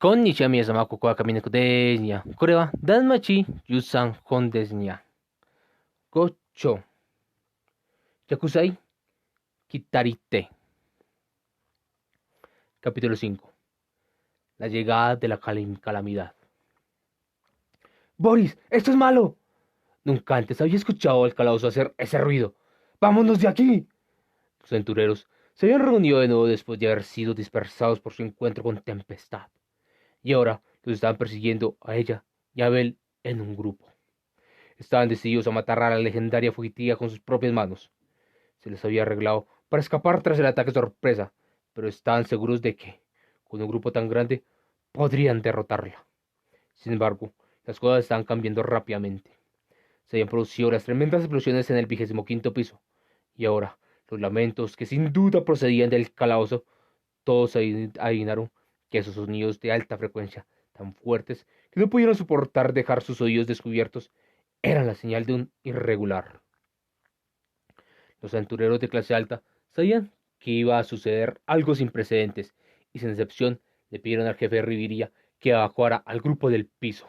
Konnichiwa皆様、ここは上猫ですにゃ。これは、ダンマチユさん本ですにゃ。ごっちょ。Yakusai Kitarite. Capítulo 5. La llegada de la calamidad. Boris, esto es malo. Nunca antes había escuchado al calabozo hacer ese ruido. ¡Vámonos de aquí! Los aventureros se habían reunido de nuevo después de haber sido dispersados por su encuentro con Tempestad. Y ahora los estaban persiguiendo a ella y a Bel en un grupo. Estaban decididos a matar a la legendaria fugitiva con sus propias manos. Se les había arreglado para escapar tras el ataque sorpresa, pero estaban seguros de que, con un grupo tan grande, podrían derrotarla. Sin embargo, las cosas estaban cambiando rápidamente. Se habían producido las tremendas explosiones en el 25º piso, y ahora los lamentos que sin duda procedían del calabozo, todos adivinaron que esos sonidos de alta frecuencia, tan fuertes que no pudieron soportar dejar sus oídos descubiertos, eran la señal de un irregular. Los aventureros de clase alta sabían que iba a suceder algo sin precedentes, y sin excepción le pidieron al jefe de Riviria que evacuara al grupo del piso.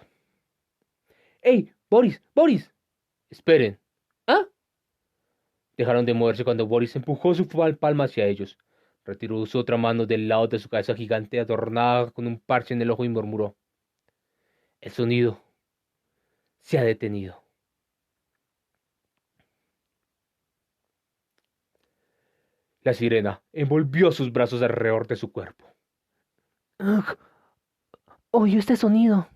¡Ey! ¡Boris! ¡Boris! ¡Esperen! ¿Ah? Dejaron de moverse cuando Boris empujó su palma hacia ellos. Retiró su otra mano del lado de su cabeza gigante adornada con un parche en el ojo y murmuró: el sonido se ha detenido. La sirena envolvió sus brazos alrededor de su cuerpo. ¡Ugh! Oye este sonido.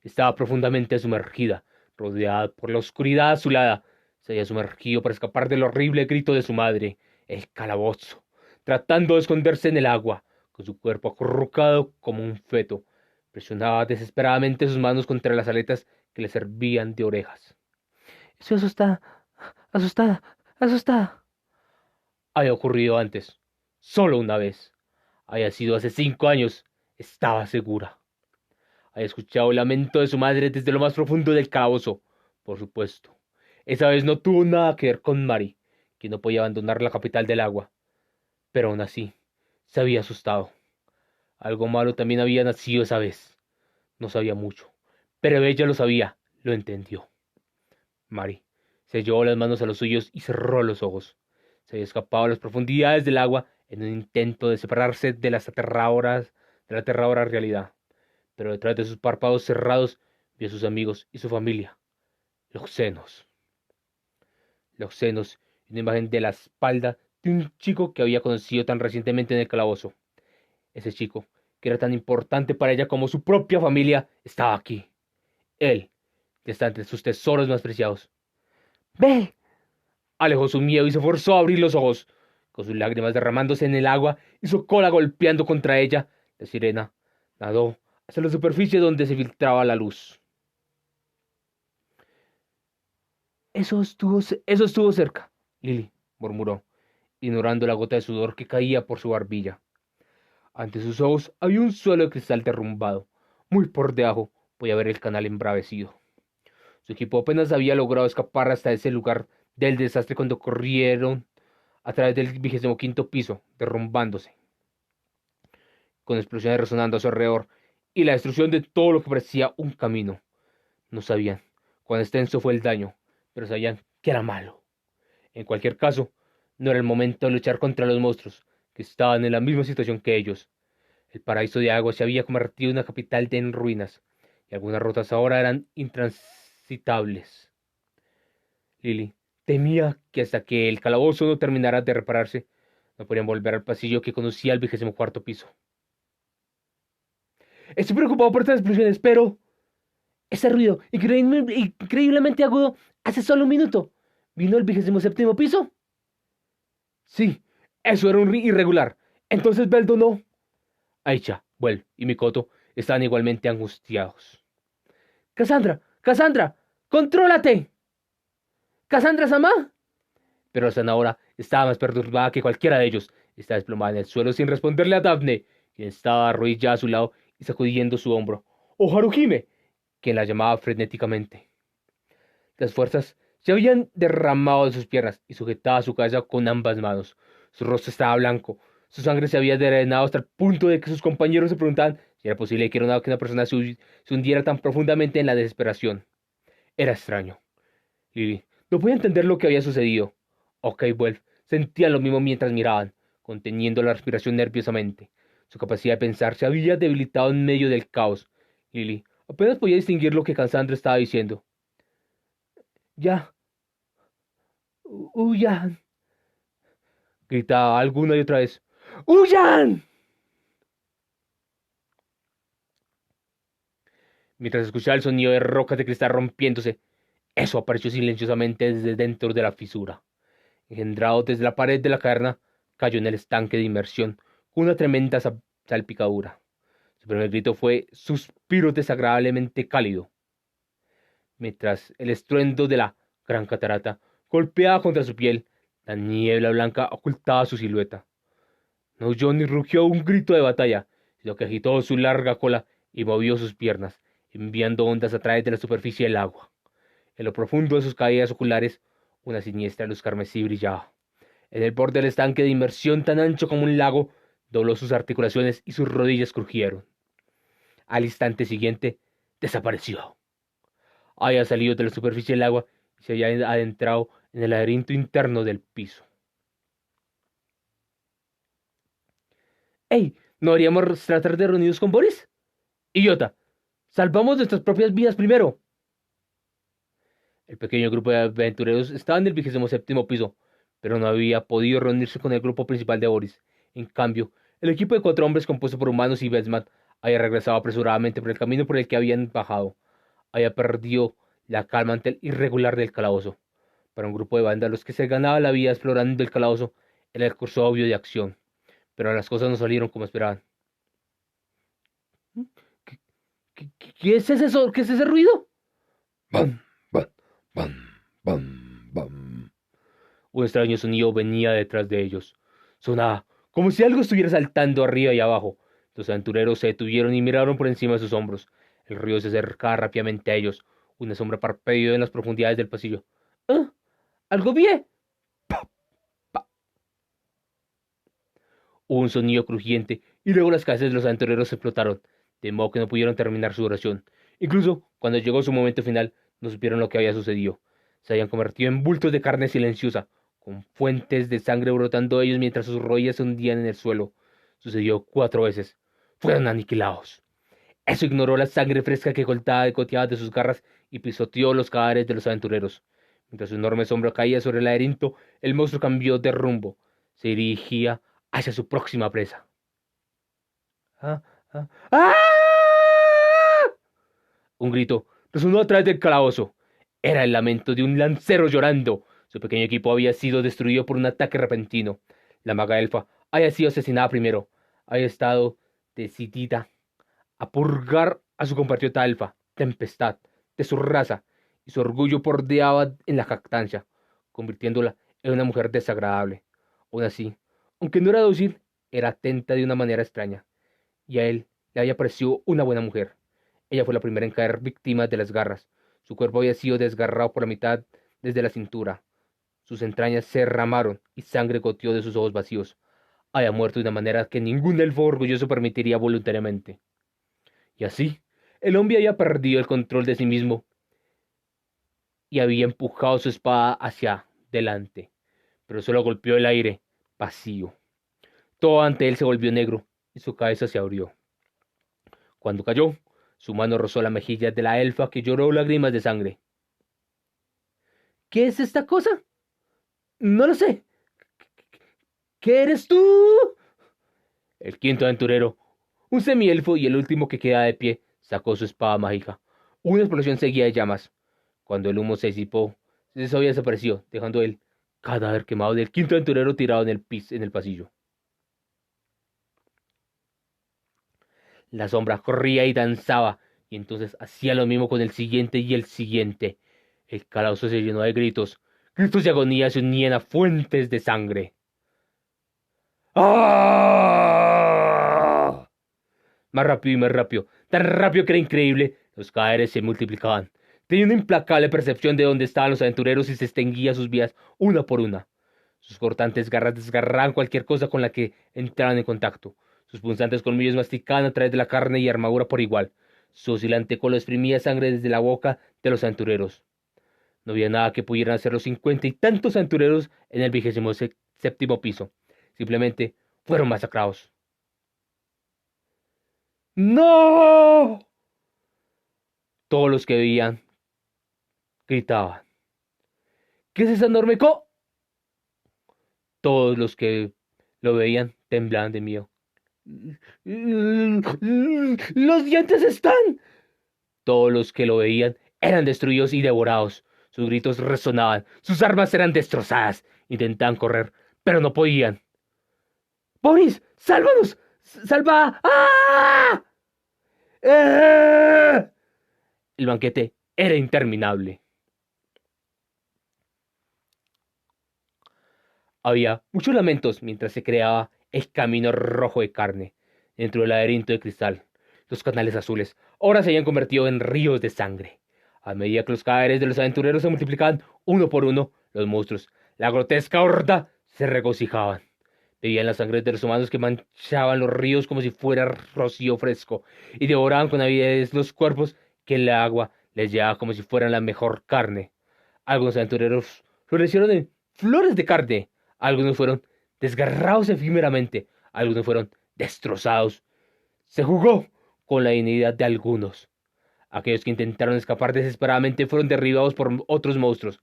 Estaba profundamente sumergida, rodeada por la oscuridad azulada. Se había sumergido para escapar del horrible grito de su madre, el calabozo, tratando de esconderse en el agua, con su cuerpo acurrucado como un feto. Presionaba desesperadamente sus manos contra las aletas que le servían de orejas. Estoy asustada, asustada, asustada. Había ocurrido antes, solo una vez. Había sido hace 5 años, estaba segura. Había escuchado el lamento de su madre desde lo más profundo del calabozo, por supuesto. Esa vez no tuvo nada que ver con Mari, que no podía abandonar la capital del agua. Pero aún así, se había asustado. Algo malo también había nacido esa vez. No sabía mucho, pero ella lo sabía, lo entendió. Mari se llevó las manos a los suyos y cerró los ojos. Se había escapado a las profundidades del agua en un intento de separarse de la aterradora realidad. Pero detrás de sus párpados cerrados vio a sus amigos y su familia, los senos. Los senos y una imagen de la espalda de un chico que había conocido tan recientemente en el calabozo. Ese chico, que era tan importante para ella como su propia familia, estaba aquí. Él, que está entre sus tesoros más preciados. ¡Ve! Alejó su miedo y se forzó a abrir los ojos. Con sus lágrimas derramándose en el agua y su cola golpeando contra ella, la sirena nadó hacia la superficie donde se filtraba la luz. Eso estuvo cerca. Lily murmuró, ignorando la gota de sudor que caía por su barbilla. Ante sus ojos había un suelo de cristal derrumbado. Muy por debajo podía ver el canal embravecido. Su equipo apenas había logrado escapar hasta ese lugar del desastre cuando corrieron a través del 25º piso, derrumbándose, con explosiones resonando a su alrededor y la destrucción de todo lo que parecía un camino. No sabían cuán extenso fue el daño, pero sabían que era malo. En cualquier caso, no era el momento de luchar contra los monstruos, que estaban en la misma situación que ellos. El paraíso de agua se había convertido en una capital en ruinas, y algunas rutas ahora eran intransitables. Lily temía que hasta que el calabozo no terminara de repararse, no podrían volver al pasillo que conducía al 24º piso. Estoy preocupado por estas explosiones, pero... ese ruido increíblemente agudo hace solo un minuto. ¿Vino el 27º piso? Sí, eso era un irregular. Entonces Beldo no. Aisha, Buell y Mikoto estaban igualmente angustiados. ¡Cassandra! ¡Cassandra! ¡Contrólate! ¡Cassandra-sama! Pero la ahora estaba más perturbada que cualquiera de ellos. Estaba desplomada en el suelo sin responderle a Daphne, quien estaba arrodillada a su lado y sacudiendo su hombro. ¡O Haruhime!, quien la llamaba frenéticamente. Las fuerzas se habían derramado de sus piernas y sujetaba su cabeza con ambas manos. Su rostro estaba blanco, Su sangre se había drenado hasta el punto de que sus compañeros se preguntaban si era posible que una persona se hundiera tan profundamente en la desesperación. Era extraño. Lily no podía entender lo que había sucedido. Oka y Wolf sentían lo mismo mientras miraban, conteniendo la respiración nerviosamente. Su capacidad de pensar se había debilitado en medio del caos. Lily apenas podía distinguir lo que Cassandra estaba diciendo. Ya, huyan, gritaba alguna y otra vez. ¡Huyan! Mientras escuchaba el sonido de rocas de cristal rompiéndose, eso apareció silenciosamente desde dentro de la fisura. Engendrado desde la pared de la caverna, cayó en el estanque de inmersión con una tremenda salpicadura. Su primer grito fue suspiro desagradablemente cálido, mientras el estruendo de la gran catarata golpeaba contra su piel. La niebla blanca ocultaba su silueta. No oyó ni rugió un grito de batalla, sino que agitó su larga cola y movió sus piernas, enviando ondas a través de la superficie del agua. En lo profundo de sus caídas oculares, una siniestra luz carmesí brillaba. En el borde del estanque de inmersión tan ancho como un lago, dobló sus articulaciones y sus rodillas crujieron. Al instante siguiente, desapareció. Había salido de la superficie del agua y se había adentrado en el laberinto interno del piso. ¡Ey! ¿No deberíamos tratar de reunirnos con Boris? ¡Idiota! ¡Salvamos nuestras propias vidas primero! El pequeño grupo de aventureros estaba en el 27º piso, pero no había podido reunirse con el grupo principal de Boris. En cambio, el equipo de 4 hombres compuesto por humanos y Besman había regresado apresuradamente por el camino por el que habían bajado. Había perdido la calma ante el irregular del calabozo. Para un grupo de vándalos que se ganaba la vida explorando el calabozo, era el curso obvio de acción. Pero las cosas no salieron como esperaban. ¿Qué, qué es ese ¿Qué es ese ruido? Bam, bam, bam, bam, bam. Un extraño sonido venía detrás de ellos. Sonaba como si algo estuviera saltando arriba y abajo. Los aventureros se detuvieron y miraron por encima de sus hombros. El río se acercaba rápidamente a ellos. Una sombra parpadeó en las profundidades del pasillo. ¡Ah! ¡Algo vi! ¡Pa! ¡Pa! Hubo un sonido crujiente y luego las cabezas de los aventureros explotaron, de modo que no pudieron terminar su oración. Incluso cuando llegó su momento final, no supieron lo que había sucedido. Se habían convertido en bultos de carne silenciosa, con fuentes de sangre brotando de ellos mientras sus rodillas se hundían en el suelo. Sucedió 4 veces. Fueron aniquilados. Eso ignoró la sangre fresca que goteaba de sus garras y pisoteó los cadáveres de los aventureros. Mientras su enorme sombra caía sobre el laberinto, el monstruo cambió de rumbo. Se dirigía hacia su próxima presa. ¡Ah! ¡Ah! ¡Ah! Un grito resonó a través del calabozo. Era el lamento de un lancero llorando. Su pequeño equipo había sido destruido por un ataque repentino. La maga elfa había sido asesinada primero. Había estado decidida a purgar a su compatriota elfa, Tempestad, de su raza, y su orgullo bordeaba en la jactancia, convirtiéndola en una mujer desagradable. Aún así, aunque no era dócil, era atenta de una manera extraña, y a él le había parecido una buena mujer. Ella fue la primera en caer víctima de las garras. Su cuerpo había sido desgarrado por la mitad desde la cintura. Sus entrañas se derramaron y sangre goteó de sus ojos vacíos. Había muerto de una manera que ningún elfo orgulloso permitiría voluntariamente. Y así, el hombre había perdido el control de sí mismo y había empujado su espada hacia delante, pero solo golpeó el aire vacío. Todo ante él se volvió negro y su cabeza se abrió. Cuando cayó, su mano rozó la mejilla de la elfa que lloró lágrimas de sangre. ¿Qué es esta cosa? No lo sé. ¿Qué eres tú? El quinto aventurero, un semielfo y el último que quedaba de pie, sacó su espada mágica. Una explosión seguía de llamas. Cuando el humo se disipó, eso había desaparecido, dejando el cadáver quemado del quinto aventurero tirado en el pasillo. La sombra corría y danzaba, y entonces hacía lo mismo con el siguiente y el siguiente. El calabozo se llenó de gritos. Gritos de agonía se unían a fuentes de sangre. ¡Ah! Más rápido y más rápido, tan rápido que era increíble, los cadáveres se multiplicaban. Tenía una implacable percepción de dónde estaban los aventureros y se extinguía sus vidas una por una. Sus cortantes garras desgarraban cualquier cosa con la que entraban en contacto. Sus punzantes colmillos masticaban a través de la carne y armadura por igual. Su oscilante cola exprimía sangre desde la boca de los aventureros. No había nada que pudieran hacer los 50 y tantos aventureros en el 27º piso. Simplemente fueron masacrados. ¡No! Todos los que veían gritaban. ¿Qué es esa enorme co? Todos los que lo veían temblaban de miedo. ¡Los dientes están! Todos los que lo veían eran destruidos y devorados. Sus gritos resonaban, sus armas eran destrozadas. Intentaban correr, pero no podían. ¡Boris! ¡Sálvanos! ¡Salva! ¡Ah! El banquete era interminable. Había muchos lamentos mientras se creaba el camino rojo de carne dentro del laberinto de cristal. Los canales azules ahora se habían convertido en ríos de sangre. A medida que los cadáveres de los aventureros se multiplicaban uno por uno, los monstruos, la grotesca horda, se regocijaban. Bebían la sangre de los humanos que manchaban los ríos como si fuera rocío fresco y devoraban con avidez los cuerpos que el agua les llevaba como si fueran la mejor carne. Algunos aventureros florecieron en flores de carne. Algunos fueron desgarrados efímeramente, algunos fueron destrozados. Se jugó con la dignidad de algunos. Aquellos que intentaron escapar desesperadamente fueron derribados por otros monstruos,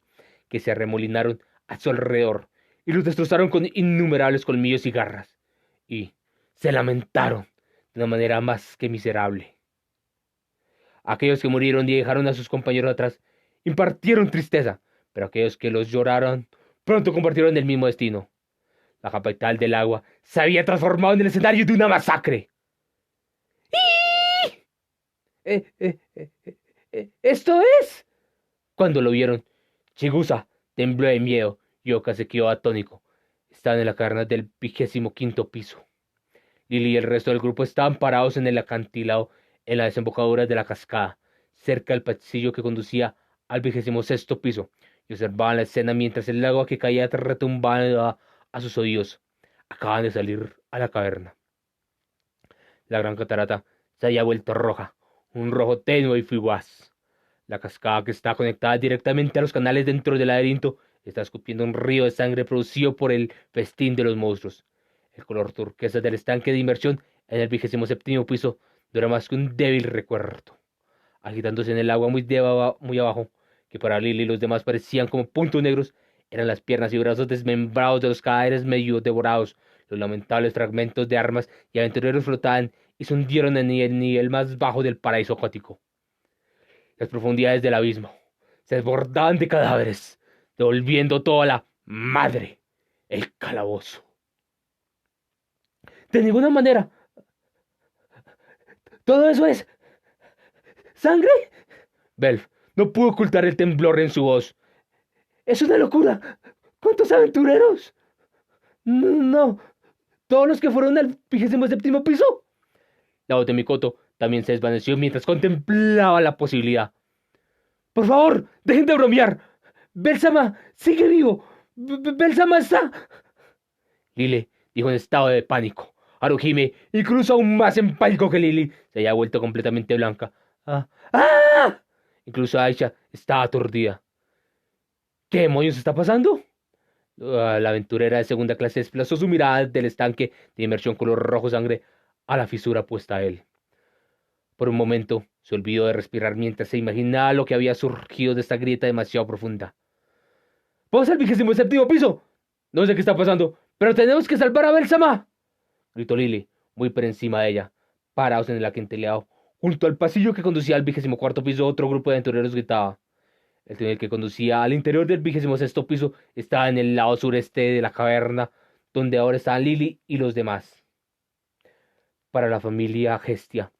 que se arremolinaron a su alrededor y los destrozaron con innumerables colmillos y garras. Y se lamentaron de una manera más que miserable. Aquellos que murieron y dejaron a sus compañeros atrás impartieron tristeza, pero aquellos que los lloraron pronto compartieron el mismo destino. La capital del agua se había transformado en el escenario de una masacre. ¿Esto es? Cuando lo vieron, Chigusa tembló de miedo y Oka se quedó atónico. Estaban en la caverna del 25º piso. Lily y el resto del grupo estaban parados en el acantilado en la desembocadura de la cascada, cerca del pasillo que conducía al 26º piso, y observaban la escena mientras el agua que caía retumbaba a sus oídos. Acaban de salir a la caverna. La gran catarata se había vuelto roja, un rojo tenue y fugaz. La cascada, que está conectada directamente a los canales dentro del laberinto, está escupiendo un río de sangre producido por el festín de los monstruos. El color turquesa del estanque de inmersión en el 27º piso no era más que un débil recuerdo, agitándose en el agua muy abajo, que para Lily y los demás parecían como puntos negros. Eran las piernas y brazos desmembrados de los cadáveres medio devorados. Los lamentables fragmentos de armas y aventureros flotaban y se hundieron en el nivel más bajo del paraíso acuático. Las profundidades del abismo se desbordaban de cadáveres, devolviendo toda la madre, el calabozo. De ninguna manera. ¿Todo eso es sangre? Belf no pudo ocultar el temblor en su voz. ¡Es una locura! ¿Cuántos aventureros? No. ¿Todos los que fueron al 27º piso? La voz de Mikoto también se desvaneció mientras contemplaba la posibilidad. ¡Por favor, dejen de bromear! ¡Bel-sama sigue vivo! ¡Bel-sama está! Lily dijo en estado de pánico. Haruhime, incluso aún más en pánico que Lily, se había vuelto completamente blanca. ¡Ah! Incluso Aisha estaba aturdida. ¿Qué demonios está pasando? La aventurera de segunda clase desplazó su mirada del estanque de inmersión color rojo sangre a la fisura puesta a él. Por un momento se olvidó de respirar mientras se imaginaba lo que había surgido de esta grieta demasiado profunda. ¡Vamos al 27º piso! No sé qué está pasando, pero tenemos que salvar a Bel-sama, gritó Lily, muy por encima de ella. Parados en el acantilado, junto al pasillo que conducía al 24º piso, otro grupo de aventureros gritaba. El túnel que conducía al interior del 26º piso estaba en el lado sureste de la caverna, donde ahora estaban Lily y los demás. Para la familia Gestia,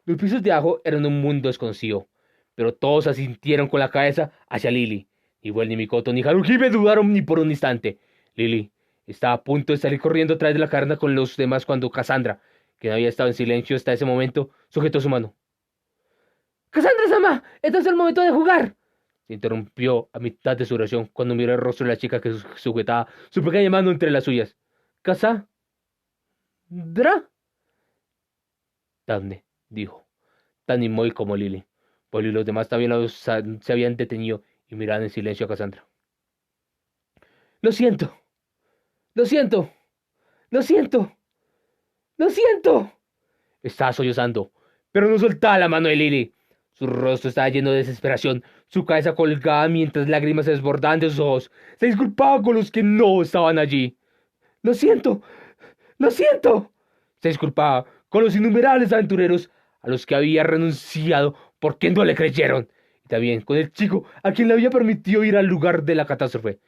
los pisos de abajo eran un mundo desconocido, pero todos asintieron con la cabeza hacia Lily. Ni Buell, ni Mikoto, ni Haruhime dudaron ni por un instante. Lily estaba a punto de salir corriendo atrás de la caverna con los demás cuando Cassandra, que no había estado en silencio hasta ese momento, sujetó su mano. ¡Cassandra-sama! ¡Este es el momento de jugar! Se interrumpió a mitad de su oración cuando miró el rostro de la chica que sujetaba su pequeña mano entre las suyas. ¿Casa? ¿Dra? Dafne, dijo, tan inmóvil como Lily. Paul y los demás también se habían detenido y miraban en silencio a Cassandra. Lo siento. Lo siento. Lo siento. Lo siento. Estaba sollozando, pero no soltaba la mano de Lily. Su rostro estaba lleno de desesperación, su cabeza colgaba mientras lágrimas se desbordaban de sus ojos. Se disculpaba con los que no estaban allí. Lo siento. Lo siento. Se disculpaba con los innumerables aventureros a los que había renunciado porque no le creyeron, y también con el chico a quien le había permitido ir al lugar de la catástrofe.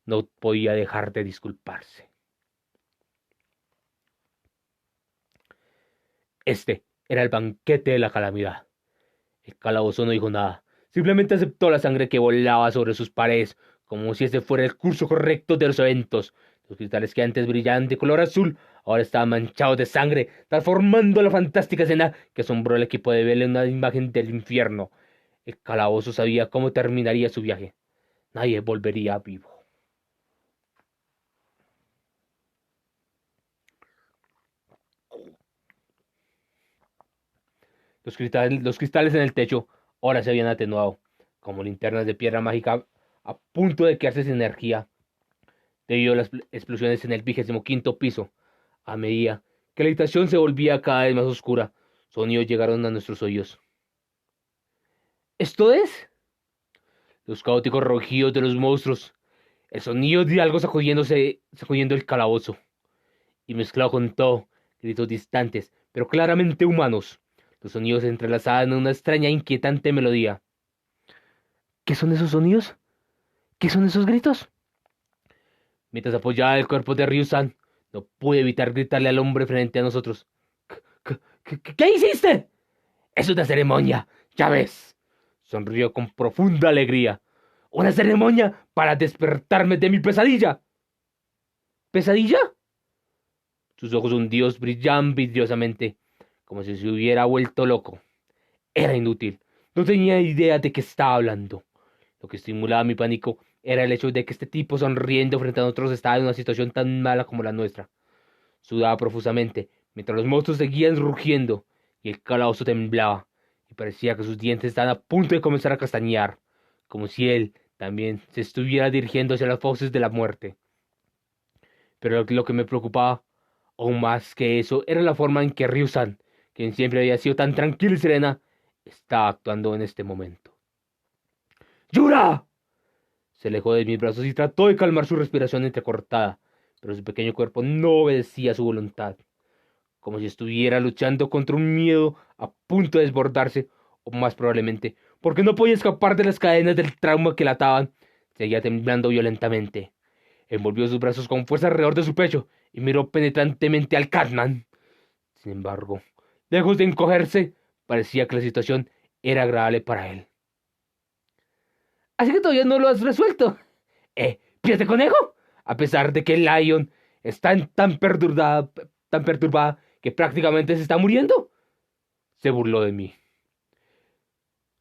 No podía dejar de disculparse. Este era el banquete de la calamidad. El calabozo no dijo nada, simplemente aceptó la sangre que volaba sobre sus paredes, como si ese fuera el curso correcto de los eventos. Los cristales que antes brillaban de color azul ahora estaban manchados de sangre, transformando la fantástica escena que asombró al equipo de verle una imagen del infierno. El calabozo sabía cómo terminaría su viaje. Nadie volvería vivo. Los cristales en el techo ahora se habían atenuado, como linternas de piedra mágica a punto de quedarse sin energía debido a las explosiones en el 25º piso. A medida que la habitación se volvía cada vez más oscura, sonidos llegaron a nuestros oídos. ¿Esto es? Los caóticos rugidos de los monstruos, el sonido de algo sacudiendo el calabozo, y mezclado con todo, gritos distantes, pero claramente humanos. Los sonidos se entrelazaban en una extraña e inquietante melodía. ¿Qué son esos sonidos? ¿Qué son esos gritos? Mientras apoyaba el cuerpo de Ryusan, no pude evitar gritarle al hombre frente a nosotros. ¿Qué hiciste? Es una ceremonia, ya ves. Sonrió con profunda alegría. ¿Una ceremonia para despertarme de mi pesadilla? ¿Pesadilla? Sus ojos hundidos brillaban vidriosamente, como si se hubiera vuelto loco. Era inútil. No tenía idea de qué estaba hablando. Lo que estimulaba mi pánico era el hecho de que este tipo sonriendo frente a nosotros estaba en una situación tan mala como la nuestra. Sudaba profusamente, mientras los monstruos seguían rugiendo, y el calabozo temblaba, y parecía que sus dientes estaban a punto de comenzar a castañear, como si él también se estuviera dirigiendo hacia las fauces de la muerte. Pero lo que me preocupaba, aún más que eso, era la forma en que Ryusan, quien siempre había sido tan tranquila y serena, estaba actuando en este momento. ¡Yura! Se alejó de mis brazos y trató de calmar su respiración entrecortada, pero su pequeño cuerpo no obedecía a su voluntad, como si estuviera luchando contra un miedo a punto de desbordarse, o más probablemente, porque no podía escapar de las cadenas del trauma que la ataban, seguía temblando violentamente. Envolvió sus brazos con fuerza alrededor de su pecho y miró penetrantemente al Catman. Sin embargo, lejos de encogerse, parecía que la situación era agradable para él. Así que todavía no lo has resuelto. ¿Pies de conejo? A pesar de que Lion está tan perturbada que prácticamente se está muriendo. Se burló de mí.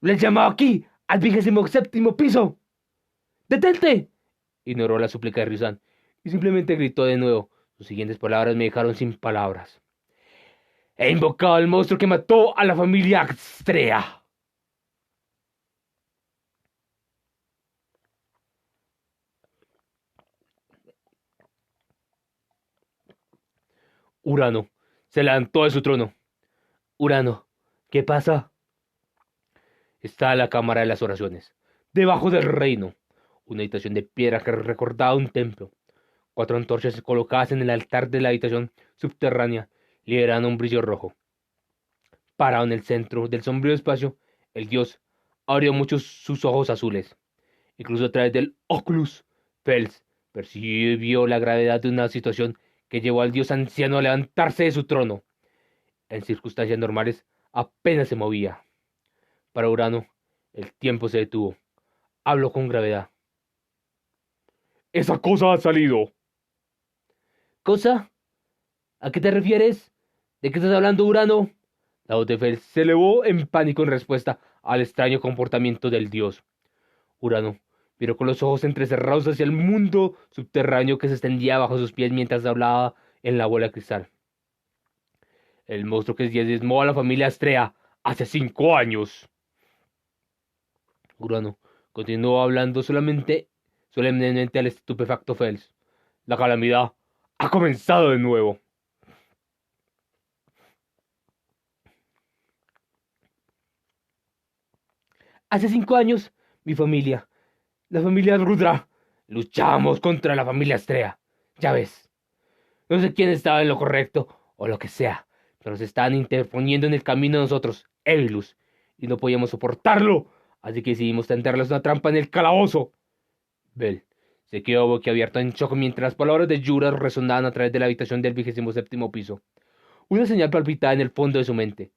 ¡Le he llamado aquí, al 27º piso! ¡Detente! Ignoró la súplica de Ryusan y simplemente gritó de nuevo. Sus siguientes palabras me dejaron sin palabras. He invocado al monstruo que mató a la familia Astrea. Urano se levantó de su trono. Urano, ¿qué pasa? Está la cámara de las oraciones, debajo del reino, una habitación de piedra que recordaba un templo. 4 antorchas colocadas en el altar de la habitación subterránea liberan un brillo rojo. Parado en el centro del sombrío espacio, el dios abrió muchos sus ojos azules. Incluso a través del Oculus, Fels percibió la gravedad de una situación que llevó al dios anciano a levantarse de su trono. En circunstancias normales, apenas se movía. Para Urano, el tiempo se detuvo. Habló con gravedad. ¡Esa cosa ha salido! ¿Cosa? ¿A qué te refieres? ¿De qué estás hablando, Urano? La voz de Fels se elevó en pánico en respuesta al extraño comportamiento del dios. Urano miró con los ojos entrecerrados hacia el mundo subterráneo que se extendía bajo sus pies mientras hablaba en la bola de cristal. El monstruo que diezmó a la familia Astrea hace 5 años. Urano continuó hablando solemnemente al estupefacto Fels. La calamidad ha comenzado de nuevo. Hace 5 años, mi familia, la familia Rudra, Luchamos contra la familia Astrea. Ya ves. No sé quién estaba en lo correcto o lo que sea, pero se estaban interponiendo en el camino de nosotros, Evilus, y no podíamos soportarlo, así que decidimos tenderles una trampa en el calabozo. Bell se quedó boquiabierto en shock mientras las palabras de Yura resonaban a través de la habitación del 27º piso. Una señal palpitaba en el fondo de su mente.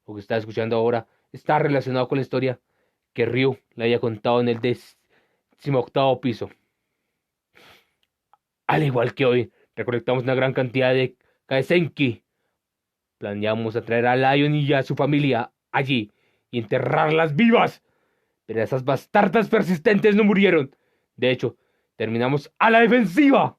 Lo que estaba escuchando ahora está relacionado con la historia que Ryu le había contado en el 18º piso. Al igual que hoy, recolectamos una gran cantidad de Kaesenki. Planeamos atraer a Lion y a su familia allí y enterrarlas vivas. Pero esas bastardas persistentes no murieron. De hecho, terminamos a la defensiva.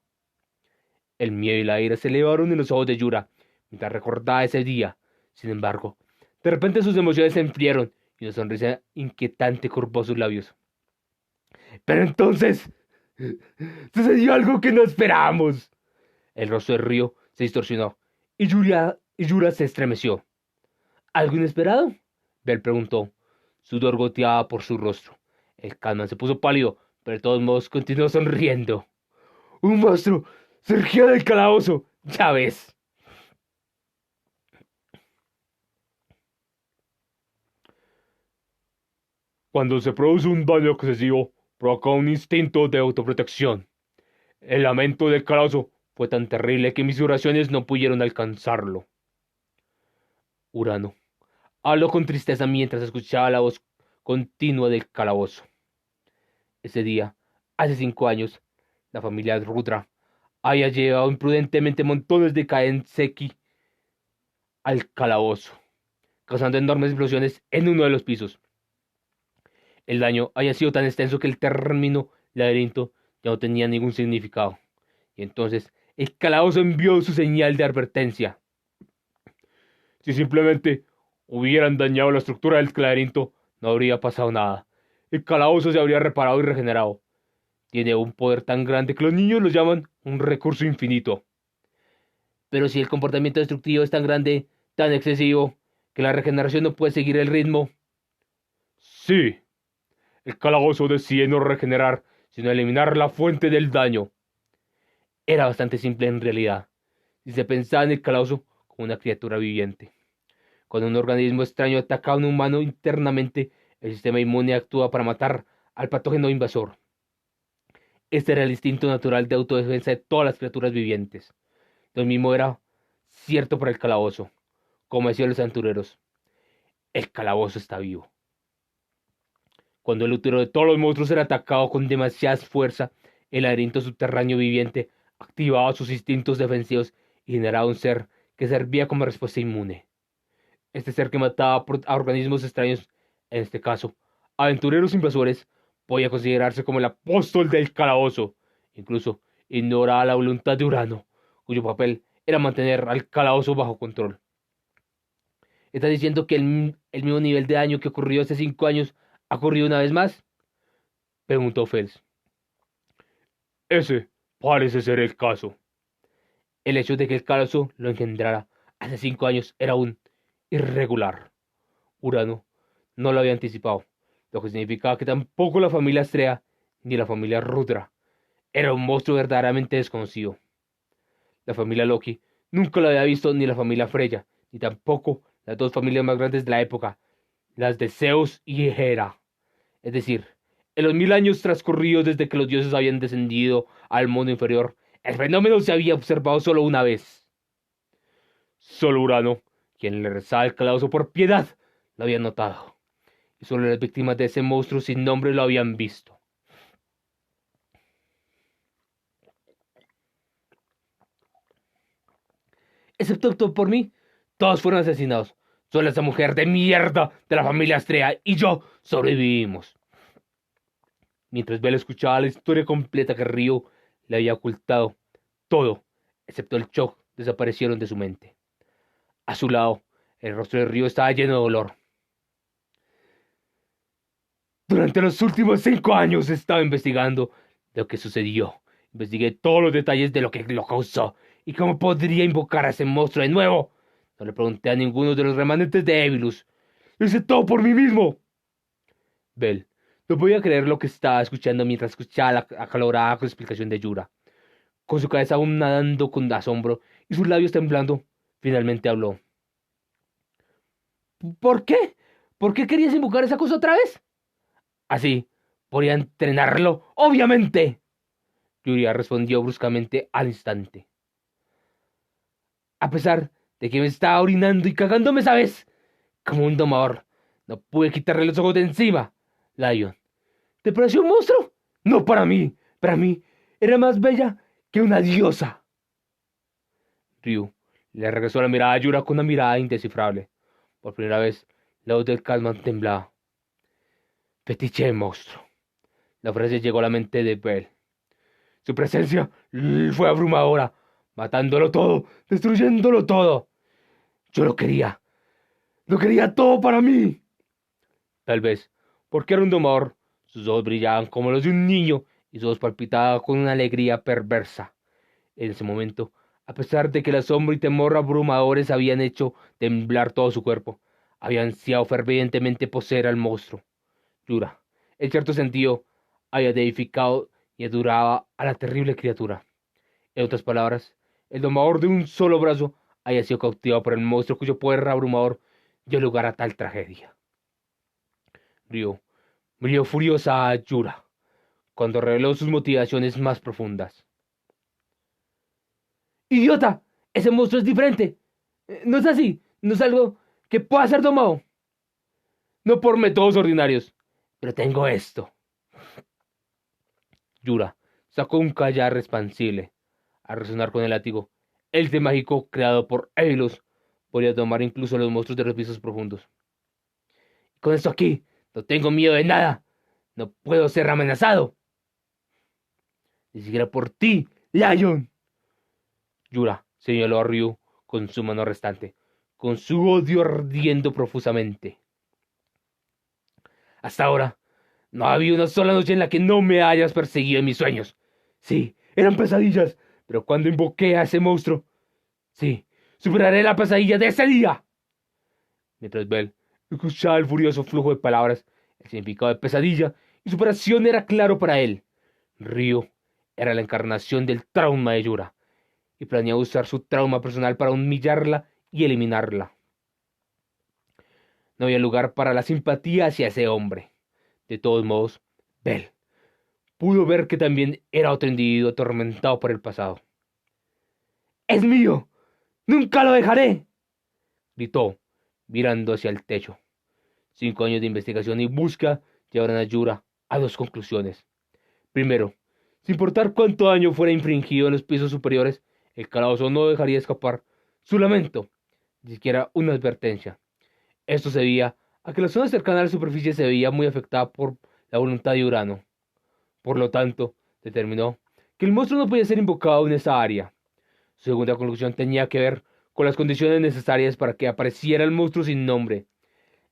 El miedo y la ira se elevaron en los ojos de Yura mientras recordaba ese día. Sin embargo, de repente sus emociones se enfriaron y una sonrisa inquietante curvó sus labios. Pero entonces, sucedió algo que no esperábamos. El rostro de Ryo se distorsionó y Yura se estremeció. ¿algo inesperado? Bell preguntó. Sudor goteaba por su rostro. El Catman se puso pálido, pero de todos modos continuó sonriendo. ¡Un monstruo! ¡Surgió del calabozo! ¡Ya ves! Cuando se produce un daño excesivo, provoca un instinto de autoprotección. El lamento del calabozo fue tan terrible que mis oraciones no pudieron alcanzarlo. Urano habló con tristeza mientras escuchaba la voz continua del calabozo. Ese día, hace 5 años, la familia Rudra había llevado imprudentemente montones de Kaenseki al calabozo, causando enormes explosiones en uno de los pisos. El daño había sido tan extenso que el término laberinto ya no tenía ningún significado. Y entonces el calabozo envió su señal de advertencia. Si simplemente hubieran dañado la estructura del laberinto, no habría pasado nada. El calabozo se habría reparado y regenerado. Tiene un poder tan grande que los niños lo llaman un recurso infinito. Pero si el comportamiento destructivo es tan grande, tan excesivo, que la regeneración no puede seguir el ritmo. Sí, el calabozo decide no regenerar, sino eliminar la fuente del daño. Era bastante simple en realidad, si se pensaba en el calabozo como una criatura viviente. Cuando un organismo extraño ataca a un humano internamente, el sistema inmune actúa para matar al patógeno invasor. Este era el instinto natural de autodefensa de todas las criaturas vivientes. Lo mismo era cierto para el calabozo, como decían los aventureros. El calabozo está vivo. Cuando el útero de todos los monstruos era atacado con demasiada fuerza, el laberinto subterráneo viviente activaba sus instintos defensivos y generaba un ser que servía como respuesta inmune. Este ser que mataba a organismos extraños, en este caso, aventureros invasores, podía considerarse como el apóstol del calabozo. Incluso ignoraba la voluntad de Urano, cuyo papel era mantener al calabozo bajo control. ¿Estás diciendo que el mismo nivel de daño que ocurrió hace 5 años ha ocurrido una vez más? Preguntó Fels. Ese parece ser el caso. El hecho de que el calabozo lo engendrara hace 5 años era aún irregular. Urano no lo había anticipado, lo que significaba que tampoco la familia Astrea ni la familia Rudra era un monstruo verdaderamente desconocido. La familia Loki nunca lo había visto ni la familia Freya, ni tampoco las dos familias más grandes de la época, las de Zeus y Hera. Es decir, en los 1000 años transcurridos desde que los dioses habían descendido al mundo inferior, el fenómeno se había observado solo una vez. Solo Urano, quien le rezaba al calabozo por piedad, lo había notado. Y solo las víctimas de ese monstruo sin nombre lo habían visto. Excepto por mí, todos fueron asesinados. Solo esa mujer de mierda de la familia Astrea y yo sobrevivimos. mientras Bell escuchaba la historia completa que Ryo le había ocultado. Todo, excepto el shock, desaparecieron de su mente. A su lado, el rostro de Ryo estaba lleno de dolor. Durante los últimos 5 años he estado investigando lo que sucedió. Investigué todos los detalles de lo que lo causó y cómo podría invocar a ese monstruo de nuevo. No le pregunté a ninguno de los remanentes de Evilus. Lo hice todo por mí mismo. Bell no podía creer lo que estaba escuchando mientras escuchaba la acalorada explicación de Yura. Con su cabeza aún nadando con asombro y sus labios temblando, finalmente habló. ¿Por qué? ¿Por qué querías invocar esa cosa otra vez? Así, podría entrenarlo, obviamente. Yuria respondió bruscamente al instante. A pesar de que me estaba orinando y cagándome, ¿sabes? Como un domador, no pude quitarle los ojos de encima. Lion. ¿Te pareció un monstruo? No para mí. Para mí era más bella que una diosa. Ryu le regresó la mirada a Yura con una mirada indescifrable. Por primera vez, la voz del Calman temblaba. Fetiche de monstruo. La frase llegó a la mente de Bell. Su presencia fue abrumadora, matándolo todo, destruyéndolo todo. Yo lo quería todo para mí. Tal vez, porque era un domador, sus ojos brillaban como los de un niño y su voz palpitaba con una alegría perversa. En ese momento, a pesar de que el asombro y temor abrumadores habían hecho temblar todo su cuerpo, había ansiado fervientemente poseer al monstruo. Yura, en cierto sentido, había deificado y adoraba a la terrible criatura. En otras palabras, el domador de un solo brazo había sido cautivado por el monstruo cuyo poder abrumador dio lugar a tal tragedia. Ryo miró furiosa a Yura cuando reveló sus motivaciones más profundas. ¡Idiota! Ese monstruo es diferente. No es así. No es algo que pueda ser domado. No por métodos ordinarios, pero tengo esto. Yura sacó un collar expansible. Al resonar con el látigo, el de mágico creado por Eilos podría tomar incluso a los monstruos de los pisos profundos. Con esto aquí, no tengo miedo de nada. No puedo ser amenazado. Ni siquiera por ti, Lion. Yura señaló a Ryu con su mano restante, con su odio ardiendo profusamente. Hasta ahora, no ha habido una sola noche en la que no me hayas perseguido en mis sueños. Sí, eran pesadillas, pero cuando invoqué a ese monstruo, sí, superaré la pesadilla de ese día. Mientras Bell escuchaba el furioso flujo de palabras, el significado de pesadilla y superación era claro para él. Ryu era la encarnación del trauma de Yura, y planeaba usar su trauma personal para humillarla y eliminarla. No había lugar para la simpatía hacia ese hombre. De todos modos, Bell pudo ver que también era otro individuo atormentado por el pasado. ¡Es mío! ¡Nunca lo dejaré!, gritó, mirando hacia el techo. 5 años de investigación y búsqueda llevaron a Yura a dos conclusiones. Primero, sin importar cuánto daño fuera infringido en los pisos superiores, el calabozo no dejaría escapar su lamento, ni siquiera una advertencia. Esto se debía a que la zona cercana a la superficie se veía muy afectada por la voluntad de Urano. Por lo tanto, determinó que el monstruo no podía ser invocado en esa área. Su segunda conclusión tenía que ver con las condiciones necesarias para que apareciera el monstruo sin nombre.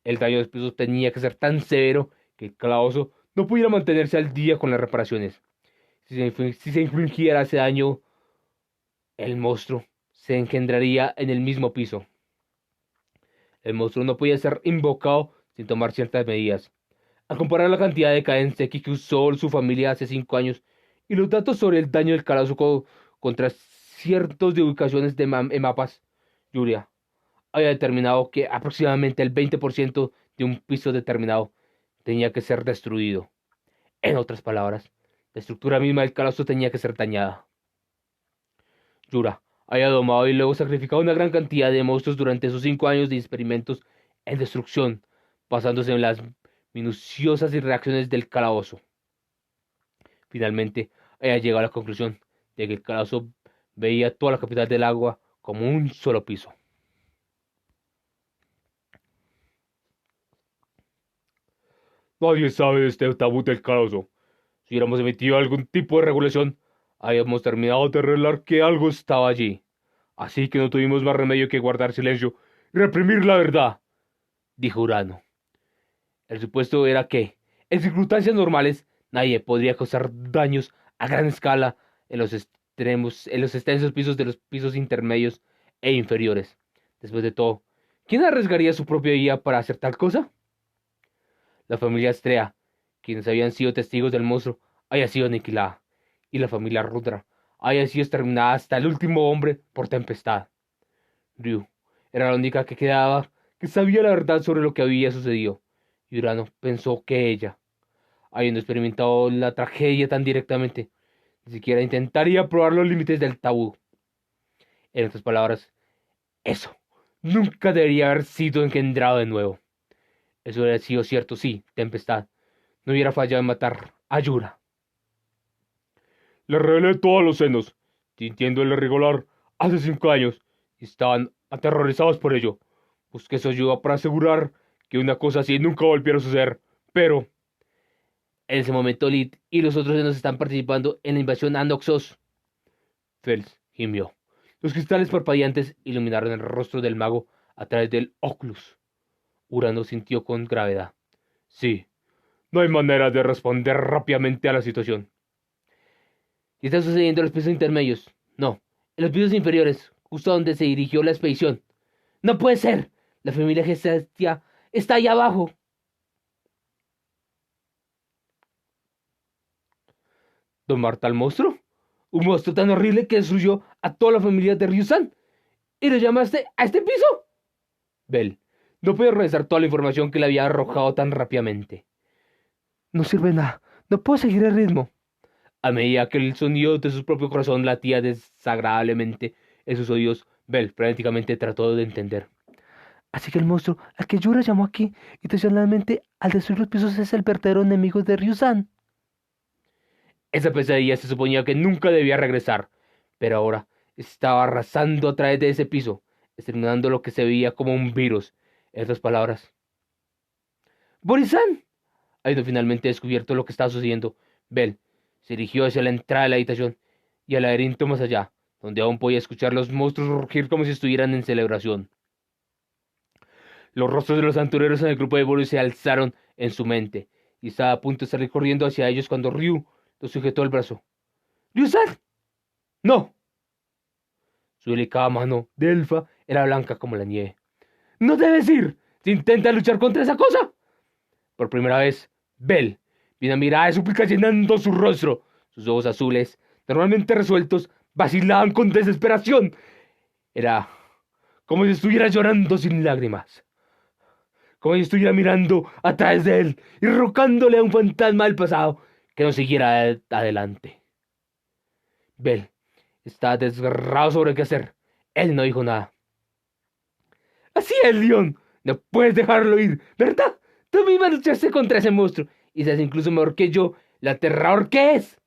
El daño de los pisos tenía que ser tan severo que el calabozo no pudiera mantenerse al día con las reparaciones. Si se infligiera ese daño, el monstruo se engendraría en el mismo piso. El monstruo no podía ser invocado sin tomar ciertas medidas. Al comparar la cantidad de Kaenseki que usó su familia hace 5 años y los datos sobre el daño del calabozo contra ciertos de ubicaciones en mapas, Yuria había determinado que aproximadamente el 20% de un piso determinado tenía que ser destruido. En otras palabras, la estructura misma del calabozo tenía que ser dañada. Yura había domado y luego sacrificado una gran cantidad de monstruos durante esos 5 años de experimentos en destrucción, basándose en las minuciosas reacciones del calabozo. Finalmente, había llegado a la conclusión de que el calabozo veía toda la capital del agua como un solo piso. Nadie sabe de este tabú del calabozo. Si hubiéramos emitido algún tipo de regulación, habíamos terminado de revelar que algo estaba allí. Así que no tuvimos más remedio que guardar silencio y reprimir la verdad, dijo Urano. El supuesto era que, en circunstancias normales, nadie podría causar daños a gran escala en los extensos pisos de los pisos intermedios e inferiores. Después de todo, ¿quién arriesgaría su propia vida para hacer tal cosa? La familia Astrea, quienes habían sido testigos del monstruo, había sido aniquilada, y la familia Rudra había sido exterminada hasta el último hombre por tempestad. Ryu era la única que quedaba que sabía la verdad sobre lo que había sucedido, y Urano pensó que ella, habiendo experimentado la tragedia tan directamente, ni siquiera intentaría probar los límites del tabú. En otras palabras, eso nunca debería haber sido engendrado de nuevo. Eso hubiera sido cierto si Tempestad no hubiera fallado en matar a Yura. Le revelé todos los senos, sintiéndole regular hace 5 años, y estaban aterrorizados por ello. Busqué su ayuda para asegurar que una cosa así nunca volviera a suceder, pero... En ese momento, Lid y los otros senos están participando en la invasión a Noxos. Fels gimió. Los cristales parpadeantes iluminaron el rostro del mago a través del Oculus. Urano sintió con gravedad. Sí, no hay manera de responder rápidamente a la situación. ¿Qué está sucediendo en los pisos intermedios? No, en los pisos inferiores, justo donde se dirigió la expedición. ¡No puede ser! La familia Gestia está ahí abajo. ¿Domar tal monstruo? ¿Un monstruo tan horrible que destruyó a toda la familia de Ryusan? ¿Y lo llamaste a este piso? Bell no podía organizar toda la información que le había arrojado tan rápidamente. No sirve nada. No puedo seguir el ritmo. A medida que el sonido de su propio corazón latía desagradablemente en sus oídos, Bell frenéticamente trató de entender. Así que el monstruo al que Yura llamó aquí, intencionalmente al destruir los pisos, es el verdadero enemigo de Ryusan. Esa pesadilla se suponía que nunca debía regresar, pero ahora estaba arrasando a través de ese piso, exterminando lo que se veía como un virus. En otras palabras, ¡Borisan! Habiendo finalmente descubierto lo que estaba sucediendo, Bell se dirigió hacia la entrada de la habitación y al laberinto más allá, donde aún podía escuchar los monstruos rugir como si estuvieran en celebración. Los rostros de los aventureros en el grupo de Boris se alzaron en su mente, y estaba a punto de salir corriendo hacia ellos cuando Ryu lo sujetó el brazo. ¡Ryusan! ¡No! Su delicada mano de elfa era blanca como la nieve. ¡No debes ir! ¡Si intentas luchar contra esa cosa! Por primera vez, Bell vio una mirada de súplica llenando su rostro. Sus ojos azules, normalmente resueltos, vacilaban con desesperación. Era como si estuviera llorando sin lágrimas. Como si estuviera mirando a través de él y rocándole a un fantasma del pasado que no siguiera adelante. Bell estaba desgarrado sobre qué hacer. Él no dijo nada. Así es, León. No puedes dejarlo ir, ¿verdad? Tú misma luchaste contra ese monstruo y sabes incluso mejor que yo lo aterrador que es.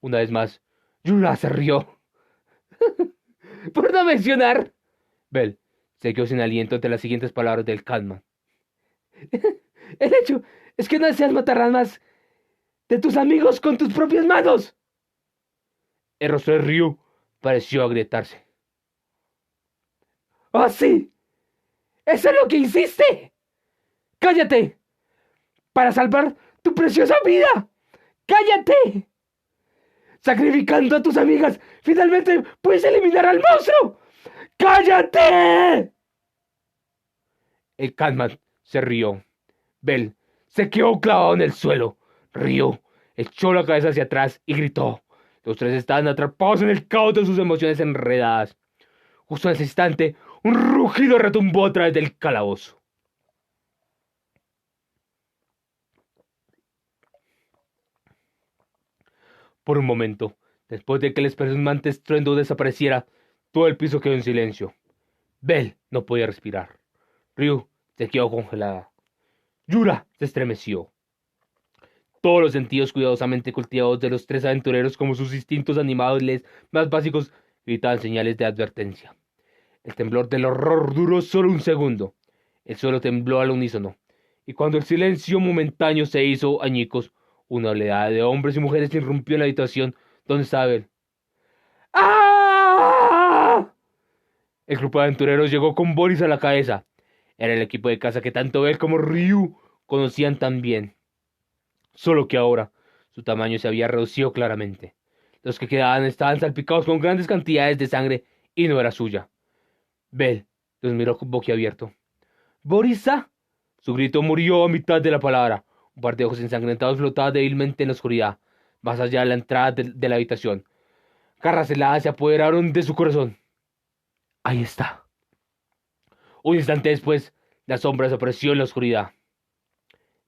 Una vez más, Yura se rió. Por no mencionar. Bell se quedó sin aliento ante las siguientes palabras del Catman. El hecho es que no deseas matar a más de tus amigos con tus propias manos. El rostro de Ryu pareció agrietarse. ¡Oh, sí! ¡Eso es lo que hiciste! ¡Cállate! ¡Para salvar tu preciosa vida! ¡Cállate! Sacrificando a tus amigas, finalmente puedes eliminar al monstruo. ¡Cállate! El Catman se rió. Bell se quedó clavado en el suelo. Ryu echó la cabeza hacia atrás y gritó. Los tres estaban atrapados en el caos de sus emociones enredadas. Justo en ese instante, un rugido retumbó a través del calabozo. Por un momento, después de que el espeluznante estruendo desapareciera, todo el piso quedó en silencio. Bell no podía respirar. Ryu se quedó congelada. Yura se estremeció. Todos los sentidos cuidadosamente cultivados de los tres aventureros, como sus instintos animales más básicos, gritaban señales de advertencia. El temblor del horror duró solo un segundo. El suelo tembló al unísono, y cuando el silencio momentáneo se hizo añicos, Una oleada de hombres y mujeres irrumpió en la habitación donde estaba Bell. ¡Ah! El grupo de aventureros llegó con Boris a la cabeza. Era el equipo de caza que tanto Bell como Ryu conocían tan bien. Solo que ahora su tamaño se había reducido claramente. Los que quedaban estaban salpicados con grandes cantidades de sangre y no era suya. Bell los miró boquiabierto. ¡Borisa! Su grito murió a mitad de la palabra. Un par de ojos ensangrentados flotaban débilmente en la oscuridad, más allá de la entrada de la habitación. Garras heladas se apoderaron de su corazón. Ahí está. Un instante después, la sombra desapareció en la oscuridad.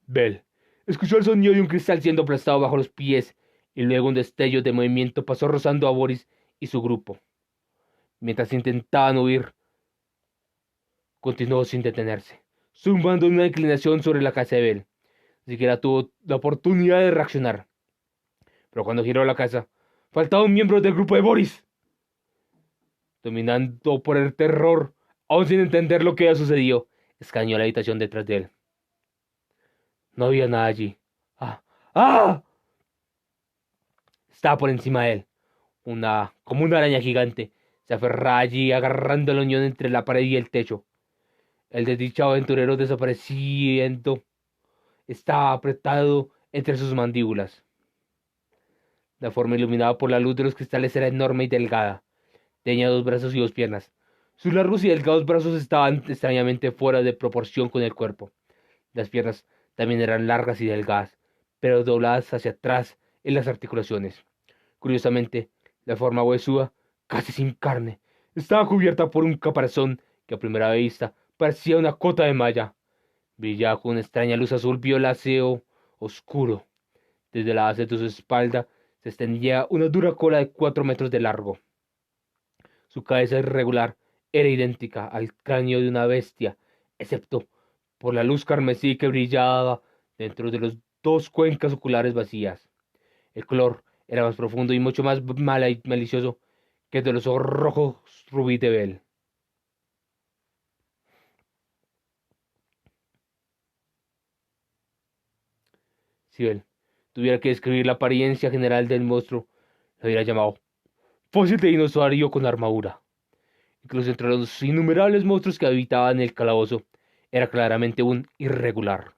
Bell escuchó el sonido de un cristal siendo aplastado bajo los pies y luego un destello de movimiento pasó rozando a Boris y su grupo. Mientras intentaban huir, continuó sin detenerse, zumbando en una inclinación sobre la casa de Bell. Ni siquiera tuvo la oportunidad de reaccionar. Pero cuando giró la casa, faltaba un miembro del grupo de Boris. Dominando por el terror, aún sin entender lo que había sucedido, escaneó la habitación detrás de él. No había nada allí. ¡Ah! ¡Ah! Estaba por encima de él. Como una araña gigante, se aferraba allí agarrando la unión entre la pared y el techo. El desdichado aventurero desapareciendo estaba apretado entre sus mandíbulas. La forma iluminada por la luz de los cristales era enorme y delgada. Tenía 2 brazos y 2 piernas. Sus largos y delgados brazos estaban extrañamente fuera de proporción con el cuerpo. Las piernas también eran largas y delgadas, pero dobladas hacia atrás en las articulaciones. Curiosamente, la forma huesuda, casi sin carne, estaba cubierta por un caparazón que a primera vista parecía una cota de malla. Brillaba con una extraña luz azul violáceo oscuro. Desde la base de su espalda se extendía una dura cola de 4 metros de largo. Su cabeza irregular era idéntica al cráneo de una bestia, excepto por la luz carmesí que brillaba dentro de las 2 cuencas oculares vacías. El color era más profundo y mucho más mala y malicioso que el de los ojos rojos rubí de Bell. Si Bell tuviera que describir la apariencia general del monstruo, lo hubiera llamado fósil de dinosaurio con armadura. Incluso entre los innumerables monstruos que habitaban el calabozo, era claramente un irregular.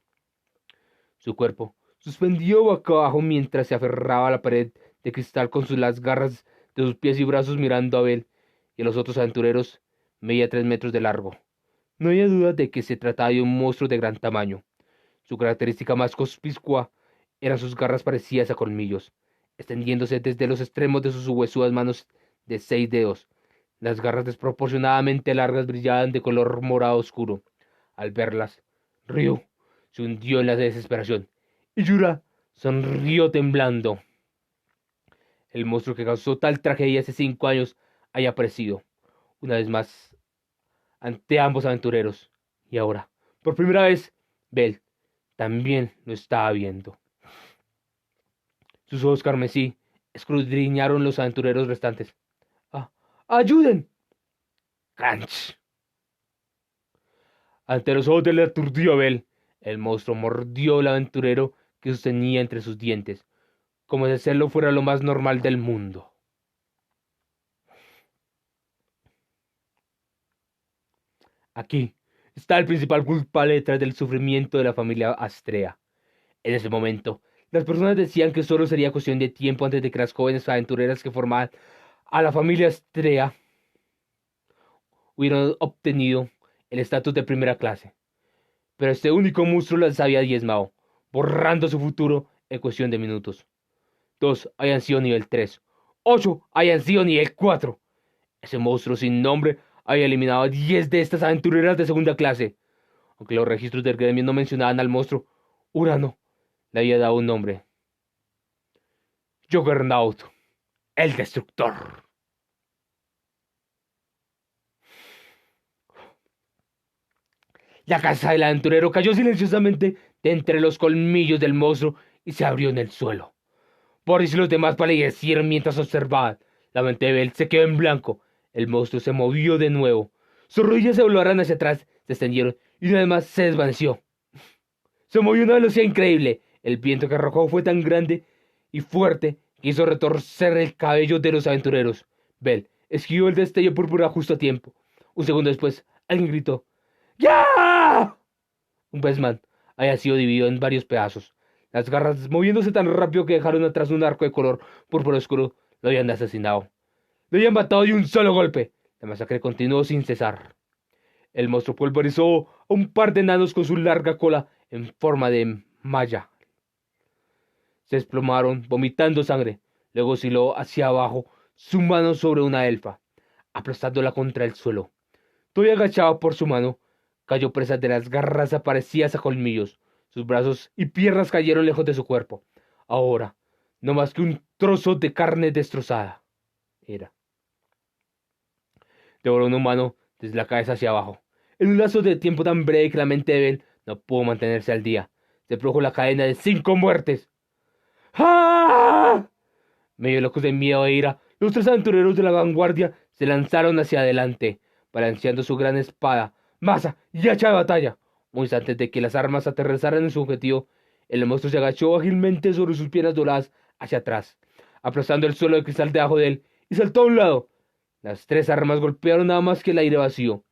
Su cuerpo, suspendido boca abajo mientras se aferraba a la pared de cristal con las garras de sus pies y brazos mirando a Bell y a los otros aventureros, medía 3 metros de largo. No había duda de que se trataba de un monstruo de gran tamaño. Su característica más conspicua eran sus garras parecidas a colmillos, extendiéndose desde los extremos de sus huesudas manos de 6 dedos. Las garras desproporcionadamente largas brillaban de color morado oscuro. Al verlas, Ryu se hundió en la desesperación y Yura sonrió temblando. El monstruo que causó tal tragedia hace 5 años había aparecido, una vez más, ante ambos aventureros. Y ahora, por primera vez, Bell también lo estaba viendo. Sus ojos carmesí escudriñaron los aventureros restantes. ¡Ah! ¡Ayuden! ¡Crunch! Ante los ojos del aturdido Bell, el monstruo mordió al aventurero que sostenía entre sus dientes, como si hacerlo fuera lo más normal del mundo. Aquí está el principal culpable detrás del sufrimiento de la familia Astrea. En ese momento, las personas decían que solo sería cuestión de tiempo antes de que las jóvenes aventureras que formaban a la familia Astrea hubieran obtenido el estatus de primera clase. Pero este único monstruo las había diezmado, borrando su futuro en cuestión de minutos. 2 habían sido nivel 3, 8 habían sido nivel 4. Ese monstruo sin nombre había eliminado a 10 de estas aventureras de segunda clase. Aunque los registros del gremio no mencionaban al monstruo, Urano le había dado un nombre: Juggernaut, el destructor. La casa del aventurero cayó silenciosamente de entre los colmillos del monstruo y se abrió en el suelo. Boris y los demás palidecieron mientras observaban. La mente de Bell se quedó en blanco. El monstruo se movió de nuevo. Sus rodillas se volaron hacia atrás, se extendieron y una vez más se desvaneció. Se movió a una velocidad increíble. El viento que arrojó fue tan grande y fuerte que hizo retorcer el cabello de los aventureros. Bell esquivó el destello púrpura justo a tiempo. Un segundo después, alguien gritó: ¡Ya! Un Bestman había sido dividido en varios pedazos. Las garras, moviéndose tan rápido que dejaron atrás un arco de color púrpura oscuro, lo habían asesinado. Lo habían matado de un solo golpe. La masacre continuó sin cesar. El monstruo pulverizó a un par de enanos con su larga cola en forma de malla. Se desplomaron, vomitando sangre. Luego osciló hacia abajo, su mano sobre una elfa, aplastándola contra el suelo. Todavía agachado por su mano, cayó presa de las garras aparecidas a colmillos. Sus brazos y piernas cayeron lejos de su cuerpo. Ahora, no más que un trozo de carne destrozada. Era. Devoró un humano desde la cabeza hacia abajo. En un lazo de tiempo tan breve que la mente de Ben no pudo mantenerse al día. Se produjo la cadena de 5 muertes. ¡Ah! Medio locos de miedo e ira, los 3 aventureros de la vanguardia se lanzaron hacia adelante, balanceando su gran espada, maza y hacha de batalla. Muy antes de que las armas aterrizaran en su objetivo, el monstruo se agachó ágilmente sobre sus piernas dobladas hacia atrás, aplastando el suelo de cristal debajo de él, y saltó a un lado. Las 3 armas golpearon nada más que el aire vacío.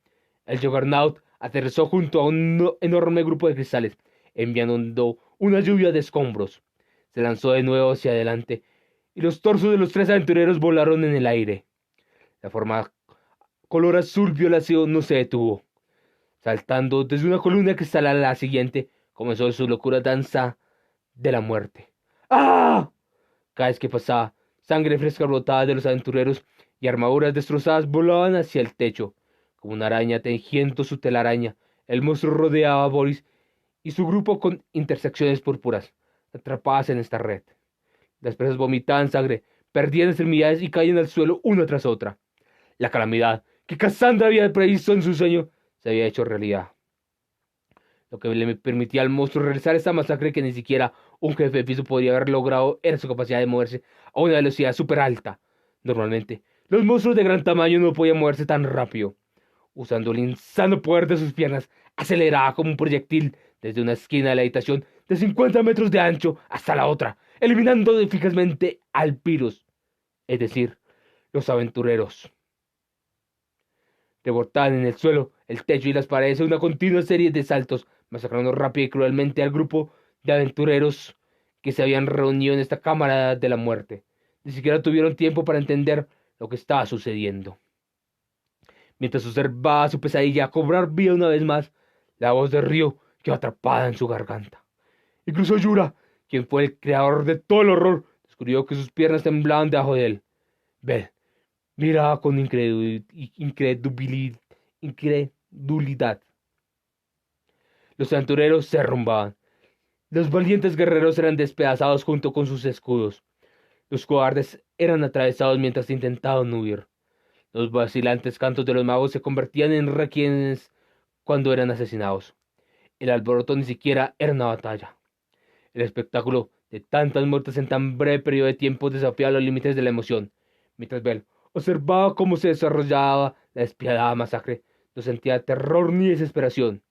El Juggernaut aterrizó junto a un enorme grupo de cristales, enviando una lluvia de escombros. Se lanzó de nuevo hacia adelante, y los torsos de los 3 aventureros volaron en el aire. La forma color azul violáceo no se detuvo. Saltando desde una columna cristal a la siguiente, comenzó su locura danza de la muerte. ¡Ah! Cada vez que pasaba, sangre fresca brotaba de los aventureros y armaduras destrozadas volaban hacia el techo. Como una araña tejiendo su telaraña, el monstruo rodeaba a Boris y su grupo con intersecciones púrpuras, atrapadas en esta red. Las presas vomitaban sangre, perdían extremidades y caían al suelo una tras otra. La calamidad que Cassandra había previsto en su sueño se había hecho realidad. Lo que le permitía al monstruo realizar esta masacre que ni siquiera un jefe de piso podría haber logrado era su capacidad de moverse a una velocidad súper alta. Normalmente, los monstruos de gran tamaño no podían moverse tan rápido. Usando el insano poder de sus piernas, aceleraba como un proyectil desde una esquina de la habitación de 50 metros de ancho hasta la otra, eliminando eficazmente al virus, es decir, los aventureros. Rebotaban en el suelo, el techo y las paredes en una continua serie de saltos, masacrando rápido y cruelmente al grupo de aventureros que se habían reunido en esta cámara de la muerte. Ni siquiera tuvieron tiempo para entender lo que estaba sucediendo. Mientras observaba su pesadilla cobrar vida una vez más, la voz de Ryo quedó atrapada en su garganta. Incluso Yura, quien fue el creador de todo el horror, descubrió que sus piernas temblaban debajo de él. Bell miraba con incredulidad. Los aventureros se derrumbaban. Los valientes guerreros eran despedazados junto con sus escudos. Los cobardes eran atravesados mientras intentaban huir. Los vacilantes cantos de los magos se convertían en requienes cuando eran asesinados. El alboroto ni siquiera era una batalla. El espectáculo de tantas muertes en tan breve periodo de tiempo desafiaba los límites de la emoción. Mientras Bell observaba cómo se desarrollaba la despiadada masacre, no sentía terror ni desesperación.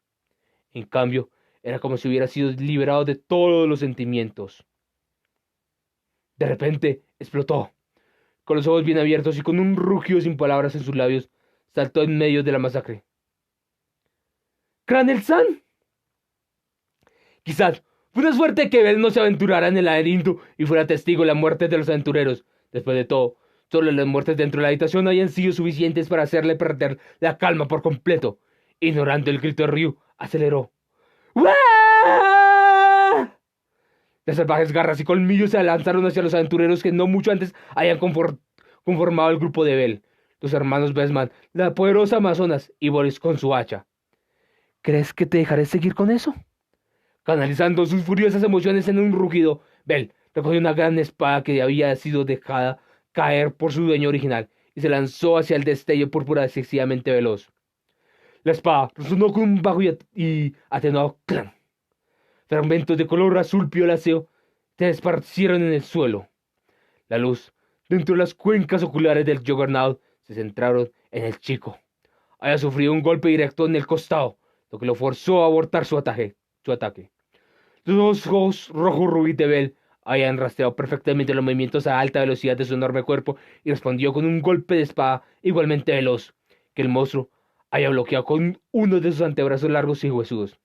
En cambio, era como si hubiera sido liberado de todos los sentimientos. De repente, explotó. Con los ojos bien abiertos y con un rugido sin palabras en sus labios, saltó en medio de la masacre. ¡Cranel-san! Quizás fue una suerte que Bell no se aventurara en el laberinto y fuera testigo de la muerte de los aventureros. Después de todo, solo las muertes dentro de la habitación habían sido suficientes para hacerle perder la calma por completo. Ignorando el grito de Ryu, aceleró. ¡Uah! Las salvajes garras y colmillos se lanzaron hacia los aventureros que no mucho antes habían conformado el grupo de Bell. Los hermanos Bestman, la poderosa Amazonas y Boris con su hacha. ¿Crees que te dejaré seguir con eso? Canalizando sus furiosas emociones en un rugido, Bell recogió una gran espada que había sido dejada caer por su dueño original y se lanzó hacia el destello púrpura excesivamente veloz. La espada resonó con un bajo y atenuado clan. Fragmentos de color azul violáceo se esparcieron en el suelo. La luz dentro de las cuencas oculares del Juggernaut se centraron en el chico. Había sufrido un golpe directo en el costado, lo que lo forzó a abortar su ataque. Los ojos rojo rubí de Bell habían rastreado perfectamente los movimientos a alta velocidad de su enorme cuerpo y respondió con un golpe de espada igualmente veloz, que el monstruo había bloqueado con uno de sus antebrazos largos y huesudos.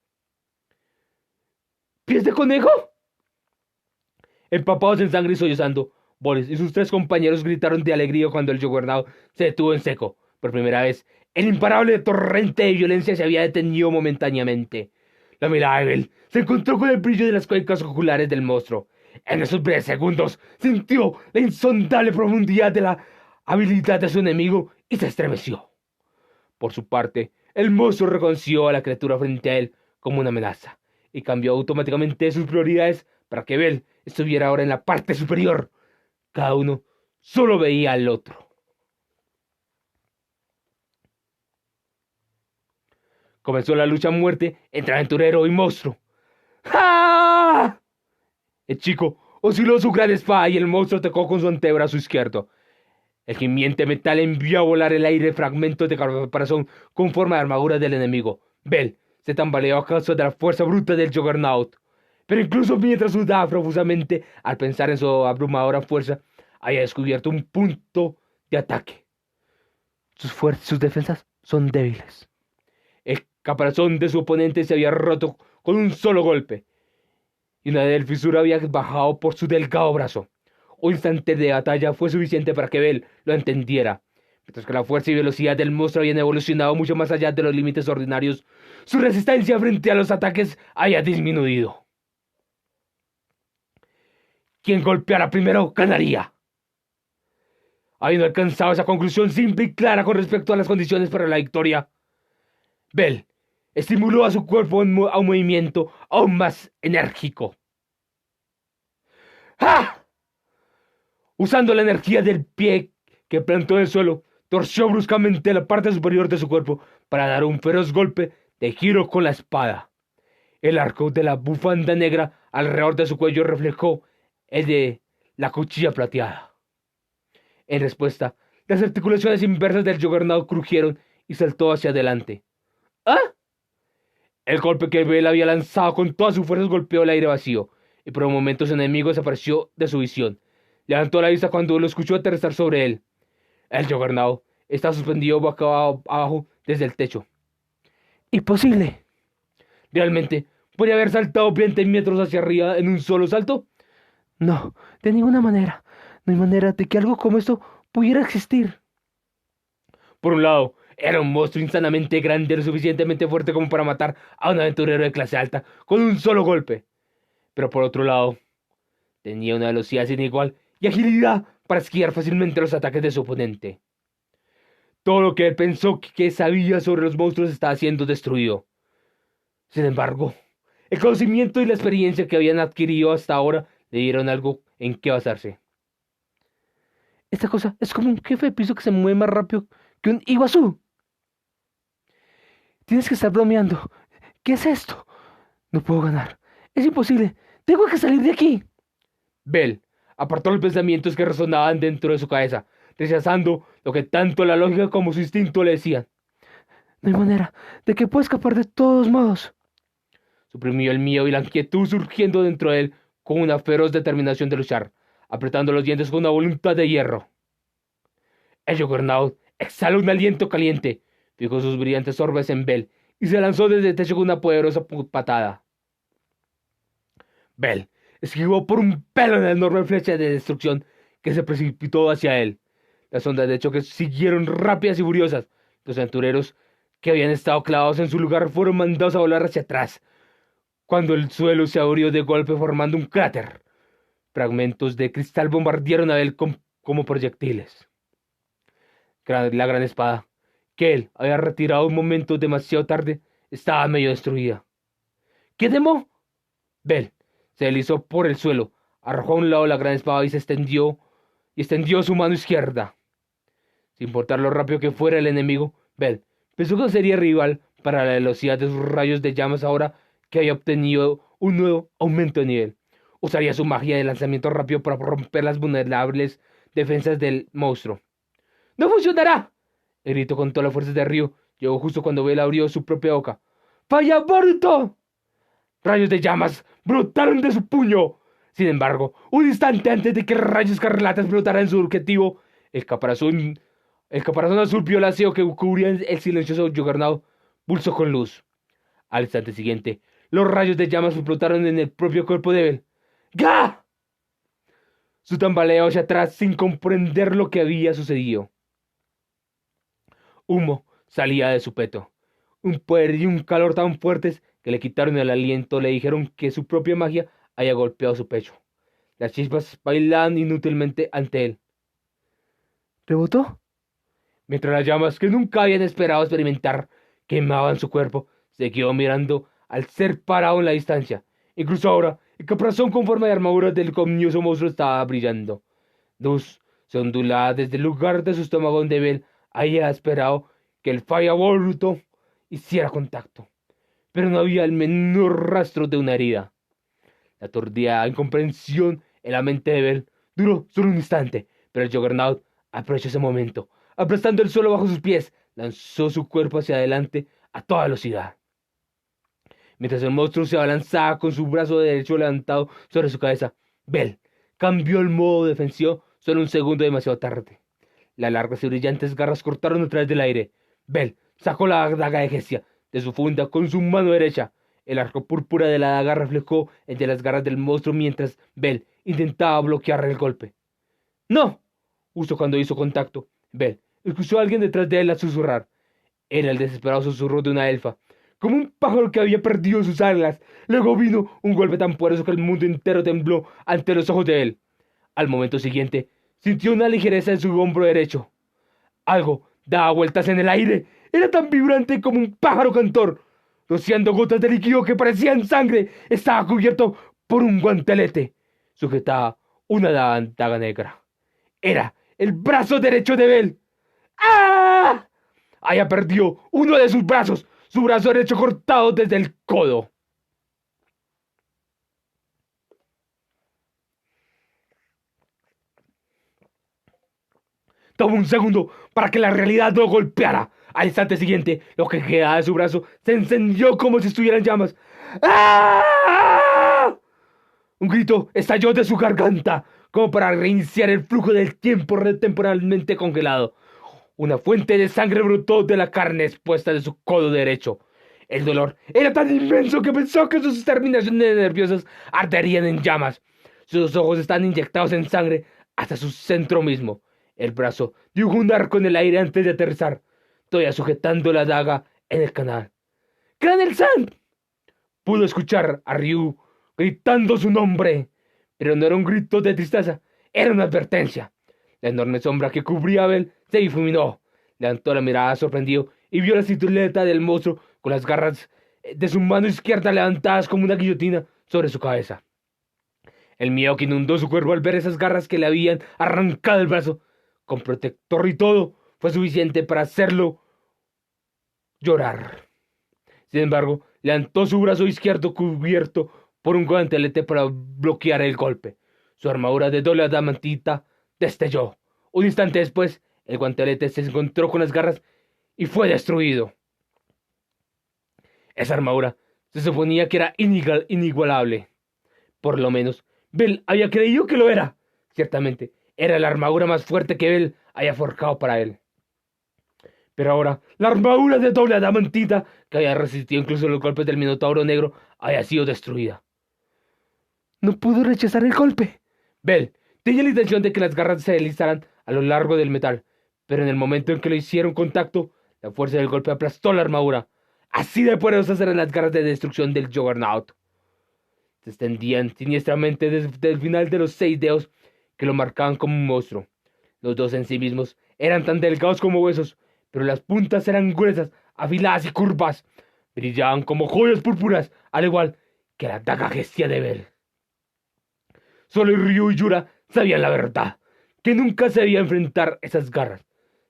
¿Pies de conejo? Empapados en sangre y sollozando, Boris y sus tres compañeros gritaron de alegría cuando el Juggernaut se detuvo en seco. Por primera vez, el imparable torrente de violencia se había detenido momentáneamente. La mirada de Bell se encontró con el brillo de las cuencas oculares del monstruo. En esos breves segundos sintió la insondable profundidad de la habilidad de su enemigo y se estremeció. Por su parte, el monstruo reconoció a la criatura frente a él como una amenaza y cambió automáticamente sus prioridades para que Bell estuviera ahora en la parte superior. Cada uno solo veía al otro. Comenzó la lucha a muerte entre aventurero y monstruo. ¡Ah! El chico osciló su gran espada y el monstruo tocó con su antebrazo izquierdo. El gimiente metal envió a volar el aire fragmentos de caparazón con forma de armadura del enemigo. Bell se tambaleó a causa de la fuerza bruta del Juggernaut. Pero incluso mientras sudaba profusamente al pensar en su abrumadora fuerza, había descubierto un punto de ataque. Sus defensas son débiles. El caparazón de su oponente se había roto con un solo golpe, y una débil fisura había bajado por su delgado brazo. Un instante de batalla fue suficiente para que Bell lo entendiera. Mientras que la fuerza y velocidad del monstruo habían evolucionado mucho más allá de los límites ordinarios, su resistencia frente a los ataques había disminuido. Quien golpeara primero ganaría. Habiendo alcanzado esa conclusión simple y clara con respecto a las condiciones para la victoria, Bell estimuló a su cuerpo a un movimiento aún más enérgico. ¡Ah! Usando la energía del pie que plantó en el suelo, torció bruscamente la parte superior de su cuerpo para dar un feroz golpe de giro con la espada. El arco de la bufanda negra alrededor de su cuello reflejó el de la cuchilla plateada. En respuesta, las articulaciones inversas del Juggernaut crujieron y saltó hacia adelante. ¡Ah! El golpe que Bell había lanzado con todas sus fuerzas golpeó el aire vacío, y por un momento su enemigo desapareció de su visión. Levantó la vista cuando lo escuchó aterrizar sobre él. El Juggernaut está suspendido boca abajo desde el techo. ¡Imposible! ¿Realmente podría haber saltado 20 metros hacia arriba en un solo salto? No, de ninguna manera. No hay manera de que algo como esto pudiera existir. Por un lado, era un monstruo insanamente grande, lo suficientemente fuerte como para matar a un aventurero de clase alta con un solo golpe. Pero por otro lado, tenía una velocidad sin igual y agilidad para esquivar fácilmente los ataques de su oponente. Todo lo que él pensó que sabía sobre los monstruos estaba siendo destruido. Sin embargo, el conocimiento y la experiencia que habían adquirido hasta ahora le dieron algo en qué basarse. Esta cosa es como un jefe de piso que se mueve más rápido que un iguazú. Tienes que estar bromeando. ¿Qué es esto? No puedo ganar. Es imposible. Tengo que salir de aquí. Bell apartó los pensamientos que resonaban dentro de su cabeza, rechazando lo que tanto la lógica como su instinto le decían. No hay manera de que pueda escapar de todos modos. Suprimió el miedo y la inquietud surgiendo dentro de él con una feroz determinación de luchar, apretando los dientes con una voluntad de hierro. El Juggernaut exhaló un aliento caliente, fijó sus brillantes orbes en Bell y se lanzó desde el techo con una poderosa patada. Bell esquivó por un pelo en la enorme flecha de destrucción que se precipitó hacia él. Las ondas de choque siguieron rápidas y furiosas. Los aventureros que habían estado clavados en su lugar fueron mandados a volar hacia atrás, cuando el suelo se abrió de golpe formando un cráter. Fragmentos de cristal bombardearon a Bell como proyectiles. La gran espada, que él había retirado un momento demasiado tarde, estaba medio destruida. ¿Qué temo? Bell se deslizó por el suelo, arrojó a un lado la gran espada y extendió su mano izquierda. Sin importar lo rápido que fuera el enemigo, Bell pensó que sería rival para la velocidad de sus rayos de llamas ahora que había obtenido un nuevo aumento de nivel. Usaría su magia de lanzamiento rápido para romper las vulnerables defensas del monstruo. ¡No funcionará!, gritó con toda la fuerza de Ryu. Llegó justo cuando Bell abrió su propia boca. ¡Falla, Boruto! Rayos de llamas brotaron de su puño. Sin embargo, un instante antes de que rayos escarlatas explotaran su objetivo, el caparazón azul violáceo que cubría el silencioso Juggernaut pulsó con luz. Al instante siguiente, los rayos de llamas explotaron en el propio cuerpo de Bell. ¡Gah! Su tambaleo hacia atrás sin comprender lo que había sucedido. Humo salía de su peto. Un poder y un calor tan fuertes que le quitaron el aliento le dijeron que su propia magia había golpeado su pecho. Las chispas bailaban inútilmente ante él. ¿Rebotó? Mientras las llamas que nunca habían esperado experimentar quemaban su cuerpo, se quedó mirando al ser parado en la distancia. Incluso ahora, el caparazón con forma de armadura del omnioso monstruo estaba brillando. Luz se ondulaba desde el lugar de su estómago donde Bell había esperado que el bruto hiciera contacto. Pero no había el menor rastro de una herida. La aturdida incomprensión en la mente de Bell duró solo un instante, pero el Juggernaut aprovechó ese momento. Aplastando el suelo bajo sus pies, lanzó su cuerpo hacia adelante a toda velocidad. Mientras el monstruo se abalanzaba con su brazo derecho levantado sobre su cabeza, Bell cambió el modo defensivo solo un segundo demasiado tarde. Las largas y brillantes garras cortaron a través del aire. Bell sacó la daga de Gestia de su funda con su mano derecha. El arco púrpura de la daga reflejó entre las garras del monstruo mientras Bell intentaba bloquear el golpe. ¡No! Justo cuando hizo contacto, Bell escuchó a alguien detrás de él a susurrar. Era el desesperado susurro de una elfa, como un pájaro que había perdido sus alas. Luego vino un golpe tan poderoso que el mundo entero tembló ante los ojos de él. Al momento siguiente, sintió una ligereza en su hombro derecho. Algo daba vueltas en el aire. Era tan vibrante como un pájaro cantor. Rociando gotas de líquido que parecían sangre, estaba cubierto por un guantelete. Sujetaba una daga negra. Era el brazo derecho de Bell. ¡Ah! Había perdido uno de sus brazos, su brazo derecho cortado desde el codo. Tomó un segundo para que la realidad lo golpeara. Al instante siguiente, lo que quedaba de su brazo se encendió como si estuviera en llamas. ¡Ah! Un grito estalló de su garganta, como para reiniciar el flujo del tiempo temporalmente congelado. Una fuente de sangre brotó de la carne expuesta de su codo derecho. El dolor era tan inmenso que pensó que sus terminaciones nerviosas arderían en llamas. Sus ojos estaban inyectados en sangre hasta su centro mismo. El brazo dibujó un arco en el aire antes de aterrizar, todavía sujetando la daga en el canal. ¡Clanel-san! Pudo escuchar a Ryu gritando su nombre, pero no era un grito de tristeza, era una advertencia. La enorme sombra que cubría a Bell se difuminó. Levantó la mirada sorprendido y vio la silueta del monstruo con las garras de su mano izquierda levantadas como una guillotina sobre su cabeza. El miedo que inundó su cuerpo al ver esas garras que le habían arrancado el brazo, con protector y todo, fue suficiente para hacerlo llorar. Sin embargo, levantó su brazo izquierdo cubierto por un guantelete para bloquear el golpe. Su armadura de doble adamantita destelló. Un instante después, el guantelete se encontró con las garras y fue destruido. Esa armadura se suponía que era inigualable. Por lo menos, Bell había creído que lo era. Ciertamente, era la armadura más fuerte que Bell había forjado para él. Pero ahora, la armadura de doble adamantita, que había resistido incluso los golpes del Minotauro Negro, había sido destruida. No pudo rechazar el golpe. Bell tenía la intención de que las garras se deslizaran a lo largo del metal, pero en el momento en que le hicieron contacto, la fuerza del golpe aplastó la armadura. Así de poderosas eran las garras de destrucción del Juggernaut. Se extendían siniestramente desde el final de los 6 dedos que lo marcaban como un monstruo. Los dos en sí mismos eran tan delgados como huesos, pero las puntas eran gruesas, afiladas y curvas. Brillaban como joyas púrpuras, al igual que la daga Gestia de Bell. Solo Ryu y Yura sabían la verdad, que nunca se debía enfrentar esas garras.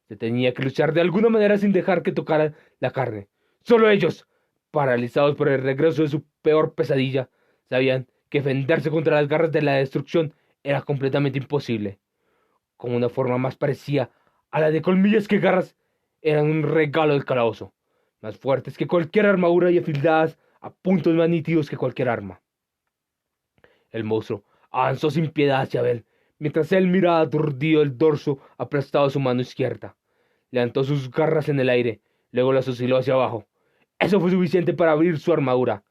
Se tenía que luchar de alguna manera sin dejar que tocaran la carne. Solo ellos, paralizados por el regreso de su peor pesadilla, sabían que defenderse contra las garras de la destrucción era completamente imposible. Como una forma más parecida a la de colmillas que garras, eran un regalo del calabozo, más fuertes que cualquier armadura y afiladas a puntos más nítidos que cualquier arma. El monstruo avanzó sin piedad hacia Bell, mientras él miraba aturdido el dorso aplastado de su mano izquierda. Levantó sus garras en el aire, luego las osciló hacia abajo. Eso fue suficiente para abrir su armadura.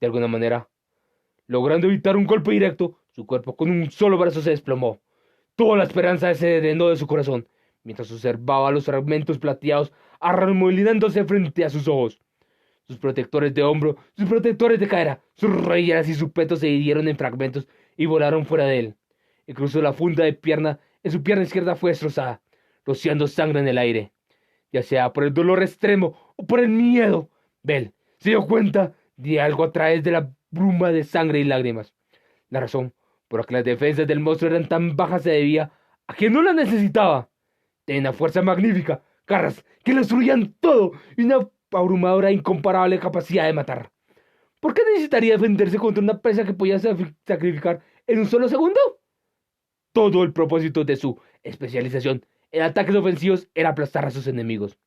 De alguna manera, logrando evitar un golpe directo, su cuerpo con un solo brazo se desplomó. Toda la esperanza se drenó de su corazón, mientras observaba los fragmentos plateados arremolinándose frente a sus ojos. Sus protectores de hombro, sus protectores de cadera, sus rodilleras y su peto se dividieron en fragmentos y volaron fuera de él. Incluso la funda de pierna en su pierna izquierda fue destrozada, rociando sangre en el aire. Ya sea por el dolor extremo o por el miedo, Bell se dio cuenta de algo a través de la bruma de sangre y lágrimas. La razón por la que las defensas del monstruo eran tan bajas se debía a que no las necesitaba. Tenía una fuerza magnífica, garras que lo destruían todo y una abrumadora e incomparable capacidad de matar. ¿Por qué necesitaría defenderse contra una presa que podía sacrificar en un solo segundo? Todo el propósito de su especialización en ataques ofensivos era aplastar a sus enemigos.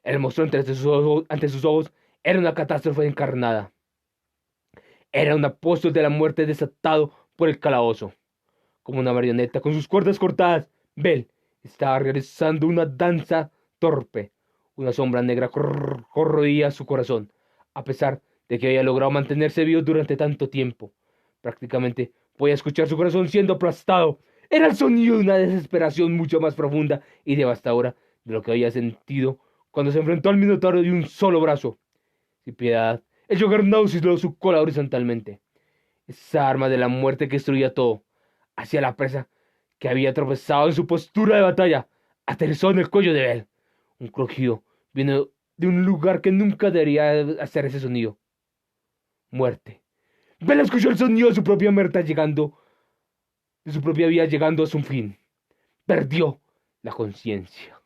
El monstruo ante sus ojos era una catástrofe encarnada. Era un apóstol de la muerte desatado por el calabozo. Como una marioneta con sus cuerdas cortadas, Bell estaba realizando una danza torpe. Una sombra negra corroía su corazón, a pesar de que había logrado mantenerse vivo durante tanto tiempo. Prácticamente podía escuchar su corazón siendo aplastado. Era el sonido de una desesperación mucho más profunda y devastadora de lo que había sentido cuando se enfrentó al Minotauro de un solo brazo. Sin piedad, el Juggernaut aisló su cola horizontalmente. Esa arma de la muerte que destruía todo, hacia la presa que había tropezado en su postura de batalla, aterrizó en el cuello de Bell. Un crujido vino de un lugar que nunca debería hacer ese sonido. Muerte. Bell escuchó el sonido de su propia vida llegando a su fin. Perdió la conciencia.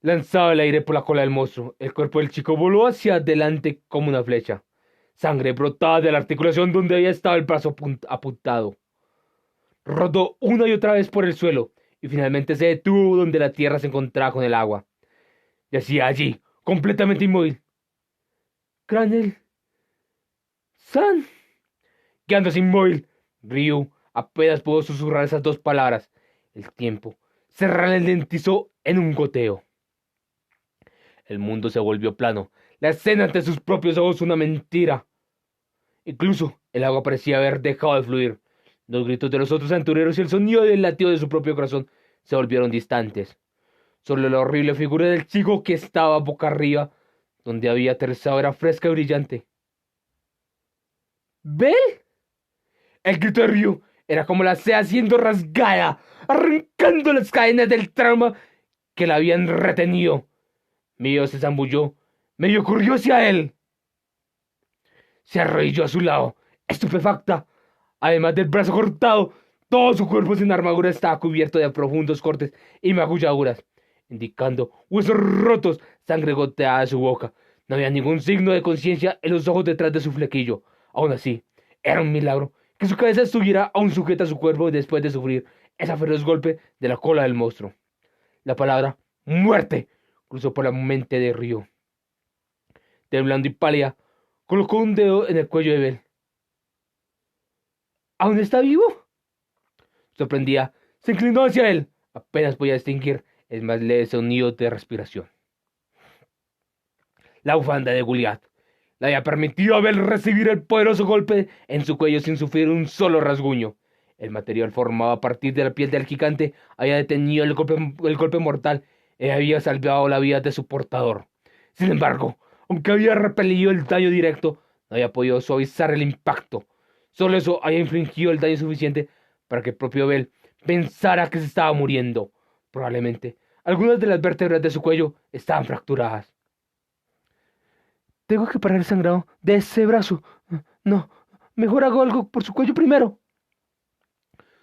Lanzado al aire por la cola del monstruo, el cuerpo del chico voló hacia adelante como una flecha. Sangre brotaba de la articulación donde había estado el brazo apuntado. Rodó una y otra vez por el suelo y finalmente se detuvo donde la tierra se encontraba con el agua. Yacía allí, completamente inmóvil. Granel San. Quedándose inmóvil, Ryu apenas pudo susurrar esas dos palabras. El tiempo se ralentizó en un goteo. El mundo se volvió plano. La escena ante sus propios ojos una mentira. Incluso el agua parecía haber dejado de fluir. Los gritos de los otros aventureros y el sonido del latido de su propio corazón se volvieron distantes. Solo la horrible figura del chico que estaba boca arriba, donde había aterrizado, era fresca y brillante. ¿Bell? El grito de Ryu era como la seda siendo rasgada, arrancando las cadenas del trauma que la habían retenido. Mío se zambulló, medio corrió hacia él. Se arrodilló a su lado, estupefacta. Además del brazo cortado, todo su cuerpo sin armadura estaba cubierto de profundos cortes y magulladuras, indicando huesos rotos, sangre goteada de su boca. No había ningún signo de conciencia en los ojos detrás de su flequillo. Aún así, era un milagro que su cabeza estuviera aún sujeta a su cuerpo después de sufrir ese feroz golpe de la cola del monstruo. La palabra muerte cruzó por la mente de Ryu. Temblando y pálida, colocó un dedo en el cuello de Bell. ¿Aún está vivo? Sorprendida, se inclinó hacia él. Apenas podía distinguir el más leve sonido de respiración. La bufanda de Goliath le había permitido a Bell recibir el poderoso golpe en su cuello sin sufrir un solo rasguño. El material formado a partir de la piel del gigante había detenido el golpe mortal y había salvado la vida de su portador. Sin embargo, aunque había repelido el daño directo, no había podido suavizar el impacto. Solo eso había infligido el daño suficiente para que el propio Bell pensara que se estaba muriendo. Probablemente algunas de las vértebras de su cuello estaban fracturadas. Tengo que parar el sangrado de ese brazo. No, mejor hago algo por su cuello primero.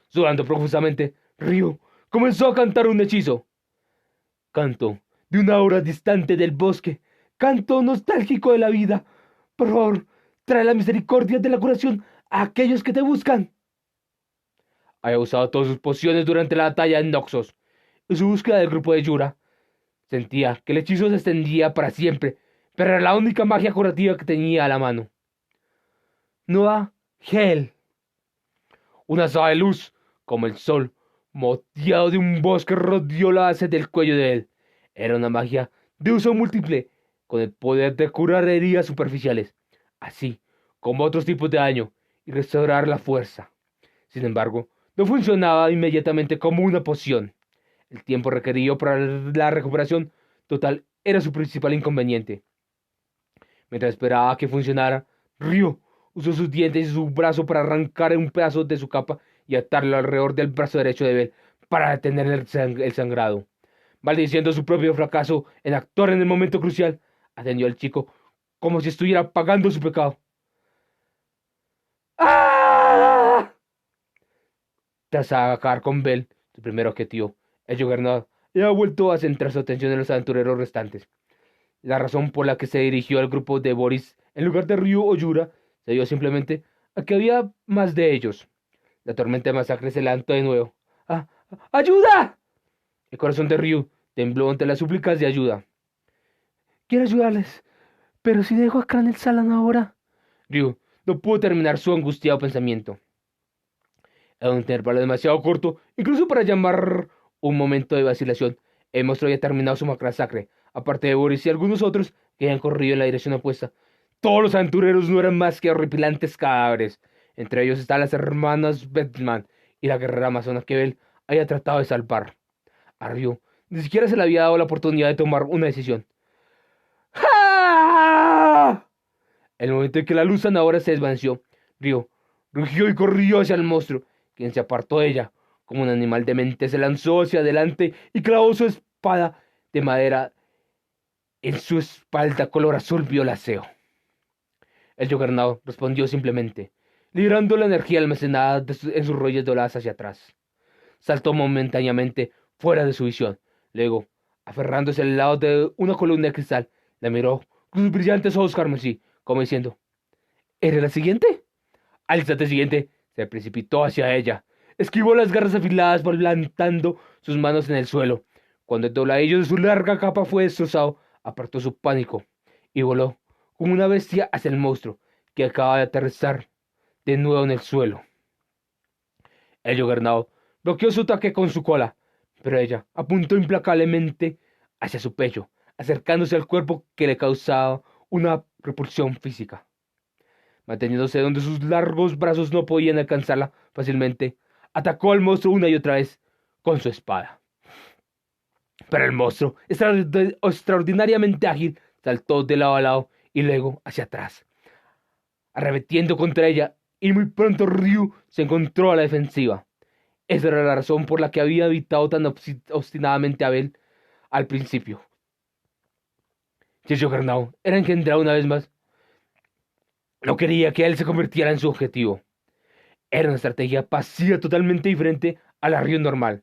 Sudando profusamente, Ryu comenzó a cantar un hechizo. Canto de una hora distante del bosque, canto nostálgico de la vida. Por favor, trae la misericordia de la curación a aquellos que te buscan. Había usado todas sus pociones durante la batalla en Noxos, en su búsqueda del grupo de Yura. Sentía que el hechizo se extendía para siempre, pero era la única magia curativa que tenía a la mano. Noah Hel, una saga de luz, como el sol, moteado de un bosque rodeó la base del cuello de él. Era una magia de uso múltiple, con el poder de curar heridas superficiales, así como otros tipos de daño, y restaurar la fuerza. Sin embargo, no funcionaba inmediatamente como una poción. El tiempo requerido para la recuperación total era su principal inconveniente. Mientras esperaba que funcionara, Ryu usó sus dientes y su brazo para arrancar un pedazo de su capa y atarlo alrededor del brazo derecho de Bell para detener el sangrado. Maldiciendo su propio fracaso en actuar en el momento crucial, atendió al chico como si estuviera pagando su pecado. ¡Ah! Tras acabar con Bell, su primer objetivo, el Juggernaut había vuelto a centrar su atención en los aventureros restantes. La razón por la que se dirigió al grupo de Boris en lugar de Ryu o Yura se dio simplemente a que había más de ellos. La tormenta de masacre se levantó de nuevo. ¡Ah! ¡Ayuda! El corazón de Ryu tembló ante las súplicas de ayuda. Quiero ayudarles, pero si dejo a Kran el Salán ahora... Ryu no pudo terminar su angustiado pensamiento. Era un intervalo demasiado corto, incluso para llamar un momento de vacilación. El monstruo había terminado su masacre, aparte de Boris y algunos otros que habían corrido en la dirección opuesta. Todos los aventureros no eran más que horripilantes cadáveres. Entre ellos estaban las hermanas Batman y la guerrera amazona que Bell había tratado de salvar. A Ryu ni siquiera se le había dado la oportunidad de tomar una decisión. ¡Ah! El momento en que la luz sanadora se desvaneció, Ryu rugió y corrió hacia el monstruo, quien se apartó de ella. Como un animal demente se lanzó hacia adelante y clavó su espada de madera en su espalda color azul violáceo. El Juggernaut respondió simplemente, liberando la energía almacenada en sus rollos doradas hacia atrás. Saltó momentáneamente fuera de su visión. Luego, aferrándose al lado de una columna de cristal, la miró con sus brillantes ojos carmesí, como diciendo, ¿Eres la siguiente? al instante siguiente, se precipitó hacia ella. Esquivó las garras afiladas, plantando sus manos en el suelo. Cuando el dobladillo de su larga capa fue destrozado, apartó su pánico y voló como una bestia hacia el monstruo, que acaba de aterrizar de nuevo en el suelo. El Juggernaut bloqueó su ataque con su cola, pero ella apuntó implacablemente hacia su pecho, acercándose al cuerpo que le causaba una repulsión física. Manteniéndose donde sus largos brazos no podían alcanzarla fácilmente, atacó al monstruo una y otra vez con su espada. Pero el monstruo, extraordinariamente ágil, saltó de lado a lado y luego hacia atrás, arremetiendo contra ella, y muy pronto Ryu se encontró a la defensiva. Esa era la razón por la que había evitado tan obstinadamente a Bell al principio. Si el Juggernaut era engendrado una vez más, no quería que él se convirtiera en su objetivo. Era una estrategia pasiva totalmente diferente a la Ryu normal.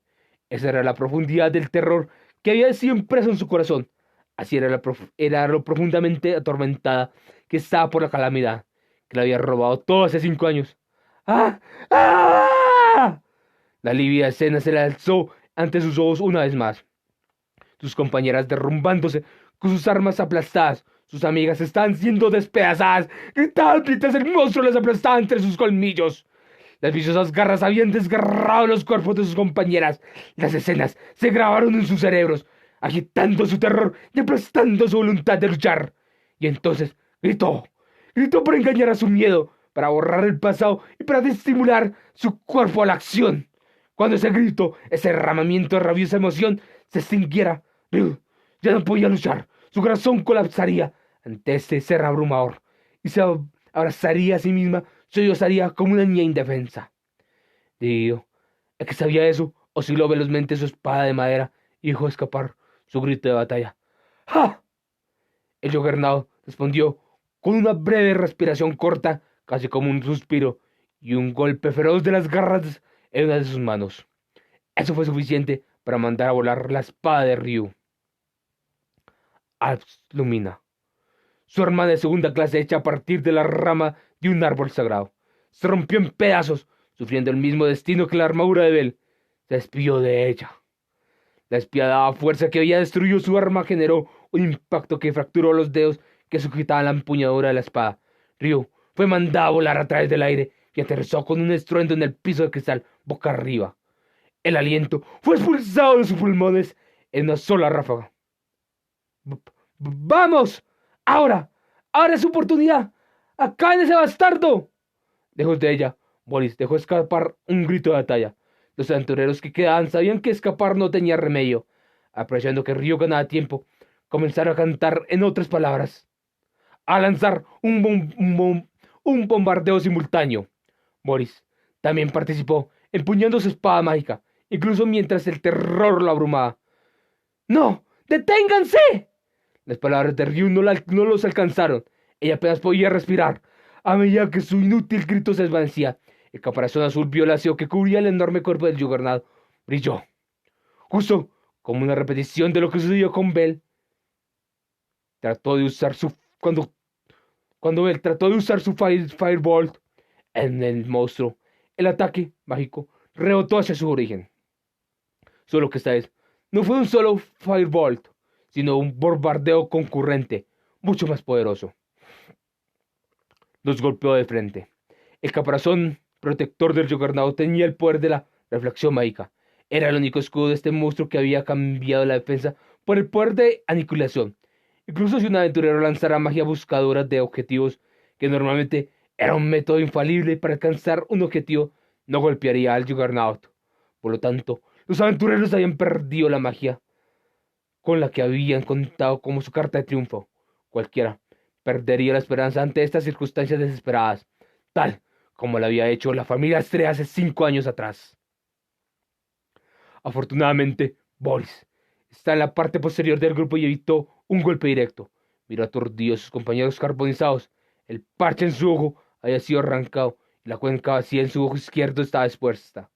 Esa era la profundidad del terror que había sido impreso en su corazón. Así era lo profundamente atormentada que estaba por la calamidad, que le había robado todo hace 5 años. ¡Ah! ¡Ah! La lívida escena se le alzó ante sus ojos una vez más. Sus compañeras derrumbándose con sus armas aplastadas. Sus amigas estaban siendo despedazadas. Gritaban mientras el monstruo las aplastaba entre sus colmillos. Las viciosas garras habían desgarrado los cuerpos de sus compañeras. Las escenas se grabaron en sus cerebros, agitando su terror y aplastando su voluntad de luchar. Y entonces gritó para engañar a su miedo, para borrar el pasado y para estimular su cuerpo a la acción. Cuando ese grito, ese derramamiento de rabiosa emoción se extinguiera, Ryu ya no podía luchar. Su corazón colapsaría ante este ser abrumador y se abrazaría a sí misma, sollozaría como una niña indefensa. Digo, el que sabía eso, osciló velozmente su espada de madera y dejó escapar su grito de batalla. ¡Ja! El Juggernaut respondió con una breve respiración corta, casi como un suspiro, y un golpe feroz de las garras en una de sus manos. Eso fue suficiente para mandar a volar la espada de Ryu. Alps Lumina, su hermana de segunda clase hecha a partir de la rama de un árbol sagrado, se rompió en pedazos, sufriendo el mismo destino que la armadura de Bell. Se despidió de ella. La despiadada fuerza que había destruido su arma generó un impacto que fracturó los dedos que sujetaban la empuñadura de la espada. Ryu fue mandado a volar a través del aire y aterrizó con un estruendo en el piso de cristal boca arriba. El aliento fue expulsado de sus pulmones en una sola ráfaga. ¡Vamos! ¡Ahora! ¡Ahora es su oportunidad! ¡Acaben ese bastardo! Lejos de ella, Boris dejó escapar un grito de batalla. Los aventureros que quedaban sabían que escapar no tenía remedio. Apreciando que Ryu ganaba tiempo, comenzaron a cantar en otras palabras, a lanzar un bombardeo simultáneo. Boris también participó, empuñando su espada mágica, incluso mientras el terror lo abrumaba. ¡No! ¡Deténganse! Las palabras de Ryu no los alcanzaron. Ella apenas podía respirar. A medida que su inútil grito se desvanecía, el caparazón azul violáceo que cubría el enorme cuerpo del Juggernaut brilló. Justo como una repetición de lo que sucedió con Bell. Trató de usar su... Cuando él trató de usar su Firebolt en el monstruo, el ataque mágico rebotó hacia su origen. Solo que esta vez no fue un solo Firebolt, sino un bombardeo concurrente, mucho más poderoso. Los golpeó de frente. El caparazón protector del Juggernaut tenía el poder de la reflexión mágica. Era el único escudo de este monstruo que había cambiado la defensa por el poder de aniquilación. Incluso si un aventurero lanzara magia buscadora de objetivos, que normalmente era un método infalible para alcanzar un objetivo, no golpearía al Juggernaut. Por lo tanto, los aventureros habían perdido la magia con la que habían contado como su carta de triunfo. Cualquiera perdería la esperanza ante estas circunstancias desesperadas, tal como lo había hecho la familia Estrella hace 5 años atrás. Afortunadamente, Boris está en la parte posterior del grupo y evitó un golpe directo. Miró aturdido a sus compañeros carbonizados. El parche en su ojo había sido arrancado y la cuenca vacía en su ojo izquierdo estaba expuesta.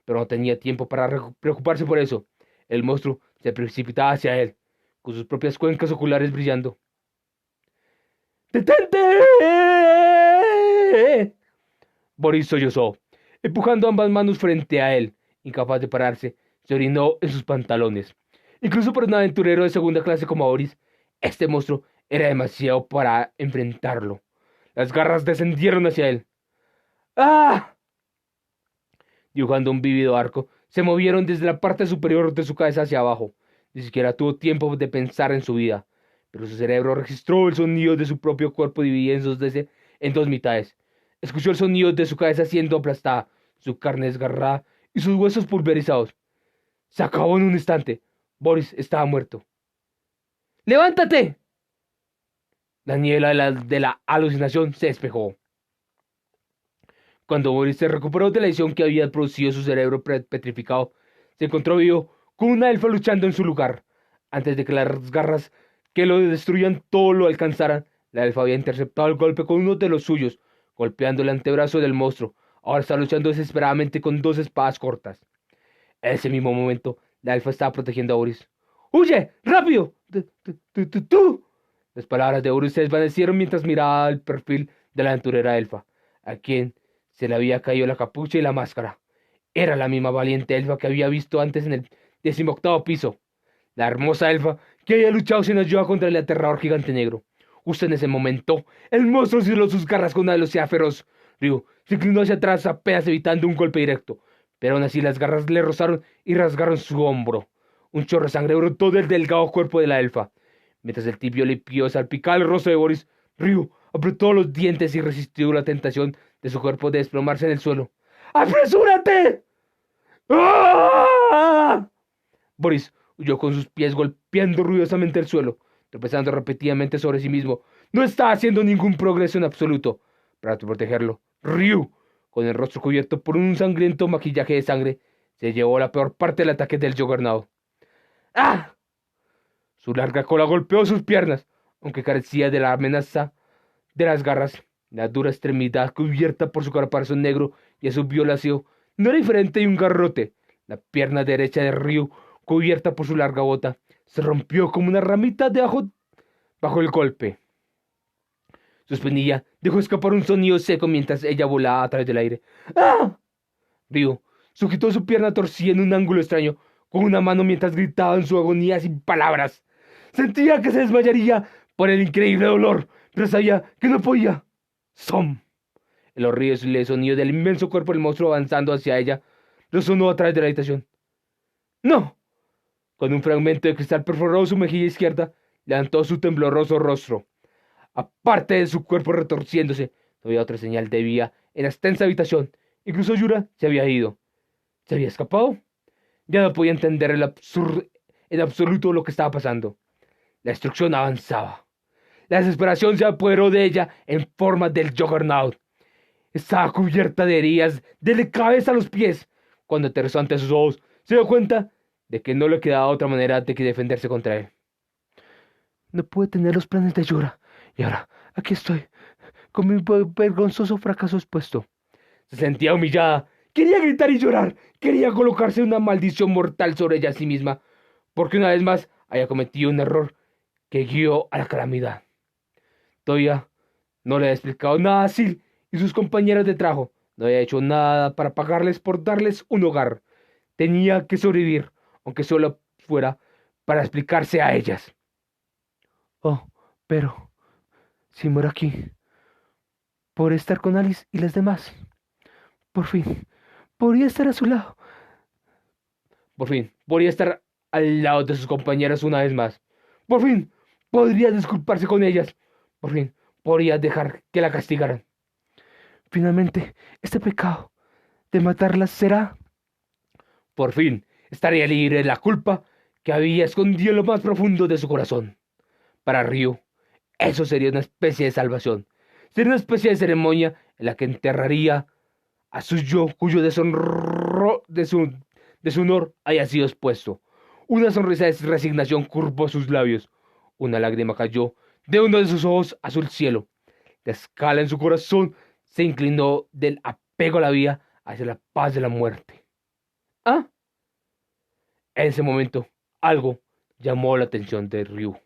Pero no tenía tiempo para preocuparse por eso. El monstruo se precipitaba hacia él, con sus propias cuencas oculares brillando. ¡Detente! Boris sollozó, empujando ambas manos frente a él. Incapaz de pararse, se orinó en sus pantalones. Incluso para un aventurero de segunda clase como Boris, este monstruo era demasiado para enfrentarlo. Las garras descendieron hacia él. ¡Ah! Dibujando un vívido arco, se movieron desde la parte superior de su cabeza hacia abajo. Ni siquiera tuvo tiempo de pensar en su vida, pero su cerebro registró el sonido de su propio cuerpo dividido en dos mitades. Escuchó el sonido de su cabeza siendo aplastada, su carne desgarrada y sus huesos pulverizados. Se acabó en un instante. Boris estaba muerto. ¡Levántate! La niebla de la alucinación se despejó. Cuando Boris se recuperó de la lesión que había producido su cerebro petrificado, se encontró vivo con una elfa luchando en su lugar. Antes de que las garras que lo destruían todo lo alcanzaran, la elfa había interceptado el golpe con uno de los suyos, golpeando el antebrazo del monstruo. Ahora está luchando desesperadamente con 2 espadas cortas. En ese mismo momento, la elfa estaba protegiendo a Boris. ¡Huye! ¡Rápido! ¡Tú! Las palabras de Boris se desvanecieron mientras miraba el perfil de la aventurera elfa, a quien se le había caído la capucha y la máscara. Era la misma valiente elfa que había visto antes en el 18º piso. La hermosa elfa que había luchado sin ayuda contra el aterrador gigante negro. Justo en ese momento, el monstruo silbó sus garras con una velocidad feroz. Ryu se inclinó hacia atrás apenas evitando un golpe directo, pero aún así las garras le rozaron y rasgaron su hombro. Un chorro de sangre brotó del delgado cuerpo de la elfa. Mientras el tibio limpió salpicaba el rostro de Boris, Ryu apretó los dientes y resistió la tentación de su cuerpo de desplomarse en el suelo. ¡Apresúrate! ¡Ah! Boris huyó con sus pies golpeando ruidosamente el suelo, tropezando repetidamente sobre sí mismo. No estaba haciendo ningún progreso en absoluto. Para protegerlo, Ryu, con el rostro cubierto por un sangriento maquillaje de sangre, se llevó la peor parte del ataque del Juggernaut. ¡Ah! Su larga cola golpeó sus piernas, aunque carecía de la amenaza de las garras. La dura extremidad cubierta por su caparazón negro y su violáceo no era diferente de un garrote. La pierna derecha de Ryu, cubierta por su larga bota, se rompió como una ramita bajo el golpe. Su espinilla dejó escapar un sonido seco mientras ella volaba a través del aire. ¡Ah! Ryu sujetó su pierna torcida en un ángulo extraño, con una mano mientras gritaba en su agonía sin palabras. Sentía que se desmayaría por el increíble dolor, pero sabía que no podía. ¡Som! El horrible sonido del inmenso cuerpo del monstruo avanzando hacia ella resonó a través de la habitación. ¡No! Con un fragmento de cristal perforó su mejilla izquierda, levantó su tembloroso rostro. Aparte de su cuerpo retorciéndose, no había otra señal de vida en la extensa habitación. Incluso Yura se había ido. ¿Se había escapado? Ya no podía entender en absoluto lo que estaba pasando. La destrucción avanzaba. La desesperación se apoderó de ella en forma del Juggernaut. Estaba cubierta de heridas desde la cabeza a los pies. Cuando aterrizó ante sus ojos, se dio cuenta de que no le quedaba otra manera de que defenderse contra él. No pude tener los planes de Yura. Y ahora, aquí estoy, con mi vergonzoso fracaso expuesto. Se sentía humillada. Quería gritar y llorar. Quería colocarse una maldición mortal sobre ella a sí misma, porque una vez más había cometido un error que guió a la calamidad. Todavía no le había explicado nada a Sil y sus compañeras de trabajo. No había hecho nada para pagarles por darles un hogar. Tenía que sobrevivir, aunque solo fuera para explicarse a ellas. Oh, pero si muero aquí, podré estar con Alice y las demás. Por fin, podría estar a su lado. Por fin, podría estar al lado de sus compañeras una vez más. Por fin, podría disculparse con ellas. Por fin, podría dejar que la castigaran. Finalmente, este pecado de matarlas será... Por fin, estaría libre de la culpa que había escondido en lo más profundo de su corazón. Para Ryu, eso sería una especie de salvación. Sería una especie de ceremonia en la que enterraría a su yo cuyo deshonor haya sido expuesto. Una sonrisa de resignación curvó sus labios. Una lágrima cayó de uno de sus ojos azul cielo. La escala en su corazón se inclinó del apego a la vida hacia la paz de la muerte. ¿Ah? En ese momento, algo llamó la atención de Ryu.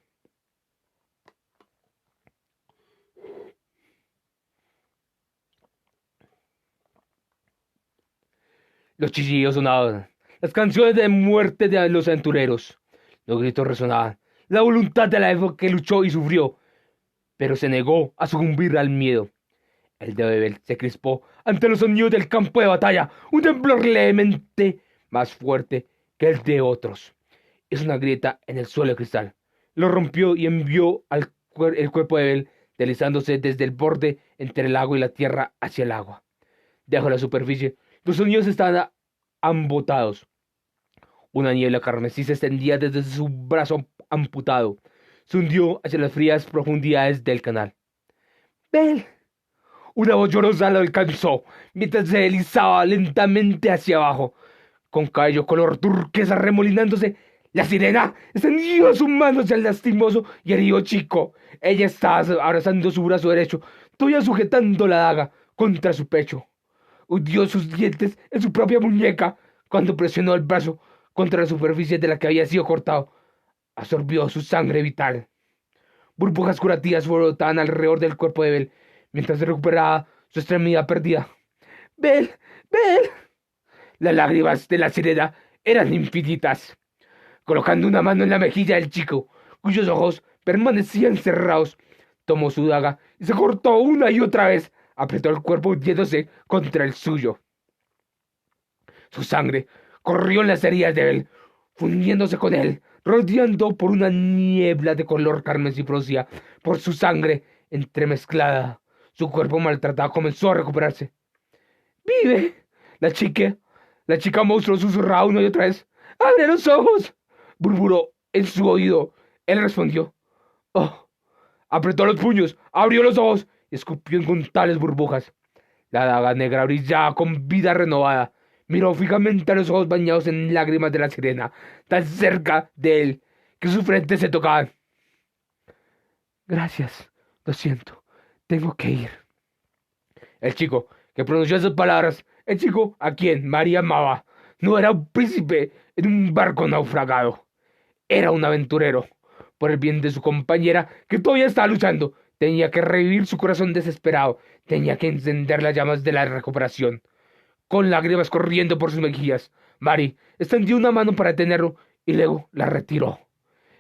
Los chillidos sonaban, las canciones de muerte de los aventureros. Los gritos resonaban, la voluntad de la elfa que luchó y sufrió, pero se negó a sucumbir al miedo. El dedo de Bel se crispó ante los sonidos del campo de batalla, un temblor levemente más fuerte que el de otros. Hizo una grieta en el suelo de cristal, lo rompió y envió el cuerpo de Bel deslizándose desde el borde entre el agua y la tierra hacia el agua. Debajo de la superficie, los sonidos estaban embotados. Una niebla carmesí se extendía desde su brazo amputado. Se hundió hacia las frías profundidades del canal. ¡Bel! Una voz llorosa lo alcanzó mientras se deslizaba lentamente hacia abajo. Con cabello color turquesa remolinándose, la sirena extendió sus manos hacia el lastimoso y herido chico. Ella estaba abrazando su brazo derecho, todavía sujetando la daga contra su pecho. Hundió sus dientes en su propia muñeca cuando presionó el brazo contra la superficie de la que había sido cortado. Absorbió su sangre vital. Burbujas curativas brotaban alrededor del cuerpo de Bel mientras se recuperaba su extremidad perdida. ¡Bel! ¡Bel! Las lágrimas de la sirena eran infinitas. Colocando una mano en la mejilla del chico, cuyos ojos permanecían cerrados, tomó su daga y se cortó una y otra vez. Apretó el cuerpo hundiéndose contra el suyo. Su sangre corrió en las heridas de Bel, fundiéndose con él, rodeando por una niebla de color carmesí producida por su sangre entremezclada. Su cuerpo maltratado comenzó a recuperarse. ¡Vive! La chica monstruo susurraba una y otra vez. ¡Abre los ojos! Burburó en su oído. Él respondió. ¡Oh! Apretó los puños, abrió los ojos y escupió incontables burbujas. La daga negra brillaba con vida renovada. Miró fijamente a los ojos bañados en lágrimas de la sirena, tan cerca de él que sus frentes se tocaban. Gracias, lo siento, tengo que ir. El chico que pronunció esas palabras, el chico a quien María amaba, no era un príncipe en un barco naufragado. Era un aventurero. Por el bien de su compañera, que todavía estaba luchando, tenía que revivir su corazón desesperado, tenía que encender las llamas de la recuperación. Con lágrimas corriendo por sus mejillas, Mari extendió una mano para detenerlo y luego la retiró.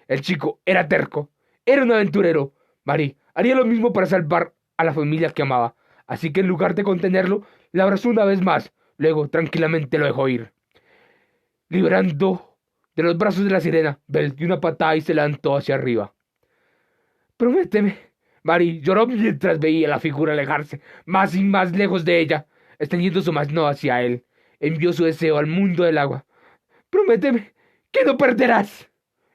El chico era terco, era un aventurero. Mari haría lo mismo para salvar a la familia que amaba, así que en lugar de contenerlo, le abrazó una vez más. Luego tranquilamente lo dejó ir. Librando de los brazos de la sirena, Belle dio una patada y se levantó hacia arriba. Prométeme. Mari lloró mientras veía la figura alejarse más y más lejos de ella, extendiendo su mano hacia él. Envió su deseo al mundo del agua. Prométeme que no perderás.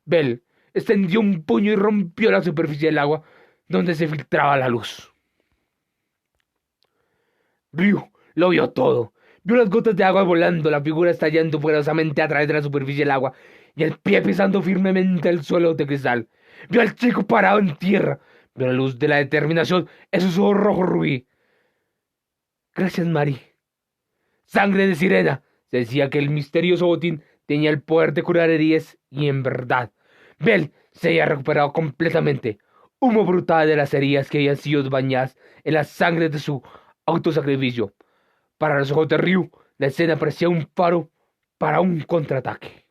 Belle extendió un puño y rompió la superficie del agua donde se filtraba la luz. Ryu lo vio todo. Vio las gotas de agua volando, la figura estallando poderosamente a través de la superficie del agua y el pie pisando firmemente el suelo de cristal. Vio al chico parado en tierra. Vio la luz de la determinación en sus ojos rojos rubí. Gracias, Mari. Sangre de sirena. Se decía que el misterioso botín tenía el poder de curar heridas y en verdad, Belle se había recuperado completamente. Humo brutal de las heridas que habían sido bañadas en la sangre de su autosacrificio. Para los ojos de Ryu, la escena parecía un faro para un contraataque.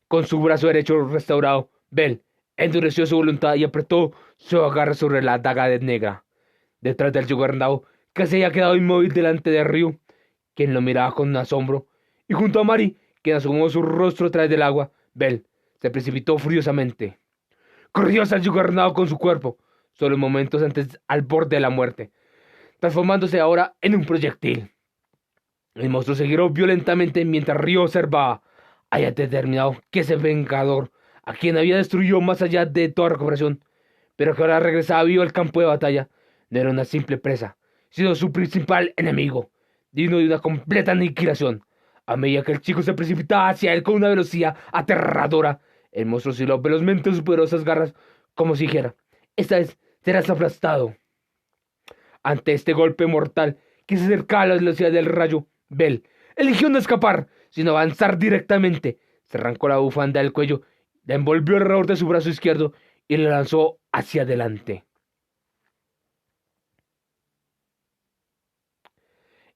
Con su brazo derecho restaurado, Belle endureció su voluntad y apretó su agarre sobre la daga de negra. Detrás del Juggernaut, que se había quedado inmóvil delante de Ryu, quien lo miraba con asombro, y junto a Mari, quien asomó su rostro a través del agua, Belle se precipitó furiosamente. Corrió hacia el Juggernaut con su cuerpo, solo momentos antes al borde de la muerte, transformándose ahora en un proyectil. El monstruo se giró violentamente mientras Ryu observaba. Había determinado que ese vengador, a quien había destruido más allá de toda recuperación, pero que ahora regresaba vivo al campo de batalla, no era una simple presa, sino su principal enemigo, digno de una completa aniquilación. A medida que el chico se precipitaba hacia él con una velocidad aterradora, el monstruo osciló velozmente sus poderosas garras, como si dijera: esta vez serás aplastado. Ante este golpe mortal que se acercaba a la velocidad del rayo, Belle eligió no escapar, sino avanzar directamente. Se arrancó la bufanda del cuello, la envolvió alrededor de su brazo izquierdo y la lanzó hacia adelante.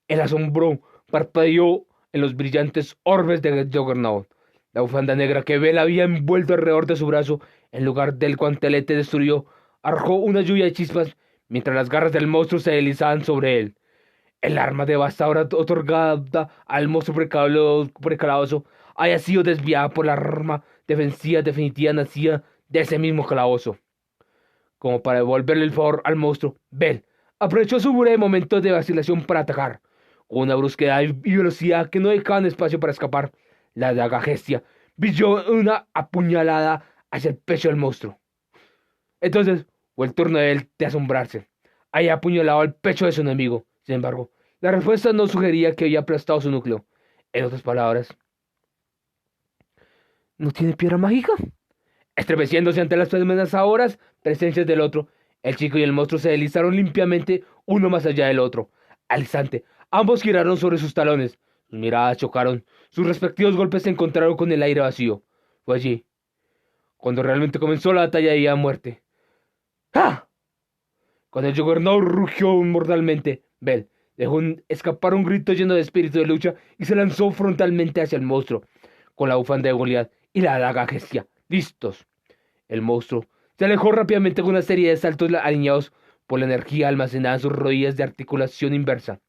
El asombro parpadeó en los brillantes orbes de Juggernaut. La bufanda negra que Belle había envuelto alrededor de su brazo, en lugar del guantelete destruyó, arrojó una lluvia de chispas mientras las garras del monstruo se deslizaban sobre él. El arma devastadora otorgada al monstruo precalabozo había sido desviada por la arma defensiva definitiva nacida de ese mismo calabozo. Como para devolverle el favor al monstruo, Belle aprovechó su breve momento de vacilación para atacar. Con una brusquedad y velocidad que no dejaban espacio para escapar, la daga Gestia brilló una apuñalada hacia el pecho del monstruo. Entonces fue el turno de él de asombrarse. Había apuñalado el pecho de su enemigo. Sin embargo, la respuesta no sugería que había aplastado su núcleo. En otras palabras, ¿no tiene piedra mágica? estremeciéndose ante las amenazadoras presencias del otro, el chico y el monstruo se deslizaron limpiamente uno más allá del otro. Al instante, ambos giraron sobre sus talones. Sus miradas chocaron. Sus respectivos golpes se encontraron con el aire vacío. Fue allí cuando realmente comenzó la batalla de vida a muerte. ¡Ah! Cuando el Juggernaut rugió mortalmente, Belle dejó escapar un grito lleno de espíritu de lucha y se lanzó frontalmente hacia el monstruo, con la bufanda de Goliat y la daga Gestia listos. El monstruo se alejó rápidamente con una serie de saltos alineados por la energía almacenada en sus rodillas de articulación inversa.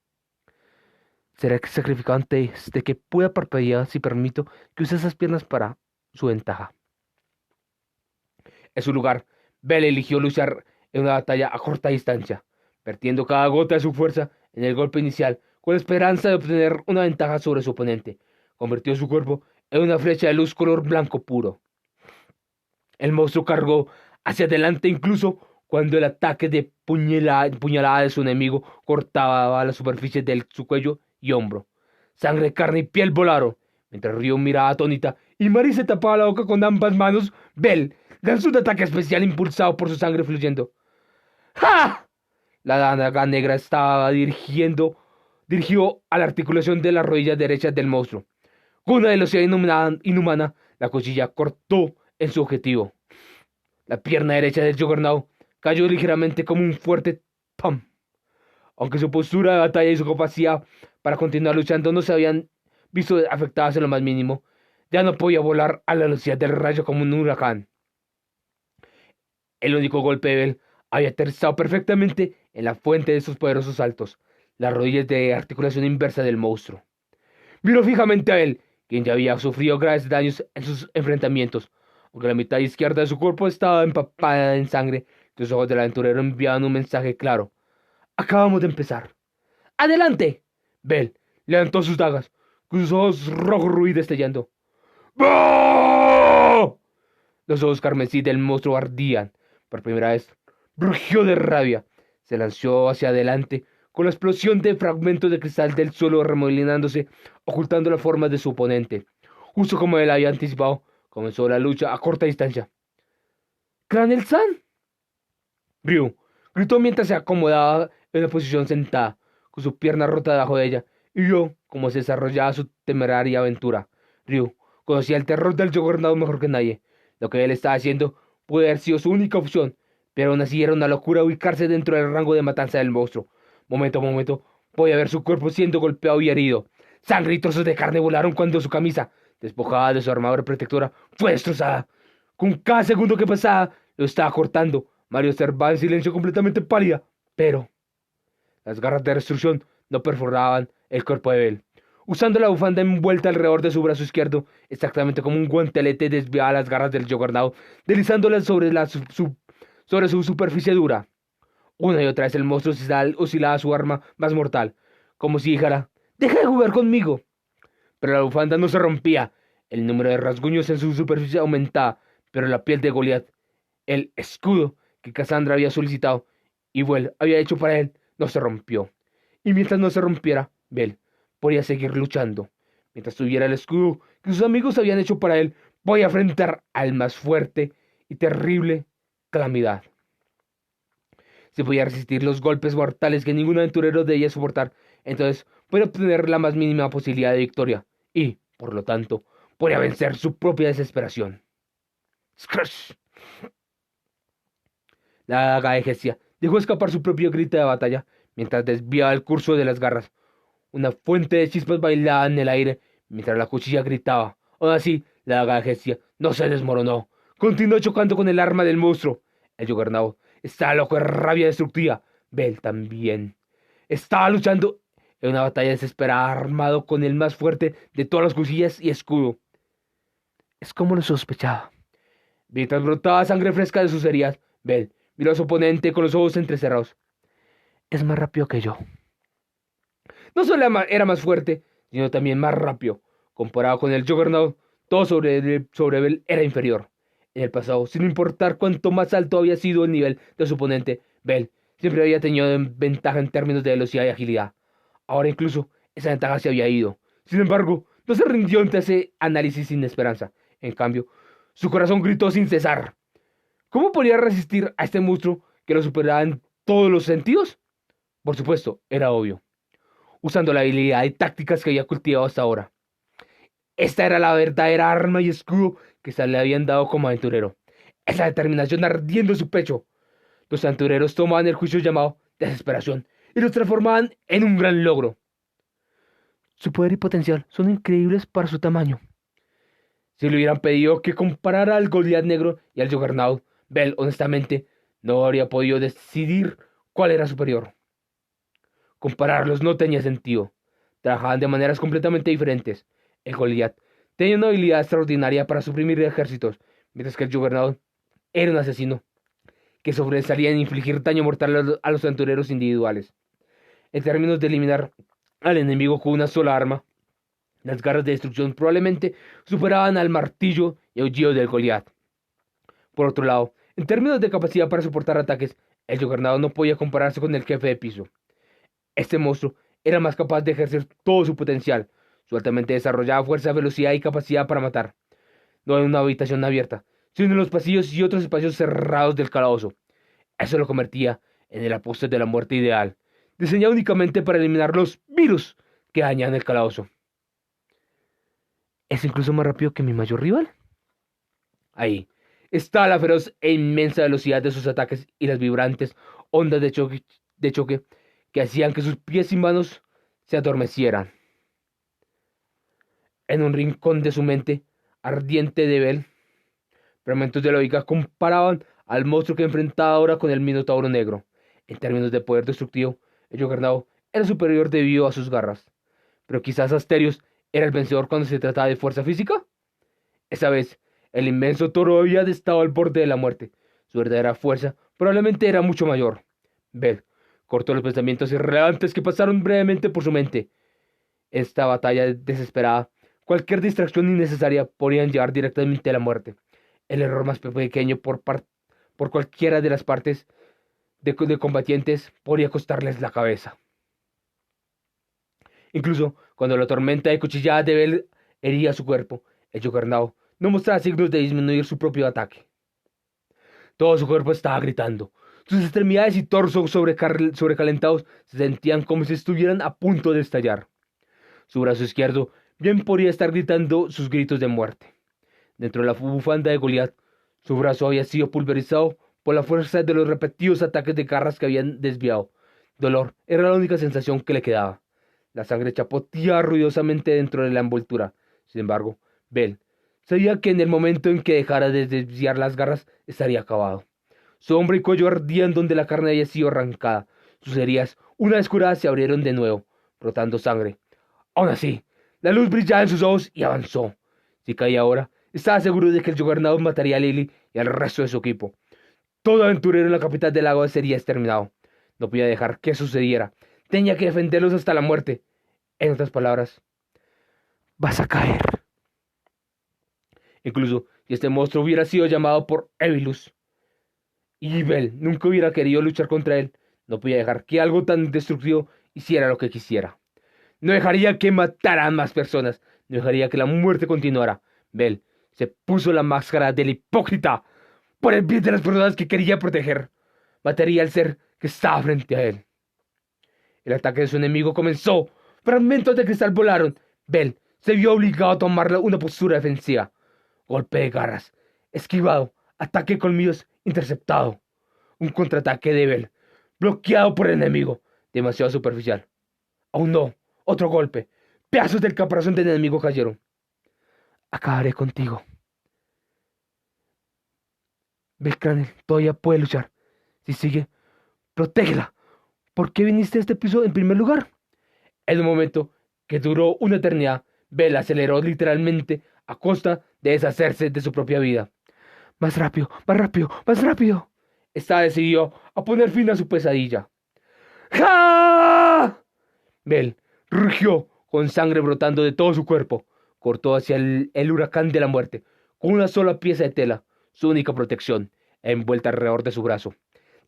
Será que sacrificado antes de que pueda parpadear si permito que use esas piernas para su ventaja. En su lugar, Belle eligió luchar en una batalla a corta distancia, vertiendo cada gota de su fuerza en el golpe inicial, con la esperanza de obtener una ventaja sobre su oponente. Convirtió su cuerpo en una flecha de luz color blanco puro. El monstruo cargó hacia adelante incluso cuando el ataque de puñalada de su enemigo cortaba la superficie de su cuello y hombro. Sangre, carne y piel volaron. Mientras Ryu miraba atónita y Mari se tapaba la boca con ambas manos, Belle lanzó un ataque especial impulsado por su sangre fluyendo. ¡Ja! La daga negra estaba dirigió a la articulación de las rodillas derechas del monstruo. Con una velocidad inhumana, la cuchilla cortó en su objetivo. La pierna derecha del Juggernaut cayó ligeramente como un fuerte ¡pam! Aunque su postura de batalla y su capacidad para continuar luchando no se habían visto afectadas en lo más mínimo. Ya no podía volar a la velocidad del rayo como un huracán. El único golpe de Bell había aterrizado perfectamente en la fuente de sus poderosos saltos, las rodillas de articulación inversa del monstruo. Miró fijamente a él, quien ya había sufrido graves daños en sus enfrentamientos. Aunque la mitad izquierda de su cuerpo estaba empapada en sangre, los ojos del aventurero enviaban un mensaje claro. Acabamos de empezar. ¡Adelante! Bell levantó sus dagas, con sus ojos rojos rubí destellando. ¡Bah! Los ojos carmesí del monstruo ardían. Por primera vez, rugió de rabia. Se lanzó hacia adelante, con la explosión de fragmentos de cristal del suelo remolinándose, ocultando la forma de su oponente. Justo como él había anticipado, comenzó la lucha a corta distancia. ¿Cranel-san? Ryu gritó mientras se acomodaba en la posición sentada, con su pierna rota debajo de ella, y vio cómo se desarrollaba su temeraria aventura. Ryu conocía el terror del Juggernaut mejor que nadie. Lo que él estaba haciendo puede haber sido su única opción, pero aún así era una locura ubicarse dentro del rango de matanza del monstruo. Momento a momento, podía ver su cuerpo siendo golpeado y herido. Sangre y trozos de carne volaron cuando su camisa, despojada de su armadura protectora, fue destrozada. Con cada segundo que pasaba, lo estaba cortando. Mario observaba en silencio completamente pálida, pero las garras de destrucción no perforaban el cuerpo de Bell. Usando la bufanda envuelta alrededor de su brazo izquierdo, exactamente como un guantelete, desviaba las garras del Juggernaut, deslizándolas sobre su superficie dura. Una y otra vez el monstruo oscilaba su arma más mortal, como si dijera, «¡Deja de jugar conmigo!». Pero la bufanda no se rompía. El número de rasguños en su superficie aumentaba, pero la piel de Goliath, el escudo que Cassandra había solicitado y Bell había hecho para él, no se rompió. Y mientras no se rompiera, Bell podía seguir luchando. Mientras tuviera el escudo que sus amigos habían hecho para él, podía enfrentar al más fuerte y terrible calamidad. Si podía resistir los golpes mortales que ningún aventurero debía soportar, entonces podía obtener la más mínima posibilidad de victoria y, por lo tanto, podía vencer su propia desesperación. ¡Scratch! La daga de Gestia dejó escapar su propio grito de batalla mientras desviaba el curso de las garras. Una fuente de chispas bailaba en el aire mientras la cuchilla gritaba. Aún así, la daga de Gestia no se desmoronó. Continuó chocando con el arma del monstruo. El Juggernaut estaba loco de rabia destructiva. Bell también. Estaba luchando en una batalla desesperada, armado con el más fuerte de todas las cuchillas y escudo. Es como lo sospechaba. Mientras brotaba sangre fresca de sus heridas, Bell miró a su oponente con los ojos entrecerrados. Es más rápido que yo. No solo era más fuerte, sino también más rápido. Comparado con el Juggernaut, todo sobre Bell era inferior. En el pasado, sin importar cuánto más alto había sido el nivel de su oponente, Bell siempre había tenido ventaja en términos de velocidad y agilidad. Ahora incluso esa ventaja se había ido. Sin embargo, no se rindió ante ese análisis sin esperanza. En cambio, su corazón gritó sin cesar. ¿Cómo podía resistir a este monstruo que lo superaba en todos los sentidos? Por supuesto, era obvio. Usando la habilidad y tácticas que había cultivado hasta ahora. Esta era la verdadera arma y escudo que se le habían dado como aventurero. Esa determinación ardiendo en su pecho. Los aventureros tomaban el juicio llamado desesperación y lo transformaban en un gran logro. Su poder y potencial son increíbles para su tamaño. Si le hubieran pedido que comparara al Goliath negro y al Juggernaut, Bell, honestamente, no habría podido decidir cuál era superior. Compararlos no tenía sentido. Trabajaban de maneras completamente diferentes. El Goliath tenía una habilidad extraordinaria para suprimir ejércitos, mientras que el Juggernaut era un asesino que sobresalía en infligir daño mortal a los aventureros individuales. En términos de eliminar al enemigo con una sola arma, las garras de destrucción probablemente superaban al martillo y aullido del Goliath. Por otro lado, en términos de capacidad para soportar ataques, el Juggernaut no podía compararse con el jefe de piso. Este monstruo era más capaz de ejercer todo su potencial, su altamente desarrollada fuerza, velocidad y capacidad para matar. No en una habitación abierta, sino en los pasillos y otros espacios cerrados del calabozo. Eso lo convertía en el apóstol de la muerte ideal, diseñado únicamente para eliminar los virus que dañan el calabozo. ¿Es incluso más rápido que mi mayor rival? Ahí está la feroz e inmensa velocidad de sus ataques y las vibrantes ondas de choque que hacían que sus pies y manos se adormecieran. En un rincón de su mente ardiente de Bell, fragmentos de lógica comparaban al monstruo que enfrentaba ahora con el Minotauro negro. En términos de poder destructivo, el Juggernaut era superior debido a sus garras. Pero quizás Asterios era el vencedor cuando se trataba de fuerza física. Esa vez, el inmenso toro había estado al borde de la muerte. Su verdadera fuerza probablemente era mucho mayor. Bell cortó los pensamientos irrelevantes que pasaron brevemente por su mente. Esta batalla desesperada, cualquier distracción innecesaria podrían llevar directamente a la muerte. El error más pequeño por cualquiera de las partes de combatientes podría costarles la cabeza. Incluso cuando la tormenta de cuchilladas de Bell hería su cuerpo, el Juggernaut no mostraba signos de disminuir su propio ataque. Todo su cuerpo estaba gritando. Sus extremidades y torso sobrecalentados se sentían como si estuvieran a punto de estallar. Su brazo izquierdo bien podría estar gritando sus gritos de muerte. Dentro de la bufanda de Goliat, su brazo había sido pulverizado por la fuerza de los repetidos ataques de garras que habían desviado. Dolor era la única sensación que le quedaba. La sangre chapoteaba ruidosamente dentro de la envoltura. Sin embargo, Bell sabía que en el momento en que dejara de desviar las garras, estaría acabado. Su hombro y cuello ardían donde la carne había sido arrancada. Sus heridas, una vez curadas, se abrieron de nuevo, brotando sangre. Aún así, la luz brillaba en sus ojos y avanzó. Si caía ahora, estaba seguro de que el Juggernaut mataría a Lily y al resto de su equipo. Todo aventurero en la capital del lago sería exterminado. No podía dejar que eso sucediera. Tenía que defenderlos hasta la muerte. En otras palabras, Vas a caer. incluso si este monstruo hubiera sido llamado por Evilus, y Bell nunca hubiera querido luchar contra él, no podía dejar que algo tan destructivo hiciera lo que quisiera. No dejaría que mataran más personas. No dejaría que la muerte continuara. Bell se puso la máscara del hipócrita por el bien de las personas que quería proteger. Mataría al ser que estaba frente a él. El ataque de su enemigo comenzó. Fragmentos de cristal volaron. Bell se vio obligado a tomar una postura defensiva. Golpe de garras. Esquivado. Ataque de colmillos interceptado. Un contraataque de Bell. Bloqueado por el enemigo. Demasiado superficial. Aún no. Otro golpe. Pedazos del caparazón del enemigo cayeron. Acabaré contigo. Belcranel todavía puede luchar. Si sigue, protégela. ¿Por qué viniste a este piso en primer lugar? En un momento que duró una eternidad, Bell aceleró literalmente a costa de deshacerse de su propia vida. Más rápido, más rápido, más rápido. Estaba decidido a poner fin a su pesadilla. ¡Ja! Bell rugió con sangre brotando de todo su cuerpo. Cortó hacia el huracán de la muerte con una sola pieza de tela, su única protección, envuelta alrededor de su brazo.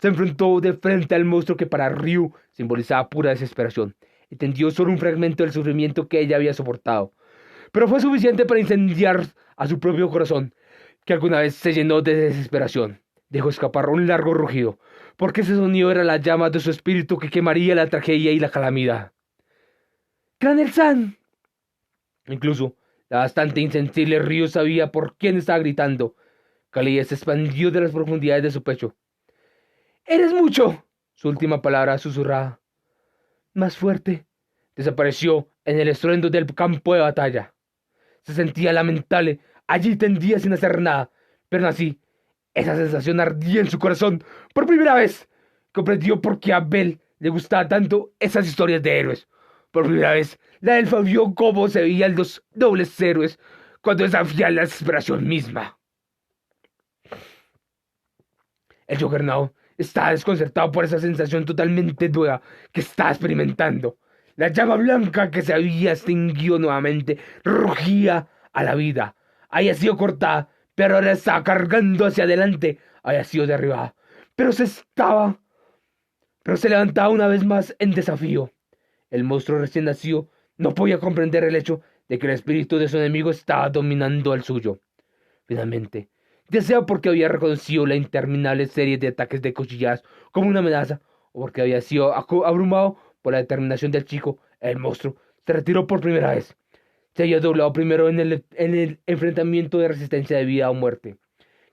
Se enfrentó de frente al monstruo que para Ryu simbolizaba pura desesperación. Entendió solo un fragmento del sufrimiento que ella había soportado, pero fue suficiente para incendiar a su propio corazón, que alguna vez se llenó de desesperación. Dejó escapar un largo rugido, porque ese sonido era la llama de su espíritu que quemaría la tragedia y la calamidad. ¡Cranel-san! Incluso la bastante insensible Ryu sabía por quién estaba gritando. Calidez se expandió de las profundidades de su pecho. ¡Eres mucho! Su última palabra susurrada. Más fuerte. Desapareció en el estruendo del campo de batalla. Se sentía lamentable. Allí tendía sin hacer nada. Pero así, esa sensación ardía en su corazón. Por primera vez, comprendió por qué a Bell le gustaban tanto esas historias de héroes. Por primera vez, la elfa vio cómo se veían los dobles héroes cuando desafían la desesperación misma. El Juggernaut estaba desconcertado por esa sensación totalmente nueva que estaba experimentando. La llama blanca que se había extinguido nuevamente rugía a la vida. Había sido cortada, pero ahora estaba cargando hacia adelante. Había sido derribada, pero se levantaba una vez más en desafío. El monstruo recién nacido no podía comprender el hecho de que el espíritu de su enemigo estaba dominando al suyo. Finalmente, ya sea porque había reconocido la interminable serie de ataques de cuchilladas como una amenaza, o porque había sido abrumado por la determinación del chico, el monstruo se retiró por primera vez. Se había doblado primero en el enfrentamiento de resistencia de vida o muerte.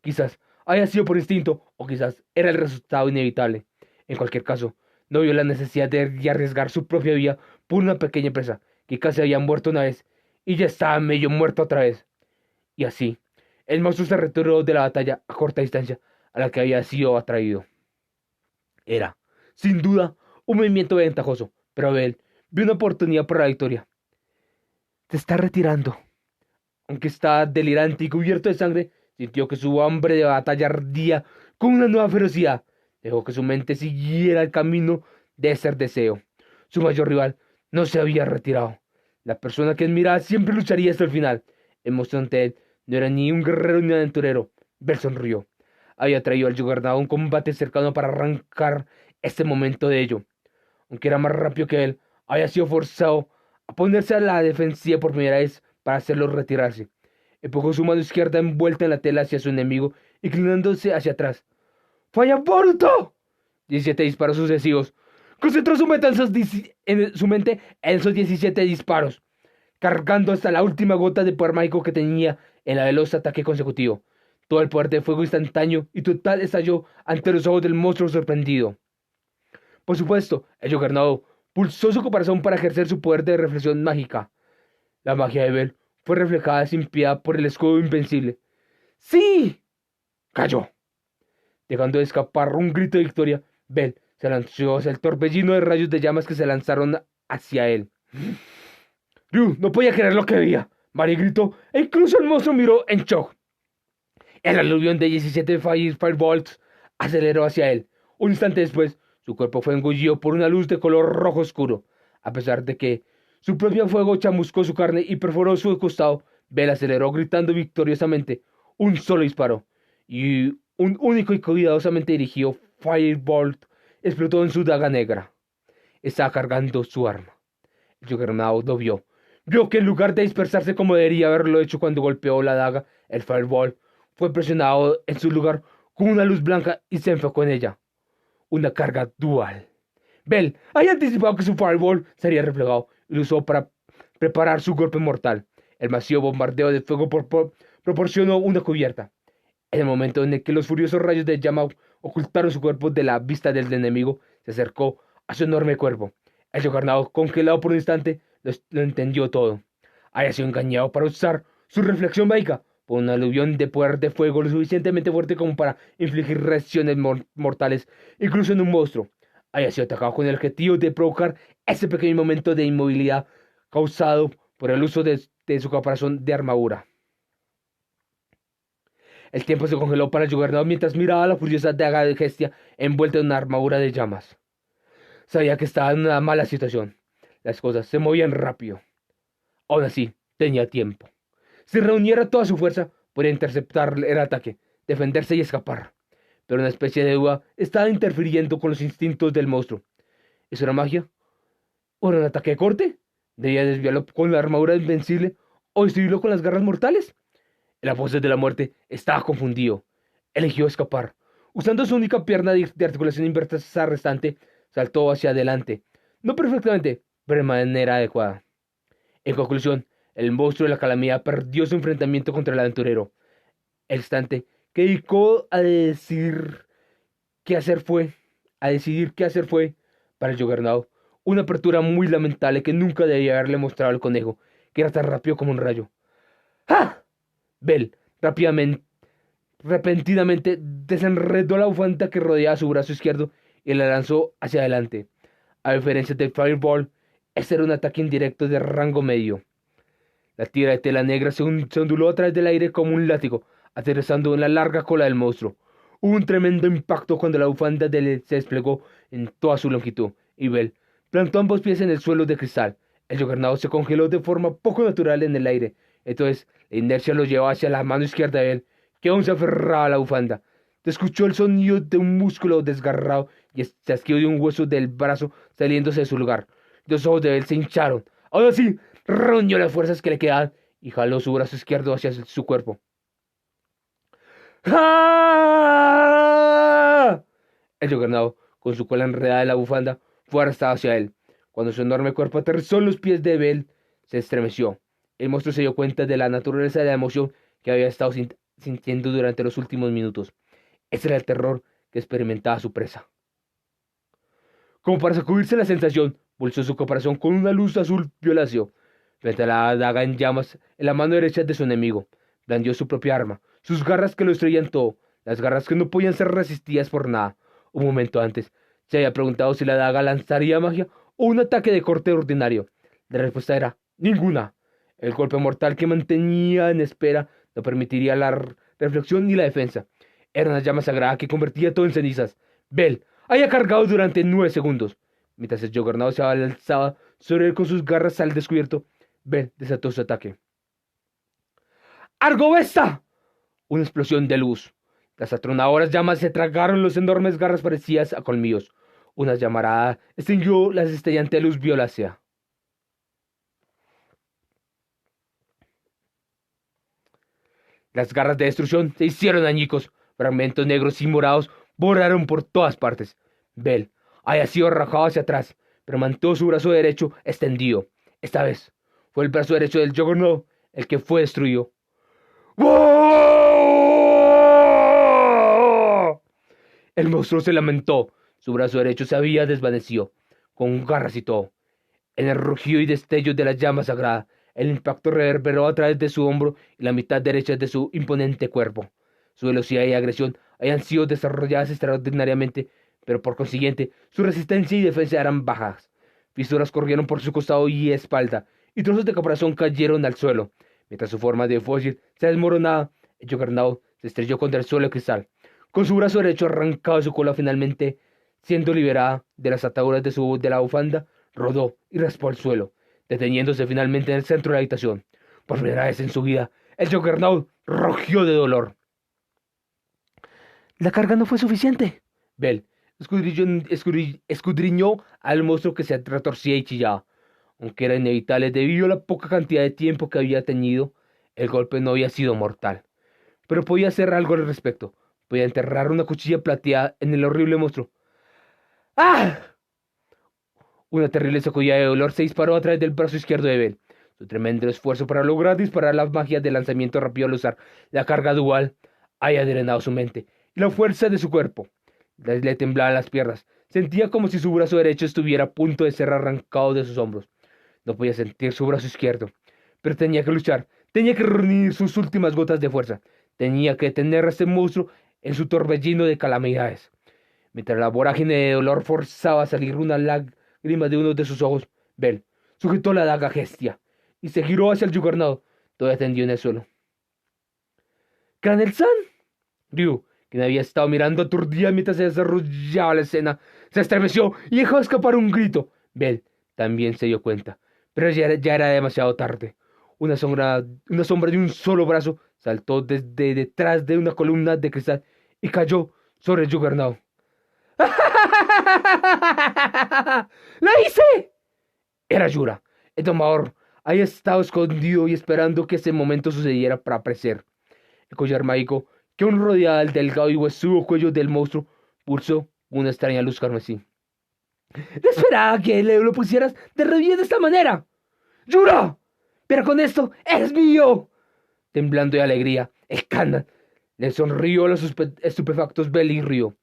Quizás haya sido por instinto, o quizás era el resultado inevitable. En cualquier caso, no vio la necesidad de arriesgar su propia vida por una pequeña presa que casi había muerto una vez y ya estaba medio muerto otra vez. Y así, el monstruo se retiró de la batalla a corta distancia a la que había sido atraído. Era, sin duda, un movimiento ventajoso, pero Abel vio una oportunidad para la victoria. Se está retirando. Aunque estaba delirante y cubierto de sangre, sintió que su hambre de batalla ardía con una nueva ferocidad. Dejó que su mente siguiera el camino de ese deseo. Su mayor rival no se había retirado. La persona que admiraba siempre lucharía hasta el final. El monstruo ante él no era ni un guerrero ni un aventurero. Bell sonrió. Había traído al Juggernaut a un combate cercano para arrancar este momento de ello. Aunque era más rápido que él, había sido forzado a ponerse a la defensiva por primera vez para hacerlo retirarse. Empujó su mano izquierda envuelta en la tela hacia su enemigo, inclinándose hacia atrás. ¡Falla bruto! 17 disparos sucesivos. Concentró su mente en esos 17 disparos, cargando hasta la última gota de poder mágico que tenía en el veloz ataque consecutivo. Todo el poder de fuego instantáneo y total estalló ante los ojos del monstruo sorprendido. Por supuesto, el Juggernaut pulsó su corazón para ejercer su poder de reflexión mágica. La magia de Bell fue reflejada sin piedad por el escudo invencible. ¡Sí! Cayó. Dejando de escapar un grito de victoria, Bell se lanzó hacia el torbellino de rayos de llamas que se lanzaron hacia él. Ryu no podía creer lo que veía. Mari gritó e incluso el monstruo miró en shock. El aluvión de 17 fireballs aceleró hacia él. Un instante después, su cuerpo fue engullido por una luz de color rojo oscuro. A pesar de que su propio fuego chamuscó su carne y perforó su costado, Bell aceleró gritando victoriosamente un solo disparo. Y un único y cuidadosamente dirigido firebolt explotó en su daga negra. Estaba cargando su arma. El Juggernaut lo vio. Vio que en lugar de dispersarse como debería haberlo hecho cuando golpeó la daga, el fireball fue presionado en su lugar con una luz blanca y se enfocó en ella. Una carga dual. Bell había anticipado que su fireball sería reflejado y lo usó para preparar su golpe mortal. El masivo bombardeo de fuego proporcionó una cubierta. En el momento en el que los furiosos rayos de llama ocultaron su cuerpo de la vista del enemigo, se acercó a su enorme cuerpo. El Juggernaut, congelado por un instante, lo entendió todo. Había sido engañado para usar su reflexión mágica por un aluvión de poder de fuego lo suficientemente fuerte como para infligir reacciones mortales, incluso en un monstruo. Había sido atacado con el objetivo de provocar ese pequeño momento de inmovilidad causado por el uso de su caparazón de armadura. El tiempo se congeló para el Juggernaut mientras miraba a la furiosa daga de Hestia envuelta en una armadura de llamas. Sabía que estaba en una mala situación. Las cosas se movían rápido. Aún así, tenía tiempo. Si reuniera toda su fuerza, podría interceptar el ataque, defenderse y escapar. Pero una especie de duda estaba interfiriendo con los instintos del monstruo. ¿Eso era magia? ¿O era un ataque de corte? ¿Debía desviarlo con la armadura invencible o destruirlo con las garras mortales? El apóstol de la muerte estaba confundido. Eligió escapar. Usando su única pierna de articulación inversa restante, saltó hacia adelante. No perfectamente, pero de manera adecuada. En conclusión, el monstruo de la calamidad perdió su enfrentamiento contra el aventurero. El instante que dedicó a decidir qué hacer fue, para el Juggernaut, una apertura muy lamentable que nunca debía haberle mostrado al conejo, que era tan rápido como un rayo. ¡Ah! Bell, repentinamente desenredó la bufanda que rodeaba su brazo izquierdo y la lanzó hacia adelante. A diferencia del Fireball, este era un ataque indirecto de rango medio. La tira de tela negra se onduló a través del aire como un látigo, aterrizando en la larga cola del monstruo. Hubo un tremendo impacto cuando la bufanda se desplegó en toda su longitud, y Bell plantó ambos pies en el suelo de cristal. El Juggernaut se congeló de forma poco natural en el aire. Entonces, la inercia lo llevó hacia la mano izquierda de él, que aún se aferraba a la bufanda. Se escuchó el sonido de un músculo desgarrado y el chasquido de un hueso del brazo saliéndose de su lugar. Los ojos de él se hincharon. Aún así, reunió las fuerzas que le quedaban y jaló su brazo izquierdo hacia su cuerpo. ¡Ah! El Juggernaut, con su cola enredada en la bufanda, fue arrastrado hacia él. Cuando su enorme cuerpo aterrizó en los pies de Bell, se estremeció. El monstruo se dio cuenta de la naturaleza de la emoción que había estado sintiendo durante los últimos minutos. Ese era el terror que experimentaba su presa. Como para sacudirse la sensación, pulsó su caparazón con una luz azul violáceo. Frente a la daga en llamas en la mano derecha de su enemigo, blandió su propia arma, sus garras que lo destruían todo, las garras que no podían ser resistidas por nada. Un momento antes, se había preguntado si la daga lanzaría magia o un ataque de corte ordinario. La respuesta era ninguna. El golpe mortal que mantenía en espera no permitiría la reflexión ni la defensa. Era una llama sagrada que convertía todo en cenizas. Bell había cargado durante 9 segundos. Mientras el Juggernaut se alzaba sobre él con sus garras al descubierto, Bell desató su ataque. ¡Argovesta! Una explosión de luz. Las atronadoras llamas se tragaron los enormes garras parecidas a colmillos. Una llamarada extinguió la destellante luz violácea. Las garras de destrucción se hicieron añicos. Fragmentos negros y morados volaron por todas partes. Bell había sido rajado hacia atrás, pero mantuvo su brazo derecho extendido. Esta vez fue el brazo derecho del Juggernaut el que fue destruido. ¡Wow! El monstruo se lamentó. Su brazo derecho se había desvanecido, con garras y todo. En el rugido y destello de la llama sagrada, el impacto reverberó a través de su hombro y la mitad derecha de su imponente cuerpo. Su velocidad y agresión habían sido desarrolladas extraordinariamente, pero por consiguiente, su resistencia y defensa eran bajas. Fisuras corrieron por su costado y espalda, y trozos de caparazón cayeron al suelo. Mientras su forma de fósil se desmoronaba, el Juggernaut se estrelló contra el suelo de cristal. Con su brazo derecho arrancado de su cola, finalmente siendo liberada de las ataduras de la bufanda, rodó y raspó al suelo, deteniéndose finalmente en el centro de la habitación. Por primera vez en su vida, el Juggernaut rugió de dolor. La carga no fue suficiente. Bell escudriñó al monstruo que se retorcía y chillaba. Aunque era inevitable debido a la poca cantidad de tiempo que había tenido, el golpe no había sido mortal. Pero podía hacer algo al respecto. Podía enterrar una cuchilla plateada en el horrible monstruo. ¡Ah! Una terrible sacudida de dolor se disparó a través del brazo izquierdo de Bell. Su tremendo esfuerzo para lograr disparar la magia de lanzamiento rápido al usar la carga dual había drenado su mente y la fuerza de su cuerpo. Le temblaban las piernas. Sentía como si su brazo derecho estuviera a punto de ser arrancado de sus hombros. No podía sentir su brazo izquierdo, pero tenía que luchar. Tenía que reunir sus últimas gotas de fuerza. Tenía que detener a este monstruo en su torbellino de calamidades. Mientras la vorágine de dolor forzaba a salir una lágrima de uno de sus ojos, Bell sujetó la daga Gestia y se giró hacia el Juggernaut, todavía tendido en el suelo. ¿Canel-san? Ryu, quien había estado mirando aturdida mientras se desarrollaba la escena, se estremeció y dejó escapar un grito. Bell también se dio cuenta, pero ya era demasiado tarde. Una sombra de un solo brazo saltó desde detrás de una columna de cristal y cayó sobre el Juggernaut. ¡Lo hice! Era Yura. El domador había estado escondido y esperando que ese momento sucediera para aparecer. El collar mágico que aún rodeaba el delgado y huesudo cuello del monstruo pulsó una extraña luz carmesí. ¡No esperaba que lo pusieras de rodillas de esta manera! ¡Yura! ¡Pero con esto es mío! Temblando de alegría, el Kandan le sonrió a los estupefactos Bell y Ryu.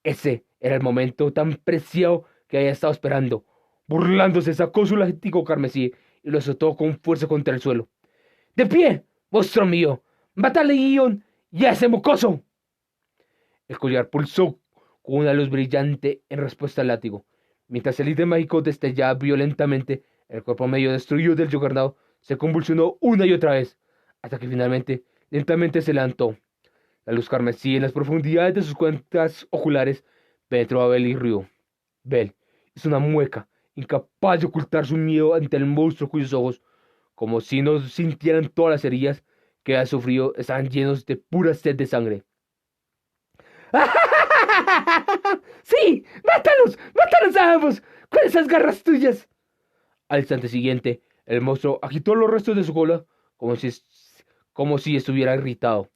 Ese era el momento tan preciado que había estado esperando. Burlándose, sacó su látigo carmesí y lo azotó con fuerza contra el suelo. ¡De pie, monstruo mío! ¡Mátale, guión! ¡Y a ese mocoso! El collar pulsó con una luz brillante en respuesta al látigo. Mientras el ítem mágico destellaba violentamente, el cuerpo medio destruido del Juggernaut se convulsionó una y otra vez, hasta que finalmente, lentamente se levantó. La luz carmesí en las profundidades de sus cuencas oculares penetró a Bell y Ryu. Bell hizo una mueca, incapaz de ocultar su miedo ante el monstruo cuyos ojos, como si no sintieran todas las heridas que había sufrido, estaban llenos de pura sed de sangre. ¡Sí! ¡Mátalos! ¡Mátalos a ambos! ¡Con esas garras tuyas! Al instante siguiente, el monstruo agitó los restos de su cola como si estuviera irritado.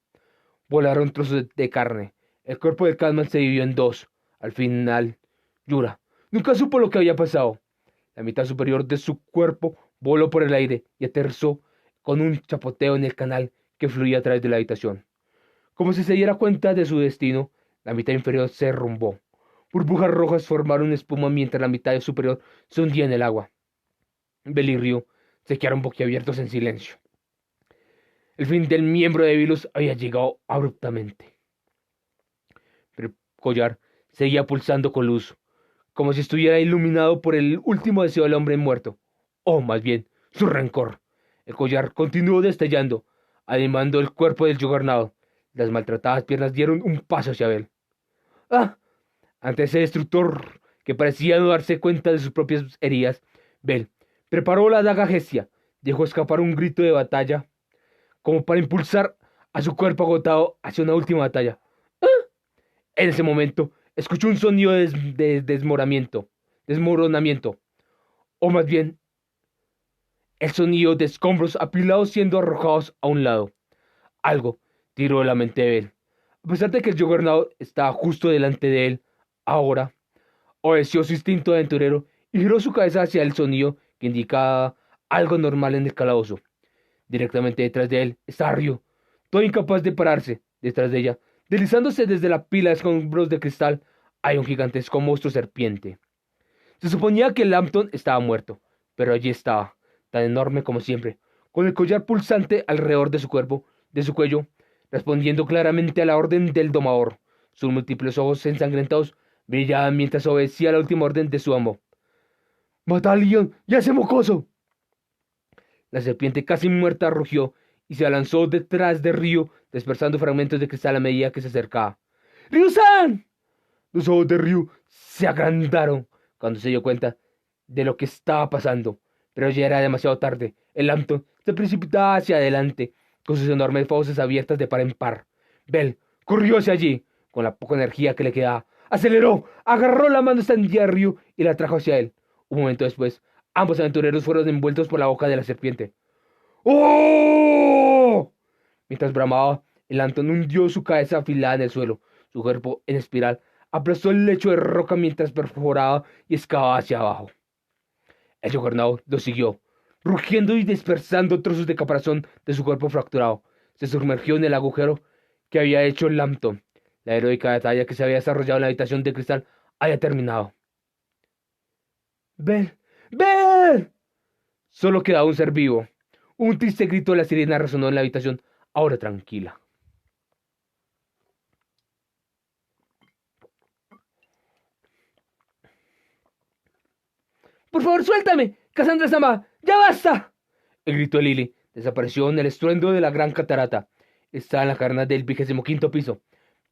Volaron trozos de carne. El cuerpo de Catman se dividió en dos. Al final, Yura nunca supo lo que había pasado. La mitad superior de su cuerpo voló por el aire y aterrizó con un chapoteo en el canal que fluía a través de la habitación. Como si se diera cuenta de su destino, la mitad inferior se derrumbó. Burbujas rojas formaron espuma mientras la mitad superior se hundía en el agua. Bell y Ryu se quedaron boquiabiertos en silencio. El fin del miembro de Vilus había llegado abruptamente. Pero el collar seguía pulsando con luz, como si estuviera iluminado por el último deseo del hombre muerto, o más bien, su rencor. El collar continuó destellando, animando el cuerpo del Juggernaut. Las maltratadas piernas dieron un paso hacia Bell. ¡Ah! Ante ese destructor que parecía no darse cuenta de sus propias heridas, Bell preparó la daga Hestia, dejó escapar un grito de batalla, como para impulsar a su cuerpo agotado hacia una última batalla. ¡Ah! En ese momento, escuchó un sonido de desmoronamiento, o más bien, el sonido de escombros apilados siendo arrojados a un lado. Algo tiró de la mente de Bell. A pesar de que el Juggernaut estaba justo delante de él, ahora obedeció su instinto aventurero y giró su cabeza hacia el sonido que indicaba algo normal en el calabozo. Directamente detrás de él estaba Ryu, todo incapaz de pararse. Detrás de ella, deslizándose desde la pila de escombros de cristal, hay un gigantesco monstruo serpiente. Se suponía que Lambton estaba muerto, pero allí estaba, tan enorme como siempre, con el collar pulsante alrededor de su cuerpo, de su cuello, respondiendo claramente a la orden del domador. Sus múltiples ojos ensangrentados brillaban mientras obedecía la última orden de su amo. ¡Mata al león y a ese mocoso! La serpiente casi muerta rugió y se lanzó detrás de Ryu, dispersando fragmentos de cristal a medida que se acercaba. ¡Ryu-san! Los ojos de Ryu se agrandaron cuando se dio cuenta de lo que estaba pasando, pero ya era demasiado tarde. El Lambton se precipitaba hacia adelante, con sus enormes fauces abiertas de par en par. Bell corrió hacia allí, con la poca energía que le quedaba. Aceleró, agarró la mano extendida de Ryu y la trajo hacia él. Un momento después, ambos aventureros fueron envueltos por la boca de la serpiente. ¡Oh! Mientras bramaba, el Lambton hundió su cabeza afilada en el suelo. Su cuerpo, en espiral, aplastó el lecho de roca mientras perforaba y excavaba hacia abajo. El Juggernaut lo siguió, rugiendo y dispersando trozos de caparazón de su cuerpo fracturado. Se sumergió en el agujero que había hecho el Lambton. La heroica batalla que se había desarrollado en la habitación de cristal había terminado. ¡Bell! ¡Bell! Solo quedaba un ser vivo. Un triste grito de la sirena resonó en la habitación, ahora tranquila. ¡Por favor, suéltame! ¡Cassandra-sama! ¡Ya basta! El grito de Lily desapareció en el estruendo de la gran catarata. Estaba en la caverna del 25º piso,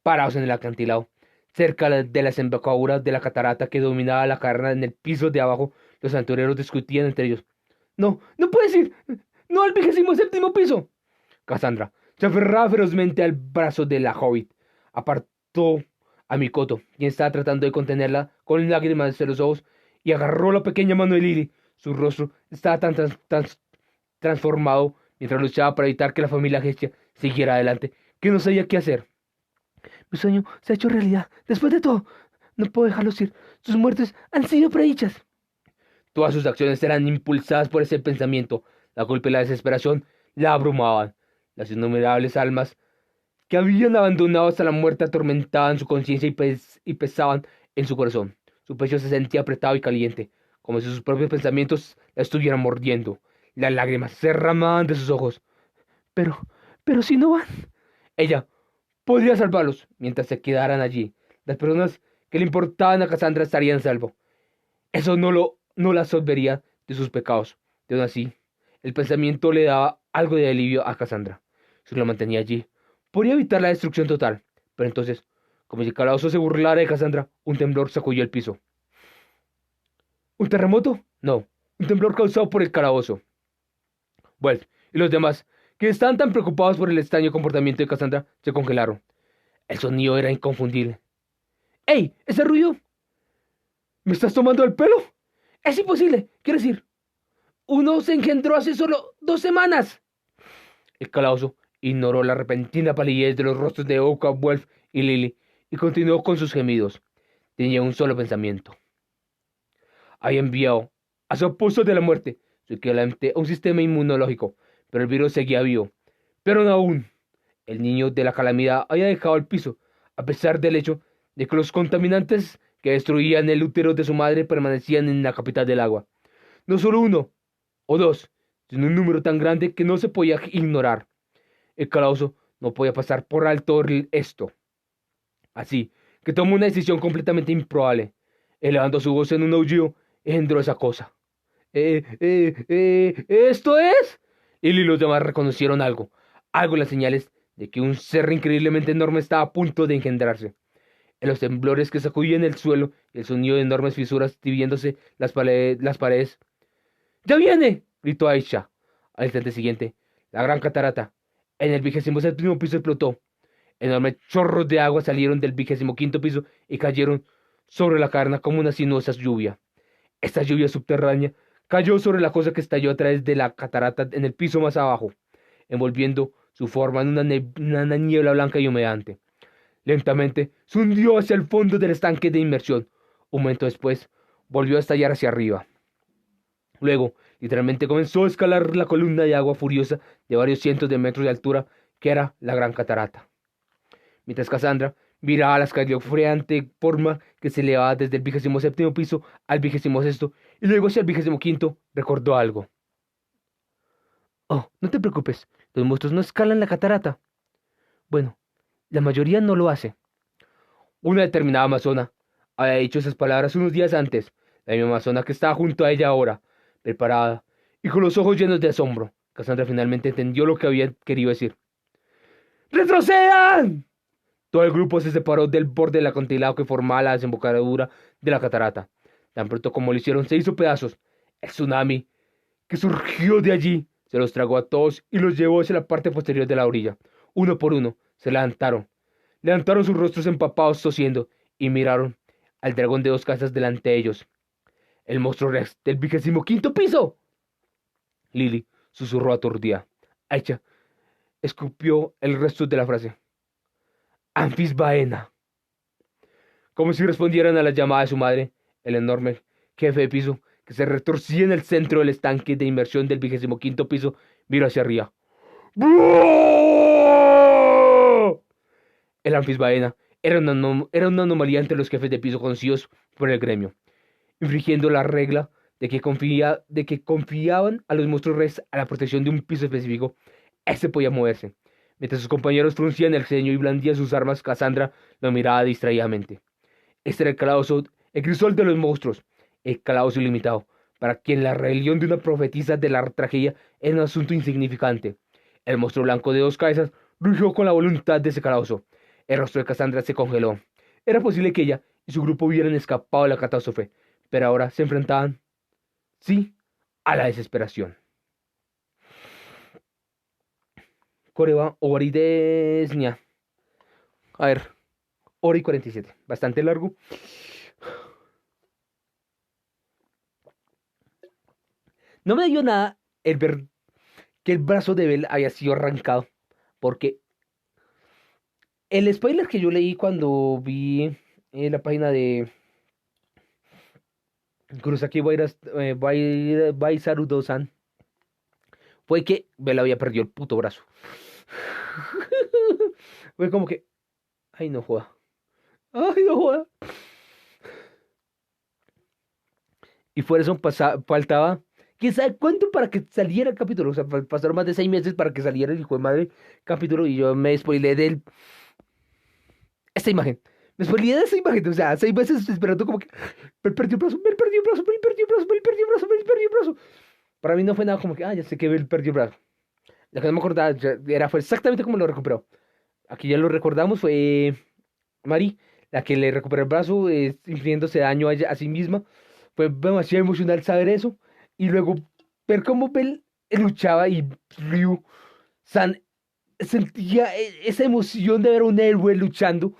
parados en el acantilado. Cerca de la desembocadura de la catarata que dominaba la caverna en el piso de abajo, los aventureros discutían entre ellos. ¡No! ¡No puedes ir! ¡No al 27º piso! Cassandra se aferraba ferozmente al brazo de la hobbit. Apartó a Mikoto, quien estaba tratando de contenerla con lágrimas en los ojos, y agarró la pequeña mano de Lily. Su rostro estaba tan transformado mientras luchaba para evitar que la familia Hestia siguiera adelante, que no sabía qué hacer. Mi sueño se ha hecho realidad. Después de todo, no puedo dejarlos ir. Sus muertes han sido predichas. Todas sus acciones eran impulsadas por ese pensamiento. La culpa y la desesperación la abrumaban. Las innumerables almas que habían abandonado hasta la muerte atormentaban su conciencia y pesaban en su corazón. Su pecho se sentía apretado y caliente, como si sus propios pensamientos la estuvieran mordiendo. Las lágrimas se derramaban de sus ojos. Pero si no van. Ella podría salvarlos mientras se quedaran allí. Las personas que le importaban a Cassandra estarían a salvo. Eso no la absolvería de sus pecados. De aún así, el pensamiento le daba algo de alivio a Cassandra. Si lo mantenía allí, podría evitar la destrucción total. Pero entonces, como si el calabozo se burlara de Cassandra, un temblor sacudió el piso. ¿Un terremoto? No, un temblor causado por el calabozo. Wolf y los demás, que estaban tan preocupados por el extraño comportamiento de Cassandra, se congelaron. El sonido era inconfundible. ¡Ey! ¿Ese ruido? ¿Me estás tomando el pelo? Es imposible, quiero decir. Uno se engendró hace solo 2 semanas. El calabozo ignoró la repentina palidez de los rostros de Oka, Wolf y Lily y continuó con sus gemidos. Tenía un solo pensamiento. Había enviado a su apóstol de la muerte su equivalente a un sistema inmunológico, pero el virus seguía vivo. Pero no aún. El niño de la calamidad había dejado el piso, a pesar del hecho de que los contaminantes que destruían el útero de su madre permanecían en la capital del agua. No solo uno o dos, sino un número tan grande que no se podía ignorar. El calabozo no podía pasar por alto esto. Así que tomó una decisión completamente improbable. Elevando su voz en un aullido, engendró esa cosa. ¿Esto es? Él y los demás reconocieron algo. Algo en las señales de que un ser increíblemente enorme estaba a punto de engendrarse. En los temblores que sacudían el suelo y el sonido de enormes fisuras dividiéndose las paredes. ¡Ya viene! Gritó Aisha. Al instante siguiente, la gran catarata, en el 27º piso, explotó. Enormes chorros de agua salieron del 25º piso y cayeron sobre la carne como una sinuosa lluvia. Esta lluvia subterránea cayó sobre la cosa que estalló a través de la catarata en el piso más abajo, envolviendo su forma en una niebla blanca y humeante. Lentamente se hundió hacia el fondo del estanque de inmersión. Un momento después, volvió a estallar hacia arriba. Luego, literalmente comenzó a escalar la columna de agua furiosa de varios cientos de metros de altura que era la gran catarata. Mientras Cassandra miraba la escalofriante forma que se elevaba desde el 27º piso al 26º y luego hacia el 25º, recordó algo. Oh, no te preocupes, los monstruos no escalan la catarata. Bueno, la mayoría no lo hace. Una determinada amazona había dicho esas palabras unos días antes, la misma amazona que estaba junto a ella ahora, preparada, y con los ojos llenos de asombro. Cassandra finalmente entendió lo que había querido decir. ¡Retrocedan! Todo el grupo se separó del borde del acantilado que formaba la desembocadura de la catarata. Tan pronto como lo hicieron, se hizo pedazos. El tsunami que surgió de allí se los tragó a todos y los llevó hacia la parte posterior de la orilla. Uno por uno se levantaron. Levantaron sus rostros empapados tosiendo y miraron al dragón de dos casas delante de ellos. El monstruo Rex del 25º piso. Lily susurró aturdida. Aisha escupió el resto de la frase. Anfisbaena. Como si respondieran a la llamada de su madre, el enorme jefe de piso, que se retorcía en el centro del estanque de inmersión del 25º piso, miró hacia arriba. El anfisbaena era una anomalía entre los jefes de piso conocidos por el gremio, infringiendo la regla de que confiaban a los monstruos res a la protección de un piso específico. Este podía moverse. Mientras sus compañeros fruncían el ceño y blandían sus armas, Cassandra lo miraba distraídamente. Este era el calabozo, el crisol de los monstruos, el calabozo ilimitado, para quien la rebelión de una profetisa de la tragedia era un asunto insignificante. El monstruo blanco de dos cabezas rugió con la voluntad de ese calabozo. El rostro de Cassandra se congeló. Era posible que ella y su grupo hubieran escapado de la catástrofe, pero ahora se enfrentaban, sí, a la desesperación. Coreba, Ori Desnia. A ver, Ori 47. Bastante largo. No me dio nada el ver que el brazo de Bell había sido arrancado. Porque el spoiler que yo leí cuando vi la página de Kurosaki Baisarudo-san fue que Bell había perdido el puto brazo. Fue como que, ay no joda. Ay no joda. Y por eso faltaba, quién sabe cuánto para que saliera el capítulo. O sea, pasaron más de 6 meses para que saliera el hijo de madre capítulo y yo me spoileé de esta imagen. Me spoileé de esa imagen. O sea, 6 meses esperando como que me perdió el brazo, me perdió el brazo, me perdió el brazo, me perdió el brazo, me perdió el brazo. Para mí no fue nada como que, ya sé que él perdió el brazo. La que no me acordaba fue exactamente como lo recuperó. Aquí ya lo recordamos, fue Mari, la que le recuperó el brazo, infligiéndose daño a sí misma. Fue demasiado emocional saber eso. Y luego ver cómo Bell luchaba y Ryu San sentía esa emoción de ver a un héroe luchando. O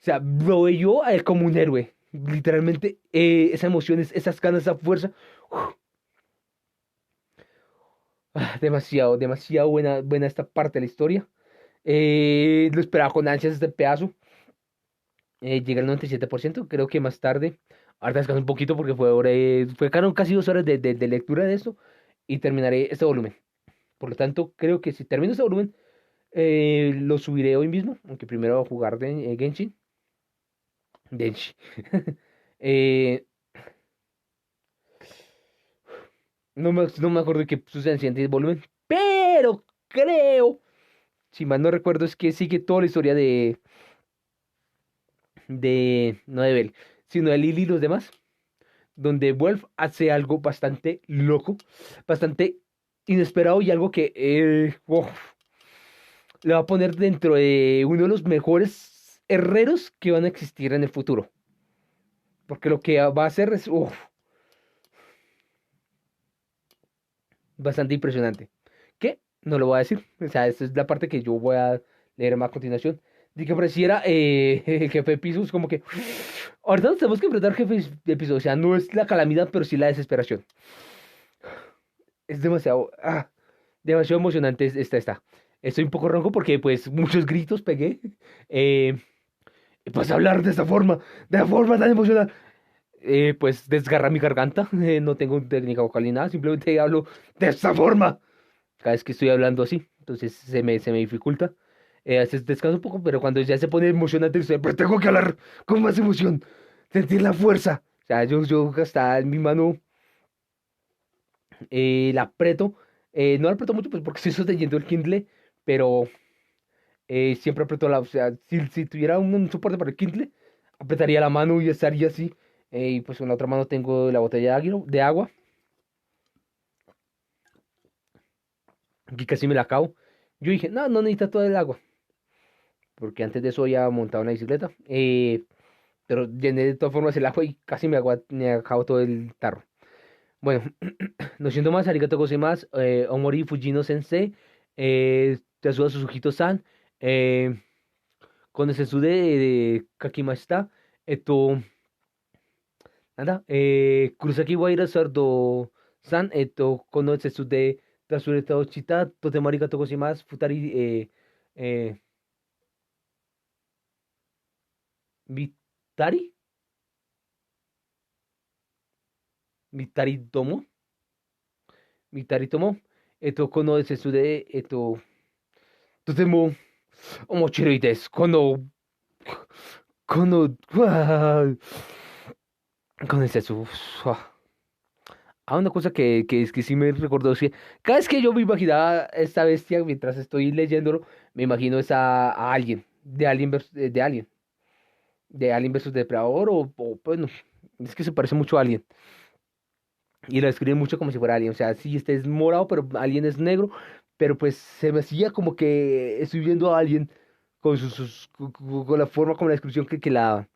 sea, lo veía a él como un héroe. Literalmente, esa emoción, esas ganas, esa fuerza. Demasiado, demasiado buena esta parte de la historia. Lo esperaba con ansias este pedazo. Llega al 97%, creo que más tarde. Ahora descanso un poquito porque fueron casi 2 horas de lectura de esto. Y terminaré este volumen. Por lo tanto, creo que si termino este volumen, lo subiré hoy mismo. Aunque primero voy a jugar de Genshin. Denshi. Eh, no me acuerdo de qué sucede en el siguiente volumen, pero creo, si mal no recuerdo, es que sigue toda la historia no de Bell, sino de Lily y los demás, donde Wolf hace algo bastante loco, bastante inesperado y algo que le va a poner dentro de uno de los mejores herreros que van a existir en el futuro. Porque lo que va a hacer es bastante impresionante. ¿Qué? No lo voy a decir. O sea, esta es la parte que yo voy a leer más a continuación. De que pareciera el jefe de piso, es como que ahorita nos tenemos que enfrentar jefe de piso. O sea, no es la calamidad, pero sí la desesperación. Es demasiado emocionante esta. Estoy un poco ronco porque pues muchos gritos pegué. Eh, y pues hablar de esa forma tan emocional, pues desgarra mi garganta. No tengo técnica vocal ni nada, simplemente hablo de esa forma. Cada vez que estoy hablando así, entonces se me dificulta. A veces descanso un poco, pero cuando ya se pone emocionante, pues tengo que hablar con más emoción, sentir la fuerza. O sea, yo hasta en mi mano la aprieto. No la aprieto mucho, pues porque estoy sosteniendo el Kindle, pero siempre aprieto o sea, si tuviera un soporte para el Kindle, apretaría la mano y estaría así. Y pues con la otra mano tengo la botella de agua, que casi me la acabo. Yo dije, no, no necesita todo el agua, porque antes de eso ya montado una bicicleta. Pero llené de todas formas el agua y casi me acabo todo el tarro. Bueno, no siento más, arigato gozaimasu, Omori Fujino Sensei, Yasuda Suzuhito-san, con el sensu de Kakimashita, esto, nada, Kurosaki Waira Sardo-san, kono sensu de Tasureta Ochita, totemo arigato gozaimasu, futari, eh, Vitari, Vitari Tomo, Vitari Tomo, kono sensu de, totemo omochiroi desu, con el sensu. Una cosa que es que sí me recordó, es que cada vez que yo me imaginaba esta bestia mientras estoy leyéndolo, me imagino es a Alien, de Alien versus Depredador, pues no, es que se parece mucho a Alien. Y lo describen mucho como si fuera Alien, o sea, sí, este es morado, pero Alien es negro, pero pues se me hacía como que estoy viendo a Alien con la forma, con la descripción que la daba.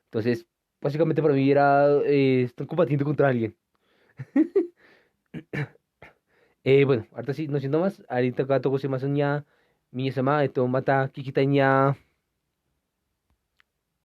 Entonces, básicamente para mí era, están combatiendo contra alguien. Bueno, ahorita sí, no siento más. Ahorita gato se más soña, mi sama, esto mata, kikita ña.